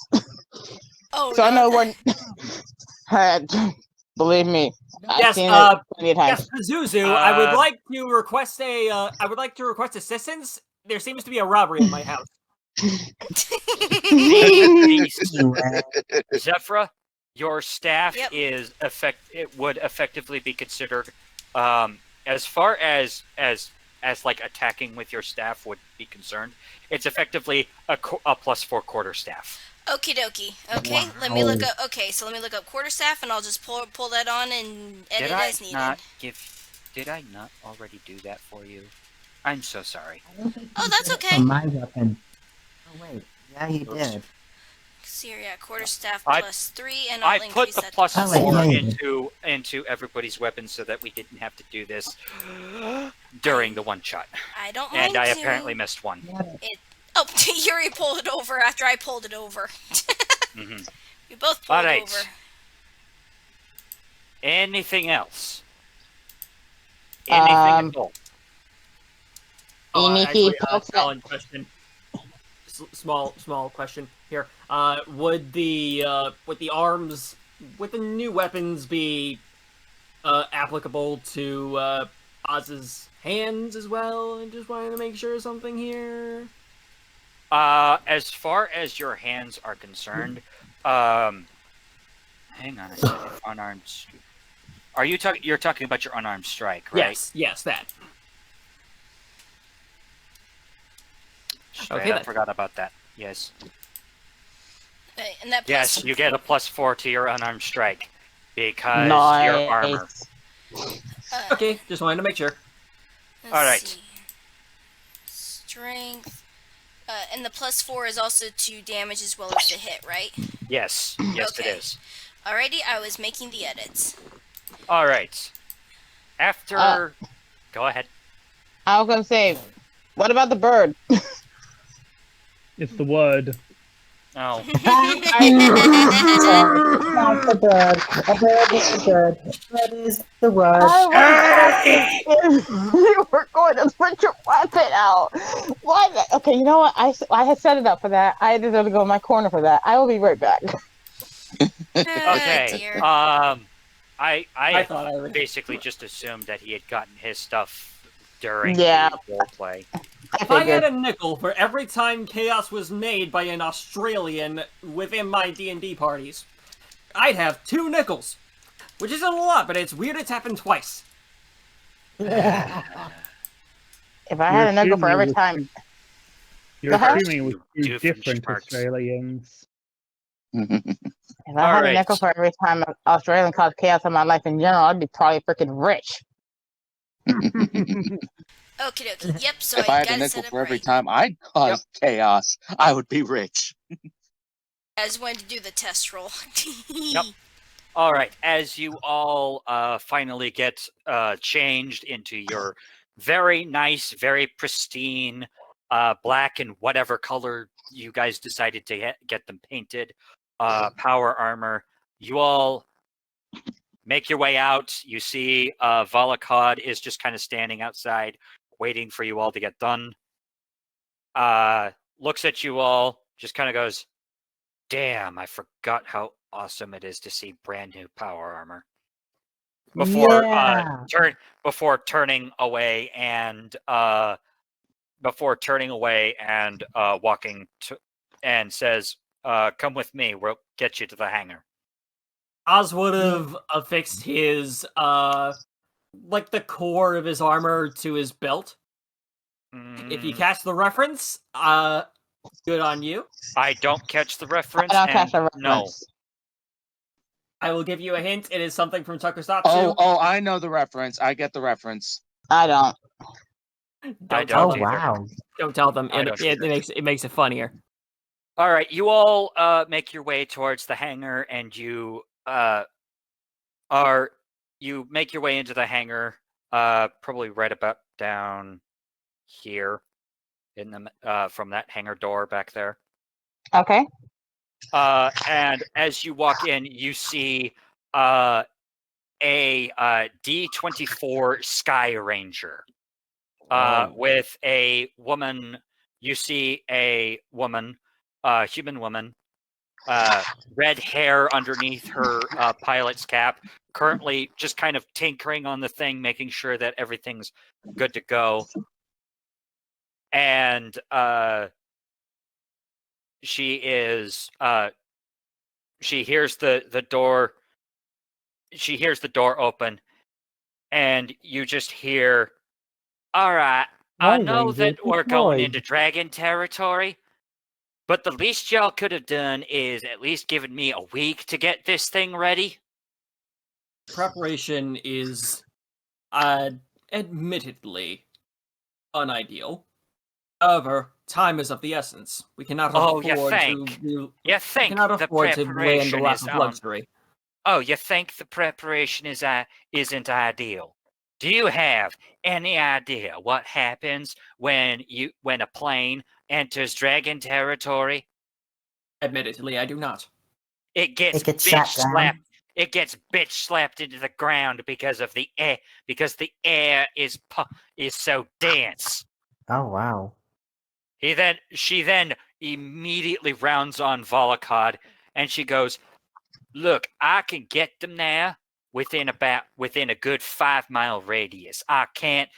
Oh, so I know when. Believe me, I've seen it plenty of times. Yes, Zuzu, I would like to request assistance. There seems to be a robbery in my house. Zephra, your staff would effectively be considered, as far as like attacking with your staff would be concerned, it's effectively a +4 quarterstaff. Okie dokie. Okay, wow. Let me look up. Okay, so let me look up quarterstaff, and I'll just pull that on and edit as needed. Did I not already do that for you? I'm so sorry. Oh, that's okay. My weapon. Oh wait, yeah, you did. So yeah, quarterstaff +3, and I I'll put increase the that +4 into everybody's weapons so that we didn't have to do this during the one shot. I don't mind. And I apparently missed one. Yuri pulled it over after I pulled it over. We both pulled Alright. over. Anything else? Anything at all? Iniki Actually, pokes at Alan, question. Small question here. Would the arms, would the new weapons be applicable to Oz's hands as well? I just wanted to make sure of something here. As far as your hands are concerned, hang on a second. Unarmed. Are you talking? You're talking about your unarmed strike, right? Yes, that. Straight Okay, up then. forgot about that. Yes. And that Yes, you get a +4 to your unarmed strike because Nice. your armor. Okay, just wanted to make sure. Let's Alright. see. Strength. And the +4 is also to damage as well as to hit, right? Yes, yes, Okay. it is. Alrighty, I was making the edits. All right. After, go ahead. I was gonna say, what about the bird? It's the word. Oh, Not the bird. A bird is the bird. A bird is the word. I was you were going to put your weapon out. Why? Okay, you know what? I had set it up for that. I deserve to go in my corner for that. I will be right back. okay. Dear. I thought I would. basically just assumed that he had gotten his stuff during Yeah. the roleplay. If I had a nickel for every time chaos was made by an Australian within my D&D parties, I'd have 2 nickels. Which isn't a lot, but it's weird it's happened twice. If I had a nickel for every time. You're Go ahead. assuming it was two different Doofenshmirtz. Australians. If I had a nickel for every time an Australian caused chaos in my life in general, I'd be probably freaking rich. Okie dokie. Yep, so If I had got a it nickel set up for every right. time I'd caused chaos, I would be rich. I just wanted to do the test roll. Yep. All right. As you all finally get changed into your very nice, very pristine black and whatever color you guys decided to get them painted power armor, you all make your way out. You see Volokod is just kind of standing outside waiting for you all to get done. Looks at you all, just kind of goes, "Damn, I forgot how awesome it is to see brand new power armor." Before before turning away and walking to, and says, "Come with me. We'll get you to the hangar." Oz would have affixed his, like the core of his armor to his belt. If you catch the reference, good on you. I don't catch the reference. I don't catch the No. reference. I will give you a hint. It is something from Tokusatsu. Oh, I know the reference. I get the reference. I don't. I tell don't them. either. Wow. Don't tell them. I don't It either. makes it funnier. All right, you all make your way towards the hangar, and you make your way into the hangar, probably right about down here in the from that hangar door back there. Okay. And as you walk in, you see a D-24 Sky Ranger with a woman. You see a woman, human woman, red hair underneath her pilot's cap, currently just kind of tinkering on the thing, making sure that everything's good to go. And she is she hears the door. She hears the door open, and you just hear, "All right, I know that we're going into dragon territory, but the least y'all could have done is at least given me a week to get this thing ready." Preparation is, admittedly, unideal. However, time is of the essence. We cannot Oh, you afford think? to. You think cannot the afford to land the preparation lack is of luxury. Oh, you think the preparation isn't ideal? Do you have any idea what happens when a plane enters dragon territory? Admittedly, I do not. it gets gets bitch shot down. slapped. It gets bitch slapped into the ground because of the air. Because the air is so dense. Oh wow. She then immediately rounds on Volokod, and she goes, "Look, I can get them there within a good 5-mile radius. I can't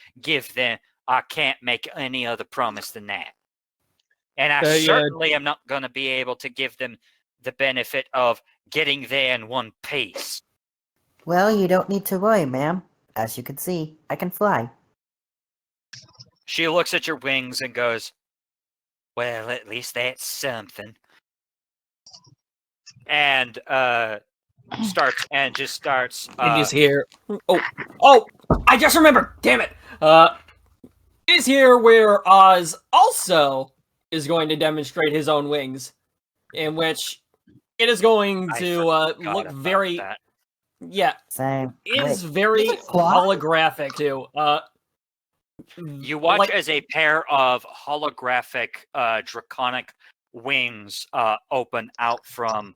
make any other promise than that. And I certainly am not going to be able to give them the benefit of getting there in one piece." Well, you don't need to worry, ma'am. As you can see, I can fly. She looks at your wings and goes, "Well, at least that's something." And starts. And is here. Oh! I just remembered. Damn it. Is here where Oz also is going to demonstrate his own wings, in which it is going to look very. That. Yeah, Same. is very holographic too. You watch as a pair of holographic draconic wings open out from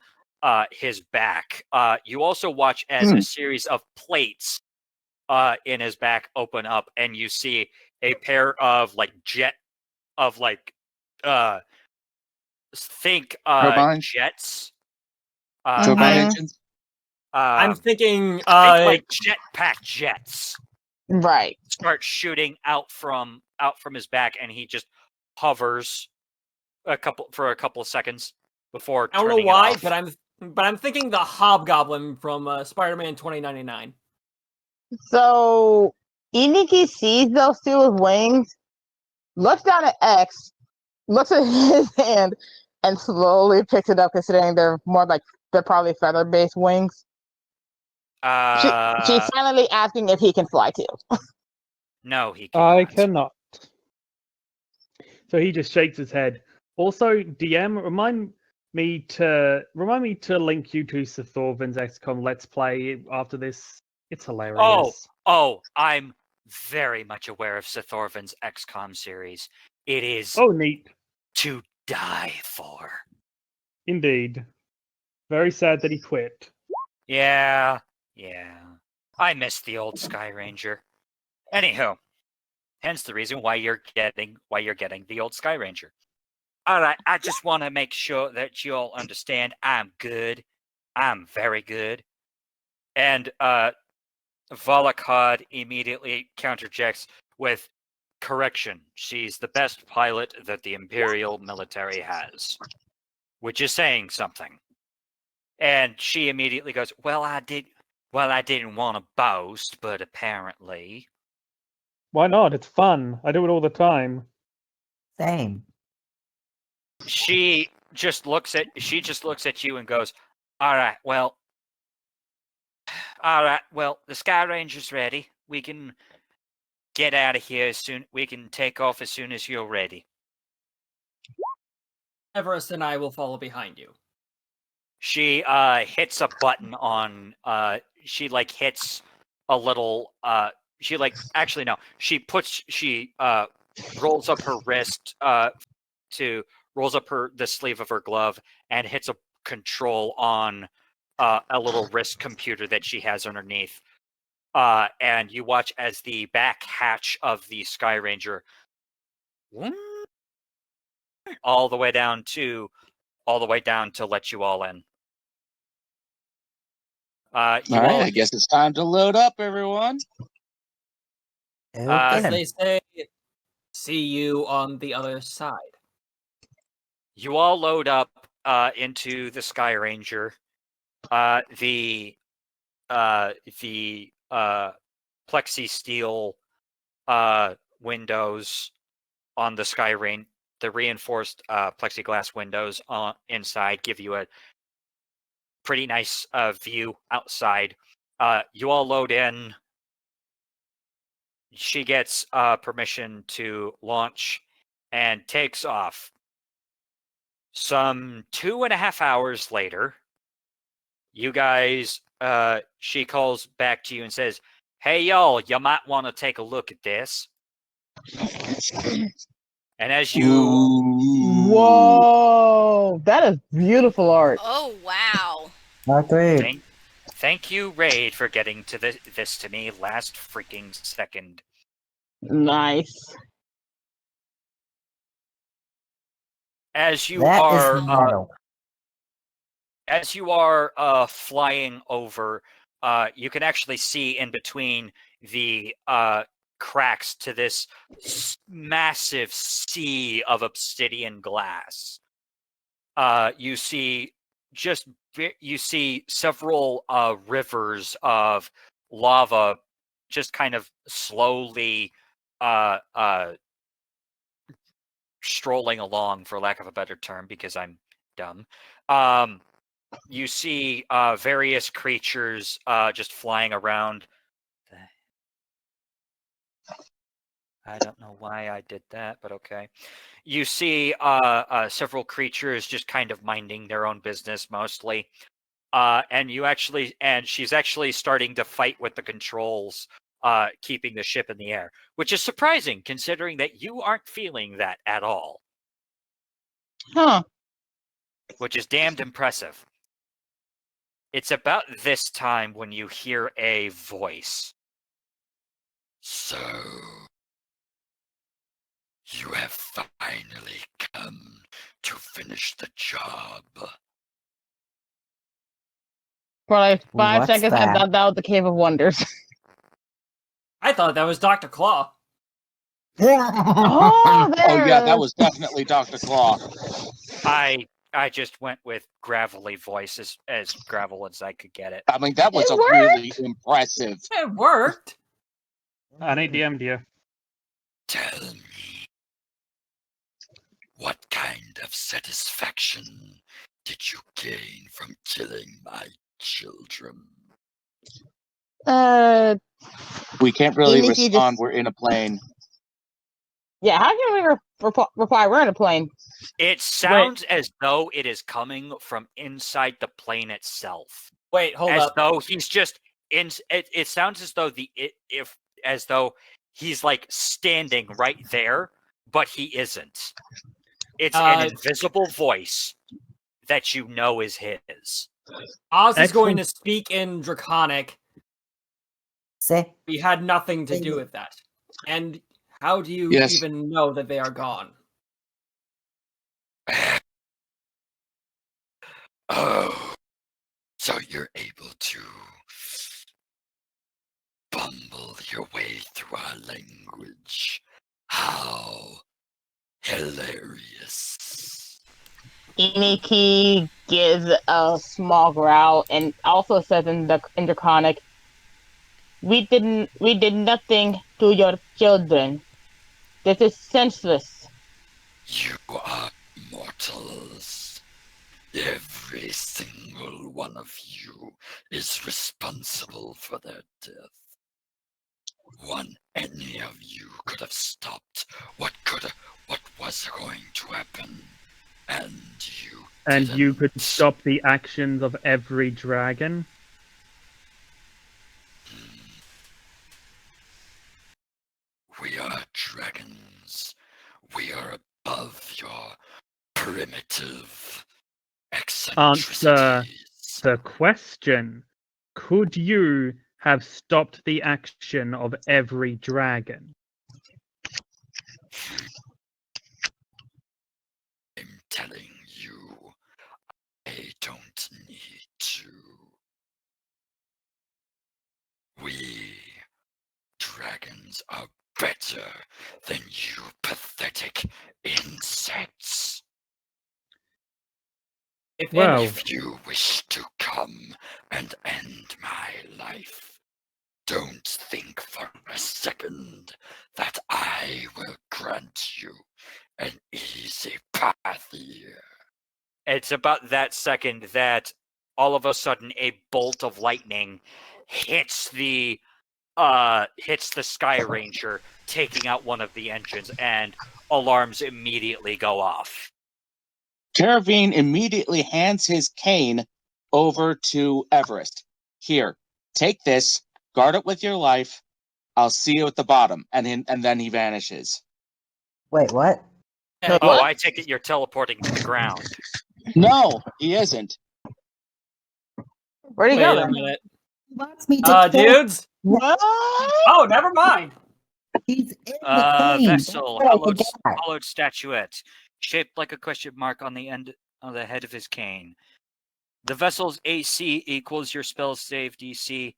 his back. You also watch as a series of plates in his back open up, and you see a pair of Turbine? jets. Turbine engines? I'm thinking like jetpack jets. Right. Start shooting out from his back, and he just hovers for a couple of seconds before. I don't know why, but I'm thinking the Hobgoblin from Spider-Man 2099. So Iniki sees those two with wings, looks down at X, looks at his hand, and slowly picks it up, considering they're probably feather-based wings. She's silently asking if he can fly too. No, he cannot. I cannot. So he just shakes his head. Also, DM, remind me to link you to Sir Thorvin's XCOM Let's Play after this. It's hilarious. Oh, I'm very much aware of Sir Thorvin's XCOM series. It is neat to die for. Indeed. Very sad that he quit. Yeah. I miss the old Sky Ranger. Anywho, hence the reason why you're getting the old Sky Ranger. All right, I just want to make sure that you all understand I'm good. I'm very good. And Volokod immediately counterjects with, "Correction, she's the best pilot that the Imperial military has," which is saying something. And she immediately goes, Well, I didn't want to boast, but apparently." Why not? It's fun. I do it all the time. Same. She just looks at you and goes, All right, well, the Sky Ranger's ready. We can get out of here we can take off as soon as you're ready." Everest and I will follow behind you. She hits a button on she hits a little she rolls up her wrist rolls up the sleeve of her glove and hits a control on a little wrist computer that she has underneath. And you watch as the back hatch of the Sky Ranger all the way down to let you all in. All right, I guess it's time to load up, everyone. As they say, see you on the other side. You all load up into the Sky Ranger. The plexi steel windows on the Sky Ranger, the reinforced plexiglass windows inside give you a pretty nice view outside. You all load in. She gets permission to launch and takes off. Some 2.5 hours later, you guys, she calls back to you and says, "Hey, y'all, you might want to take a look at this." And as you... Whoa! That is beautiful art. Oh, wow. Agreed. Thank you, Raid, for getting to this to me last freaking second. Nice. As you That is are metal. flying over, you can actually see in between the cracks to this massive sea of obsidian glass. You see several rivers of lava just kind of slowly strolling along, for lack of a better term, because I'm dumb. You see various creatures just flying around. I don't know why I did that, but okay. You see several creatures just kind of minding their own business mostly. And she's actually starting to fight with the controls, keeping the ship in the air, which is surprising considering that you aren't feeling that at all. Huh. Which is damned impressive. It's about this time when you hear a voice. So, you have finally come to finish the job. For like 5 What's seconds, I that? thought that was the Cave of Wonders. I thought that was Dr. Claw. Oh, there Oh yeah, it that is. was definitely Dr. Claw. I just went with gravelly voice as gravel as I could get it. I mean, that was It a really impressive. It worked. I need DM'd. Tell me, what kind of satisfaction did you gain from killing my children? We can't really Even if you respond. just- We're in a plane. Yeah, how can we reply? We're in a plane. It sounds as though it is coming from inside the plane itself. Wait, hold As up. though he's just in. It sounds as though as though he's like standing right there, but he isn't. It's an invisible voice that you know is his. Oz is going Excellent. to speak in Draconic. Say, We had nothing to do with that. And how do you Yes. even know that they are gone? Oh, so you're able to bumble your way through our language. How hilarious. Iniki gives a small growl and also says in Draconic, we did nothing to your children. This is senseless. You are mortals. Every single one of you is responsible for their death. Any of you could have stopped what was going to happen, and you You could didn't. stop the actions of every dragon. We are dragons. We are above your primitive eccentricities. The question: could you have stopped the action of every dragon? I'm telling you, I don't need to. We dragons are better than you pathetic insects. If you wish to come and end my life, don't think for a second that I will grant you an easy path here. It's about that second that all of a sudden a bolt of lightning hits the Sky Ranger, taking out one of the engines, and alarms immediately go off. Caravine immediately hands his cane over to Everest. Here, take this, guard it with your life. I'll see you at the bottom. And then he vanishes. wait, what? Wait, Oh, what? I take it you're teleporting to the ground. No, he isn't. Where'd he Wait go a then? minute. He wants me to kill Dudes? What? Oh, never mind. He's in the thing. Vessel, That's what I forgot. hollowed statuette, shaped like a question mark on the end of the head of his cane. The vessel's AC equals your spell save DC.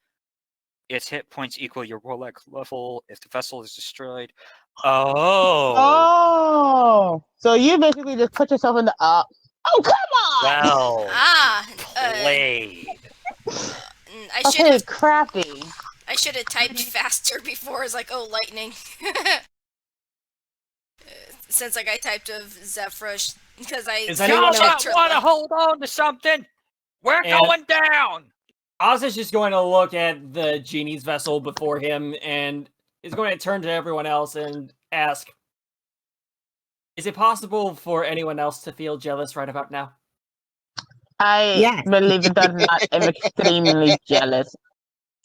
Its hit points equal your warlock level if the vessel is destroyed. Oh, Oh, so you basically just put yourself in the oh, come on! well Ah, played. I should Okay, have crafty. typed faster before. It's like, oh, lightning. Since like I typed of Zephyr because I Is Y'all anyone not else- want to hold on to something? We're And- going down. Oz is just going to look at the genie's vessel before him and is going to turn to everyone else and ask, is it possible for anyone else to feel jealous right about now? I Yes. believe it or not, I'm extremely jealous.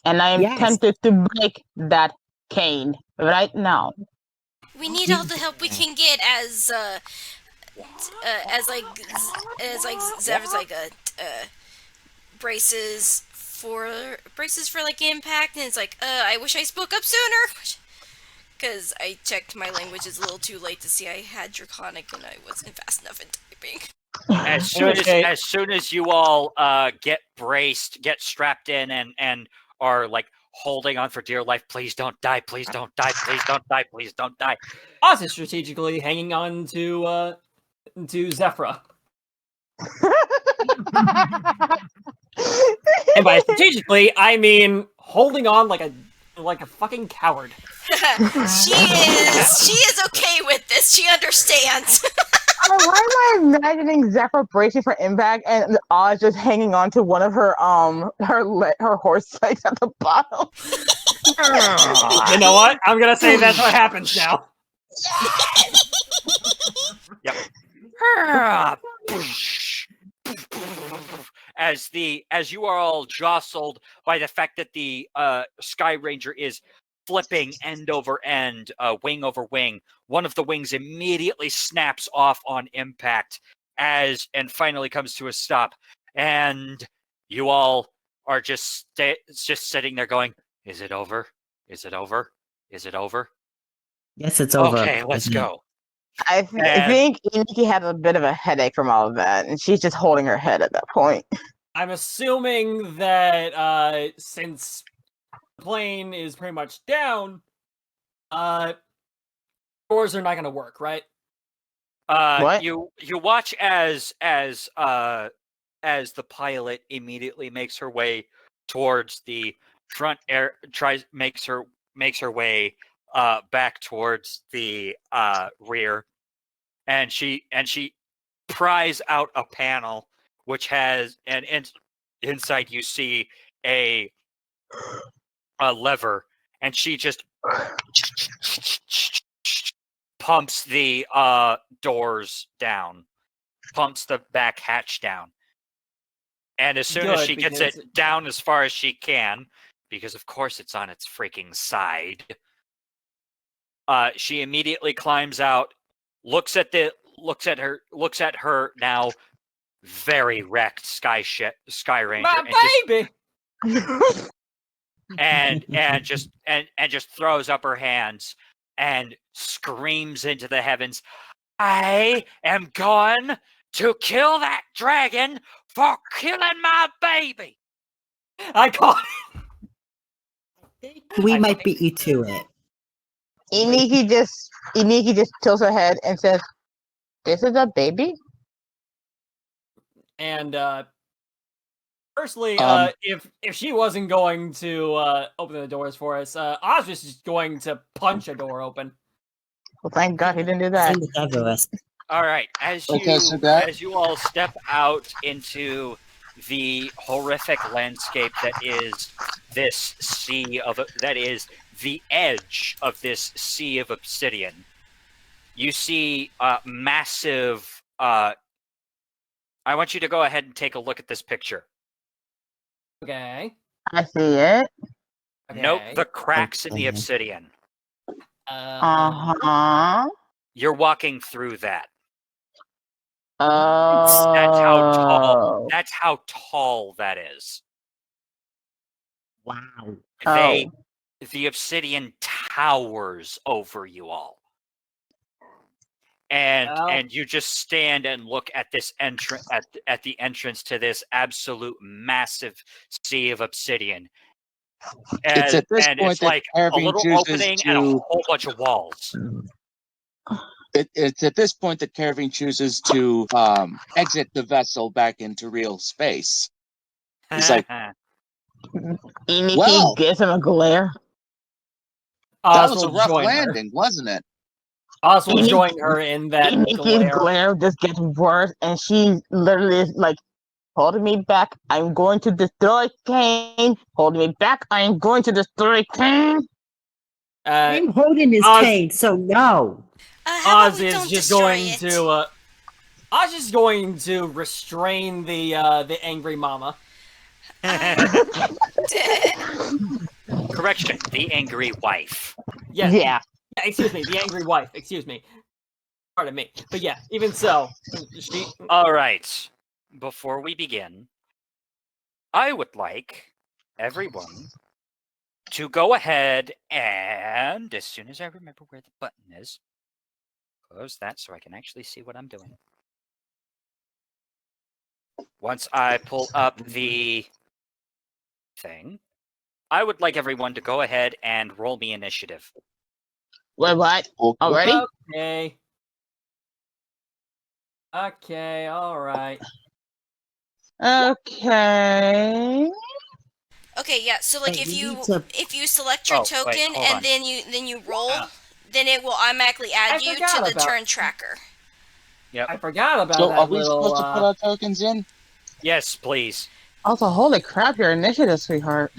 And I am Yes. tempted to break that cane right now. we need all the help we can get as Zephyr's like braces for like impact, and it's like I wish I spoke up sooner because I checked my language is a little too late to see I had Draconic and I wasn't fast enough in typing. As soon as you all get braced, get strapped in, and are like holding on for dear life, please don't die, please don't die, please don't die, please don't die. Oz is strategically hanging on to Zephyr. And by strategically, I mean holding on like a fucking coward. She is okay with this. She understands. Why am I imagining Zephyr bracing for impact and Oz just hanging on to one of her her horse legs at the bottom? You know what? I'm gonna say that's what happens now. Yep. As you are all jostled by the fact that the Sky Ranger is flipping end over end, wing over wing, one of the wings immediately snaps off on impact and finally comes to a stop, and you all are just sitting there going, "Is it over? Is it over? Is it over?" Yes, it's over. Okay, let's go. I think Iniki had a bit of a headache from all of that, and she's just holding her head at that point. I'm assuming that since the plane is pretty much down, doors are not going to work, right? What? You watch as the pilot immediately makes her way towards the front air, makes her way back towards the rear, and she pries out a panel which has inside you see a lever, and she just pumps the doors down, pumps the back hatch down. And as soon as Good, she gets it down as far as she can, because of course it's on its freaking side, she immediately climbs out, looks at her now very wrecked Sky Ranger, My baby! and just throws up her hands and screams into the heavens, "I am going to kill that dragon for killing my baby." I caught We might beat you to it. Iniki just tilts her head and says, "This is a baby?" And firstly, Um, if she wasn't going to open the doors for us, Oz was just going to punch a door open. Well, thank God he didn't do that. Same with Everest. All right, as you all step out into the horrific landscape that is this that is the edge of this sea of obsidian, you see massive. I want you to go ahead and take a look at this picture. Okay. I see it. Note the cracks in the Okay. obsidian. Uh-huh. You're walking through that. Oh. That's how tall. That's how tall that is. Wow. The obsidian towers over you all. And you just stand and look at this entrance at the entrance to this absolute massive sea of obsidian. It's at this point it's that like a Caravine little chooses opening and a to. whole bunch of walls. It's at this point that Caravine chooses to exit the vessel back into real space. He's like, Iniki Well. gives him a glare. that was a Oswald rough joined her. landing, wasn't it? Oswald joined her in that Iniki's glare. glare just gets worse, and she literally is like, holding me back. I'm going to destroy Kane. Holding me back. I'm going to destroy Kane. I'm holding his Oz- cane, so no. How about Oz we is don't just destroy going it? to. Oz is going to restrain the angry mama. Correction, the angry wife. Yeah. Excuse me, the angry wife. Excuse me. Pardon me. But yeah, even so, she. All right. Before we begin, I would like everyone to go ahead and, as soon as I remember where the button is, close that so I can actually see what I'm doing. Once I pull up the thing, I would like everyone to go ahead and roll me initiative. Wait, what? Already? Okay. Okay, alright. Okay. Okay, yeah. So like, Wait, if we you need to- if you select your Oh, wait, token hold on. and then you roll, then it will automatically add I you forgot to the about- turn tracker. I forgot about So that are we little. supposed to put our tokens in? Yes, please. Also, holy crap, your initiative, sweetheart.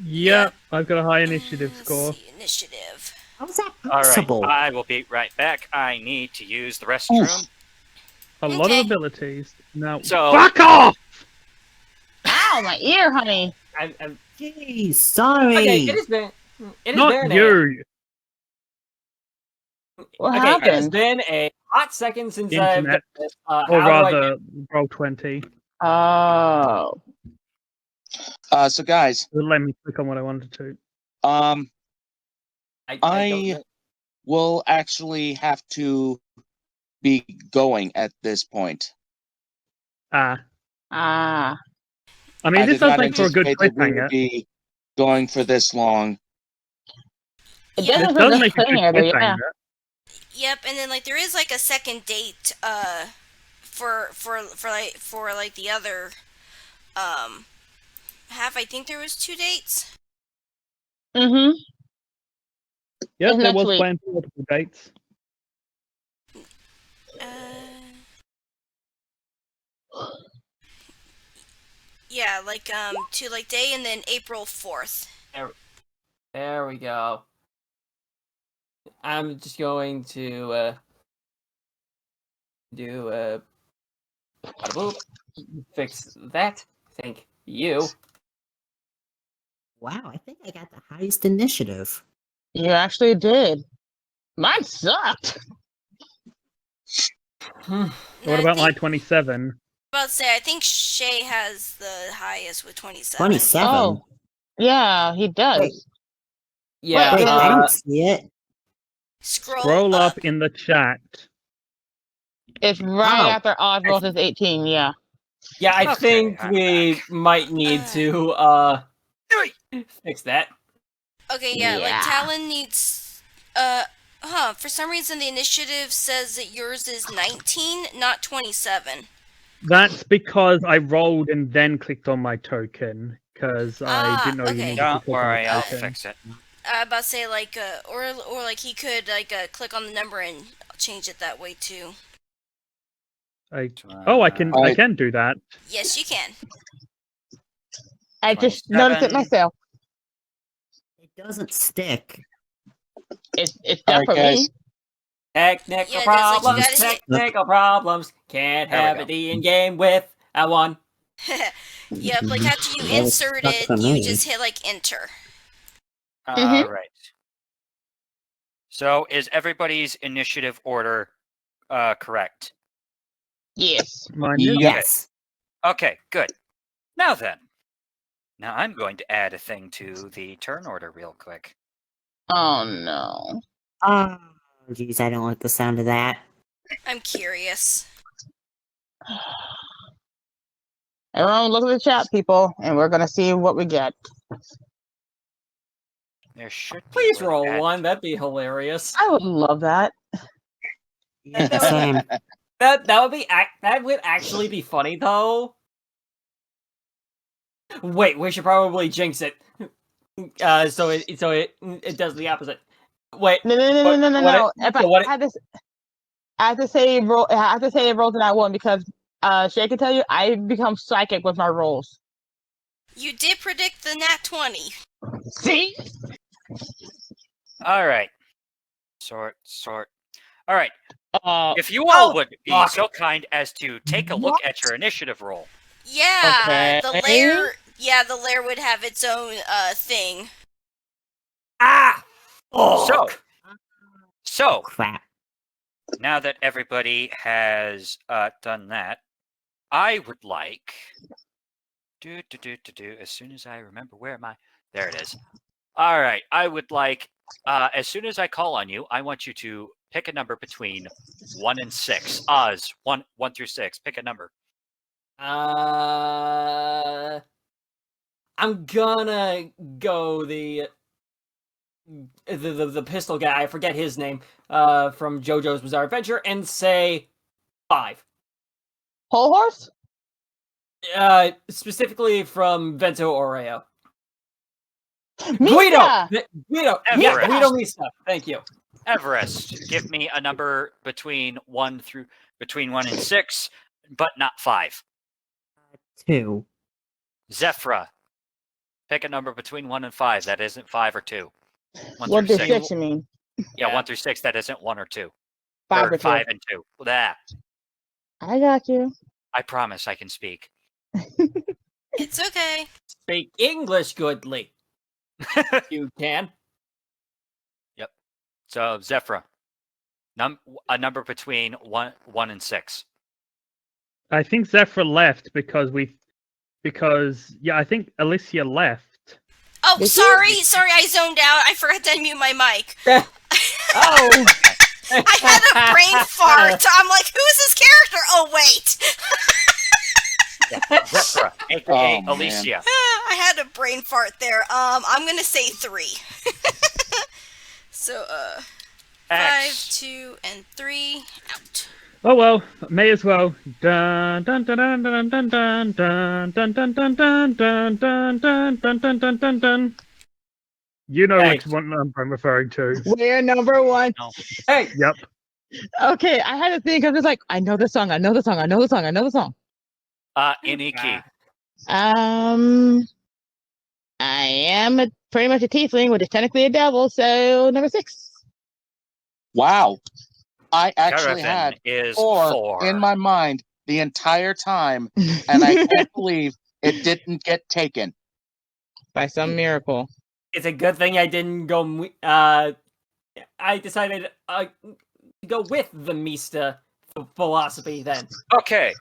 Yep, I've got a high initiative Let's score. see, initiative. How's that All right, possible? I will be right back. I need to use the restroom. A lot Okay. of abilities. Now, So- fuck off! Ow, my ear, honey. I'm- Jeez, sorry. okay, it has been. It has Not been you! What Okay, it has happened? been a hot second since I've done Internet. this. Or how do I rather, roll 20. Oh. So guys, Let me click on what I wanted to. I don't know. will actually have to be going at this point. Ah. I I mean, this did does not make for a good anticipate that we cliffhanger. would be going for this long. It Yeah. doesn't This for does the make a good cliffhanger, though, yeah. cliffhanger. Yep, and then like there is like a second date for like the other half. I think there was 2 dates. Mm-hmm. Yep, It's there next was week. planned for multiple dates. Yeah, like to like day and then April 4th. There we go. I'm just going to do boop, fix that. Thank you. Wow, I think I got the highest initiative. You actually did. Mine sucked. What about my 27? About to say, I think Shay has the highest with 27. 27? Oh. Yeah, he does. Wait. Yeah. Wait, I don't see it. Scroll up in the chat. It's right Oh. after Oswald is 18, yeah. Yeah, I Okay, think I'm we back. might need to fix that. Okay, yeah, like Yeah. Talon needs for some reason the initiative says that yours is 19, not 27. That's because I rolled and then clicked on my token, because I didn't know you okay. needed to Don't click on worry, the I'll token. fix it. About to say like or like he could like click on the number and change it that way too. I can do that. Yes, you can. I just noticed it 27. myself. It doesn't stick. It's All done right, for guys. me. Technical Yeah, it does, like, you problems. gotta hit- Technical problems. Can't There we have go. a D in game with a one. Yep, like after you That was insert stuck it, for you me. just hit like enter. Mhm. All right. So is everybody's initiative order correct? Yes. Mine is. Yeah. Yes. Okay, good. Now then, Now I'm going to add a thing to the turn order real quick. Oh no. Oh, jeez, I don't like the sound of that. I'm curious. Everyone look at the chat, people, and we're gonna see what we get. There should be. Please a way to roll add- one. That'd be hilarious. I would love that. Yeah, same. That would actually be funny though. Wait, we should probably jinx it. So it does the opposite. Wait, No. If what I have to say roll. I have to say it rolls in that one because Shay can tell you I become psychic with my rolls. You did predict the nat 20. See? All right. Sort. All right. Uh, If you all Oh, would be fuck. so kind as to take a look at your initiative roll. Yeah, the Okay. lair. Yeah, the lair would have its own thing. ah. So, Fuck. so Crap. now that everybody has done that, I would like as soon as I remember where my there it is. All right, I would like as soon as I call on you, I want you to pick a number between 1 and 6. Oz, 1 through 6. Pick a number. I'm gonna go the pistol guy. I forget his name. From JoJo's Bizarre Adventure, and say 5. whole horse? Specifically from Vento Oreo. Misa! Guido. Everest. Yeah, Guido Misa. Thank you. Everest, give me a number between 1 and 6, but not 5. 2. Zephra, pick a number between 1 and 5 that isn't 5 or 2. 1 What through did 6. 6 mean? Yeah, 1 through 6 that isn't 1 or 2. 5 or or 2. 5 and 2. That. I got you. I promise I can speak. It's okay. Speak English goodly. You can. So Zephra, a number between 1 and 6. I think Zephyr left because I think Alicia left. Oh, Did sorry, I zoned out. I forgot to unmute my mic. Oh! I had a brain fart. I'm like, who is this character? Oh, wait. Zephra, aka Oh, man. Alicia. I had a brain fart there. I'm gonna say 3. So, 5, X. 2, and 3. Out. Oh well, may as well. Dun dun dun dun dun dun dun dun dun dun dun dun dun dun dun dun dun dun dun dun. You know Hey. which one number I'm referring to. We're number 1. Hey, Yep. Okay, I had to think. I'm just like, I know the song. Iniki. I am pretty much a tiefling, which is technically a devil, so number 6. Wow. I actually Caravan had is 4 4. in my mind the entire time, and I can't believe it didn't get taken. By some miracle. it's a good thing I didn't go. I decided to go with the Mista philosophy then. Okay.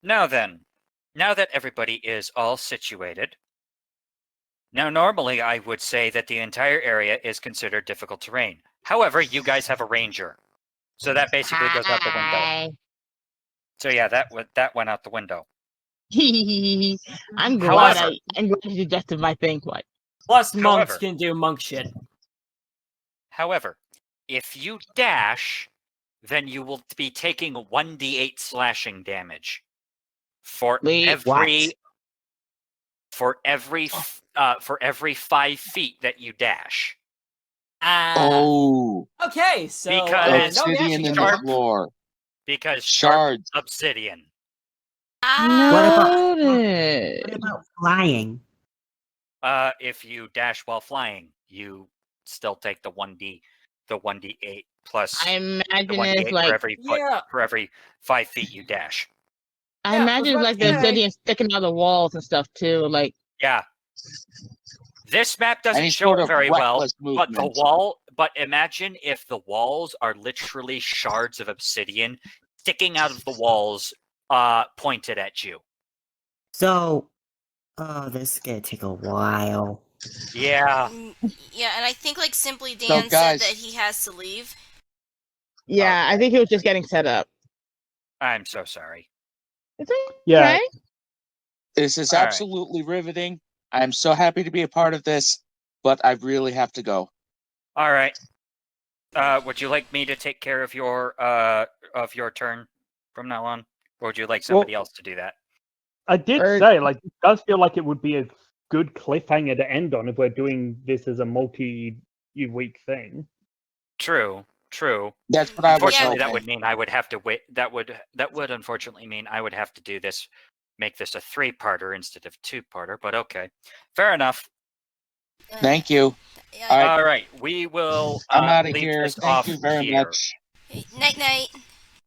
Now then, now that everybody is all situated, now normally I would say that the entire area is considered difficult terrain. However, you guys have a ranger, so that basically goes out the window. So yeah, that went out the window. I'm glad However- I'm glad you suggested my thing quite. Plus, monks However- can do monk shit. However, if you dash, then you will be taking 1d8 slashing damage for Wait, every for every 5 feet that you dash. Oh, Okay, so Because- no obsidian dashing in sharp. the floor. Because sharp Shards. obsidian. What Noted. What about flying? If you dash while flying, you still take the 1d8 plus I the imagine 1d8 it's like for every 5 feet you dash. I Yeah, imagine I it's was like about the to say- obsidian sticking out of the walls and stuff too. Like Yeah. This map doesn't Any show sort it of very well, reckless but the movement. but imagine if the walls are literally shards of obsidian sticking out of the walls pointed at you. So, Oh, this is gonna take a while. Yeah. Yeah, and I think like Simply So, Dan said guys- that he has to leave. Yeah, I Okay. think he was just getting set up. I'm so sorry. It's okay. Yeah. This is All right. absolutely riveting. I'm so happy to be a part of this, but I really have to go. All right. Would you like me to take care of your turn from now on, or would you like somebody else to do that? I did Or- say, like, it does feel like it would be a good cliffhanger to end on if we're doing this as a multi-week thing. True. That's what I was Unfortunately, that hoping. would mean I would have to wait. That would unfortunately mean I would have to do this, make this a 3-parter instead of 2-parter. But okay, fair enough. Thank you. Yeah. All right. All right, we will I'm out of leave here. this Thank off you very here. much. Night night.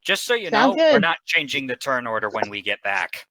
Just so you Sounds know, we're good. not changing the turn order when we get back.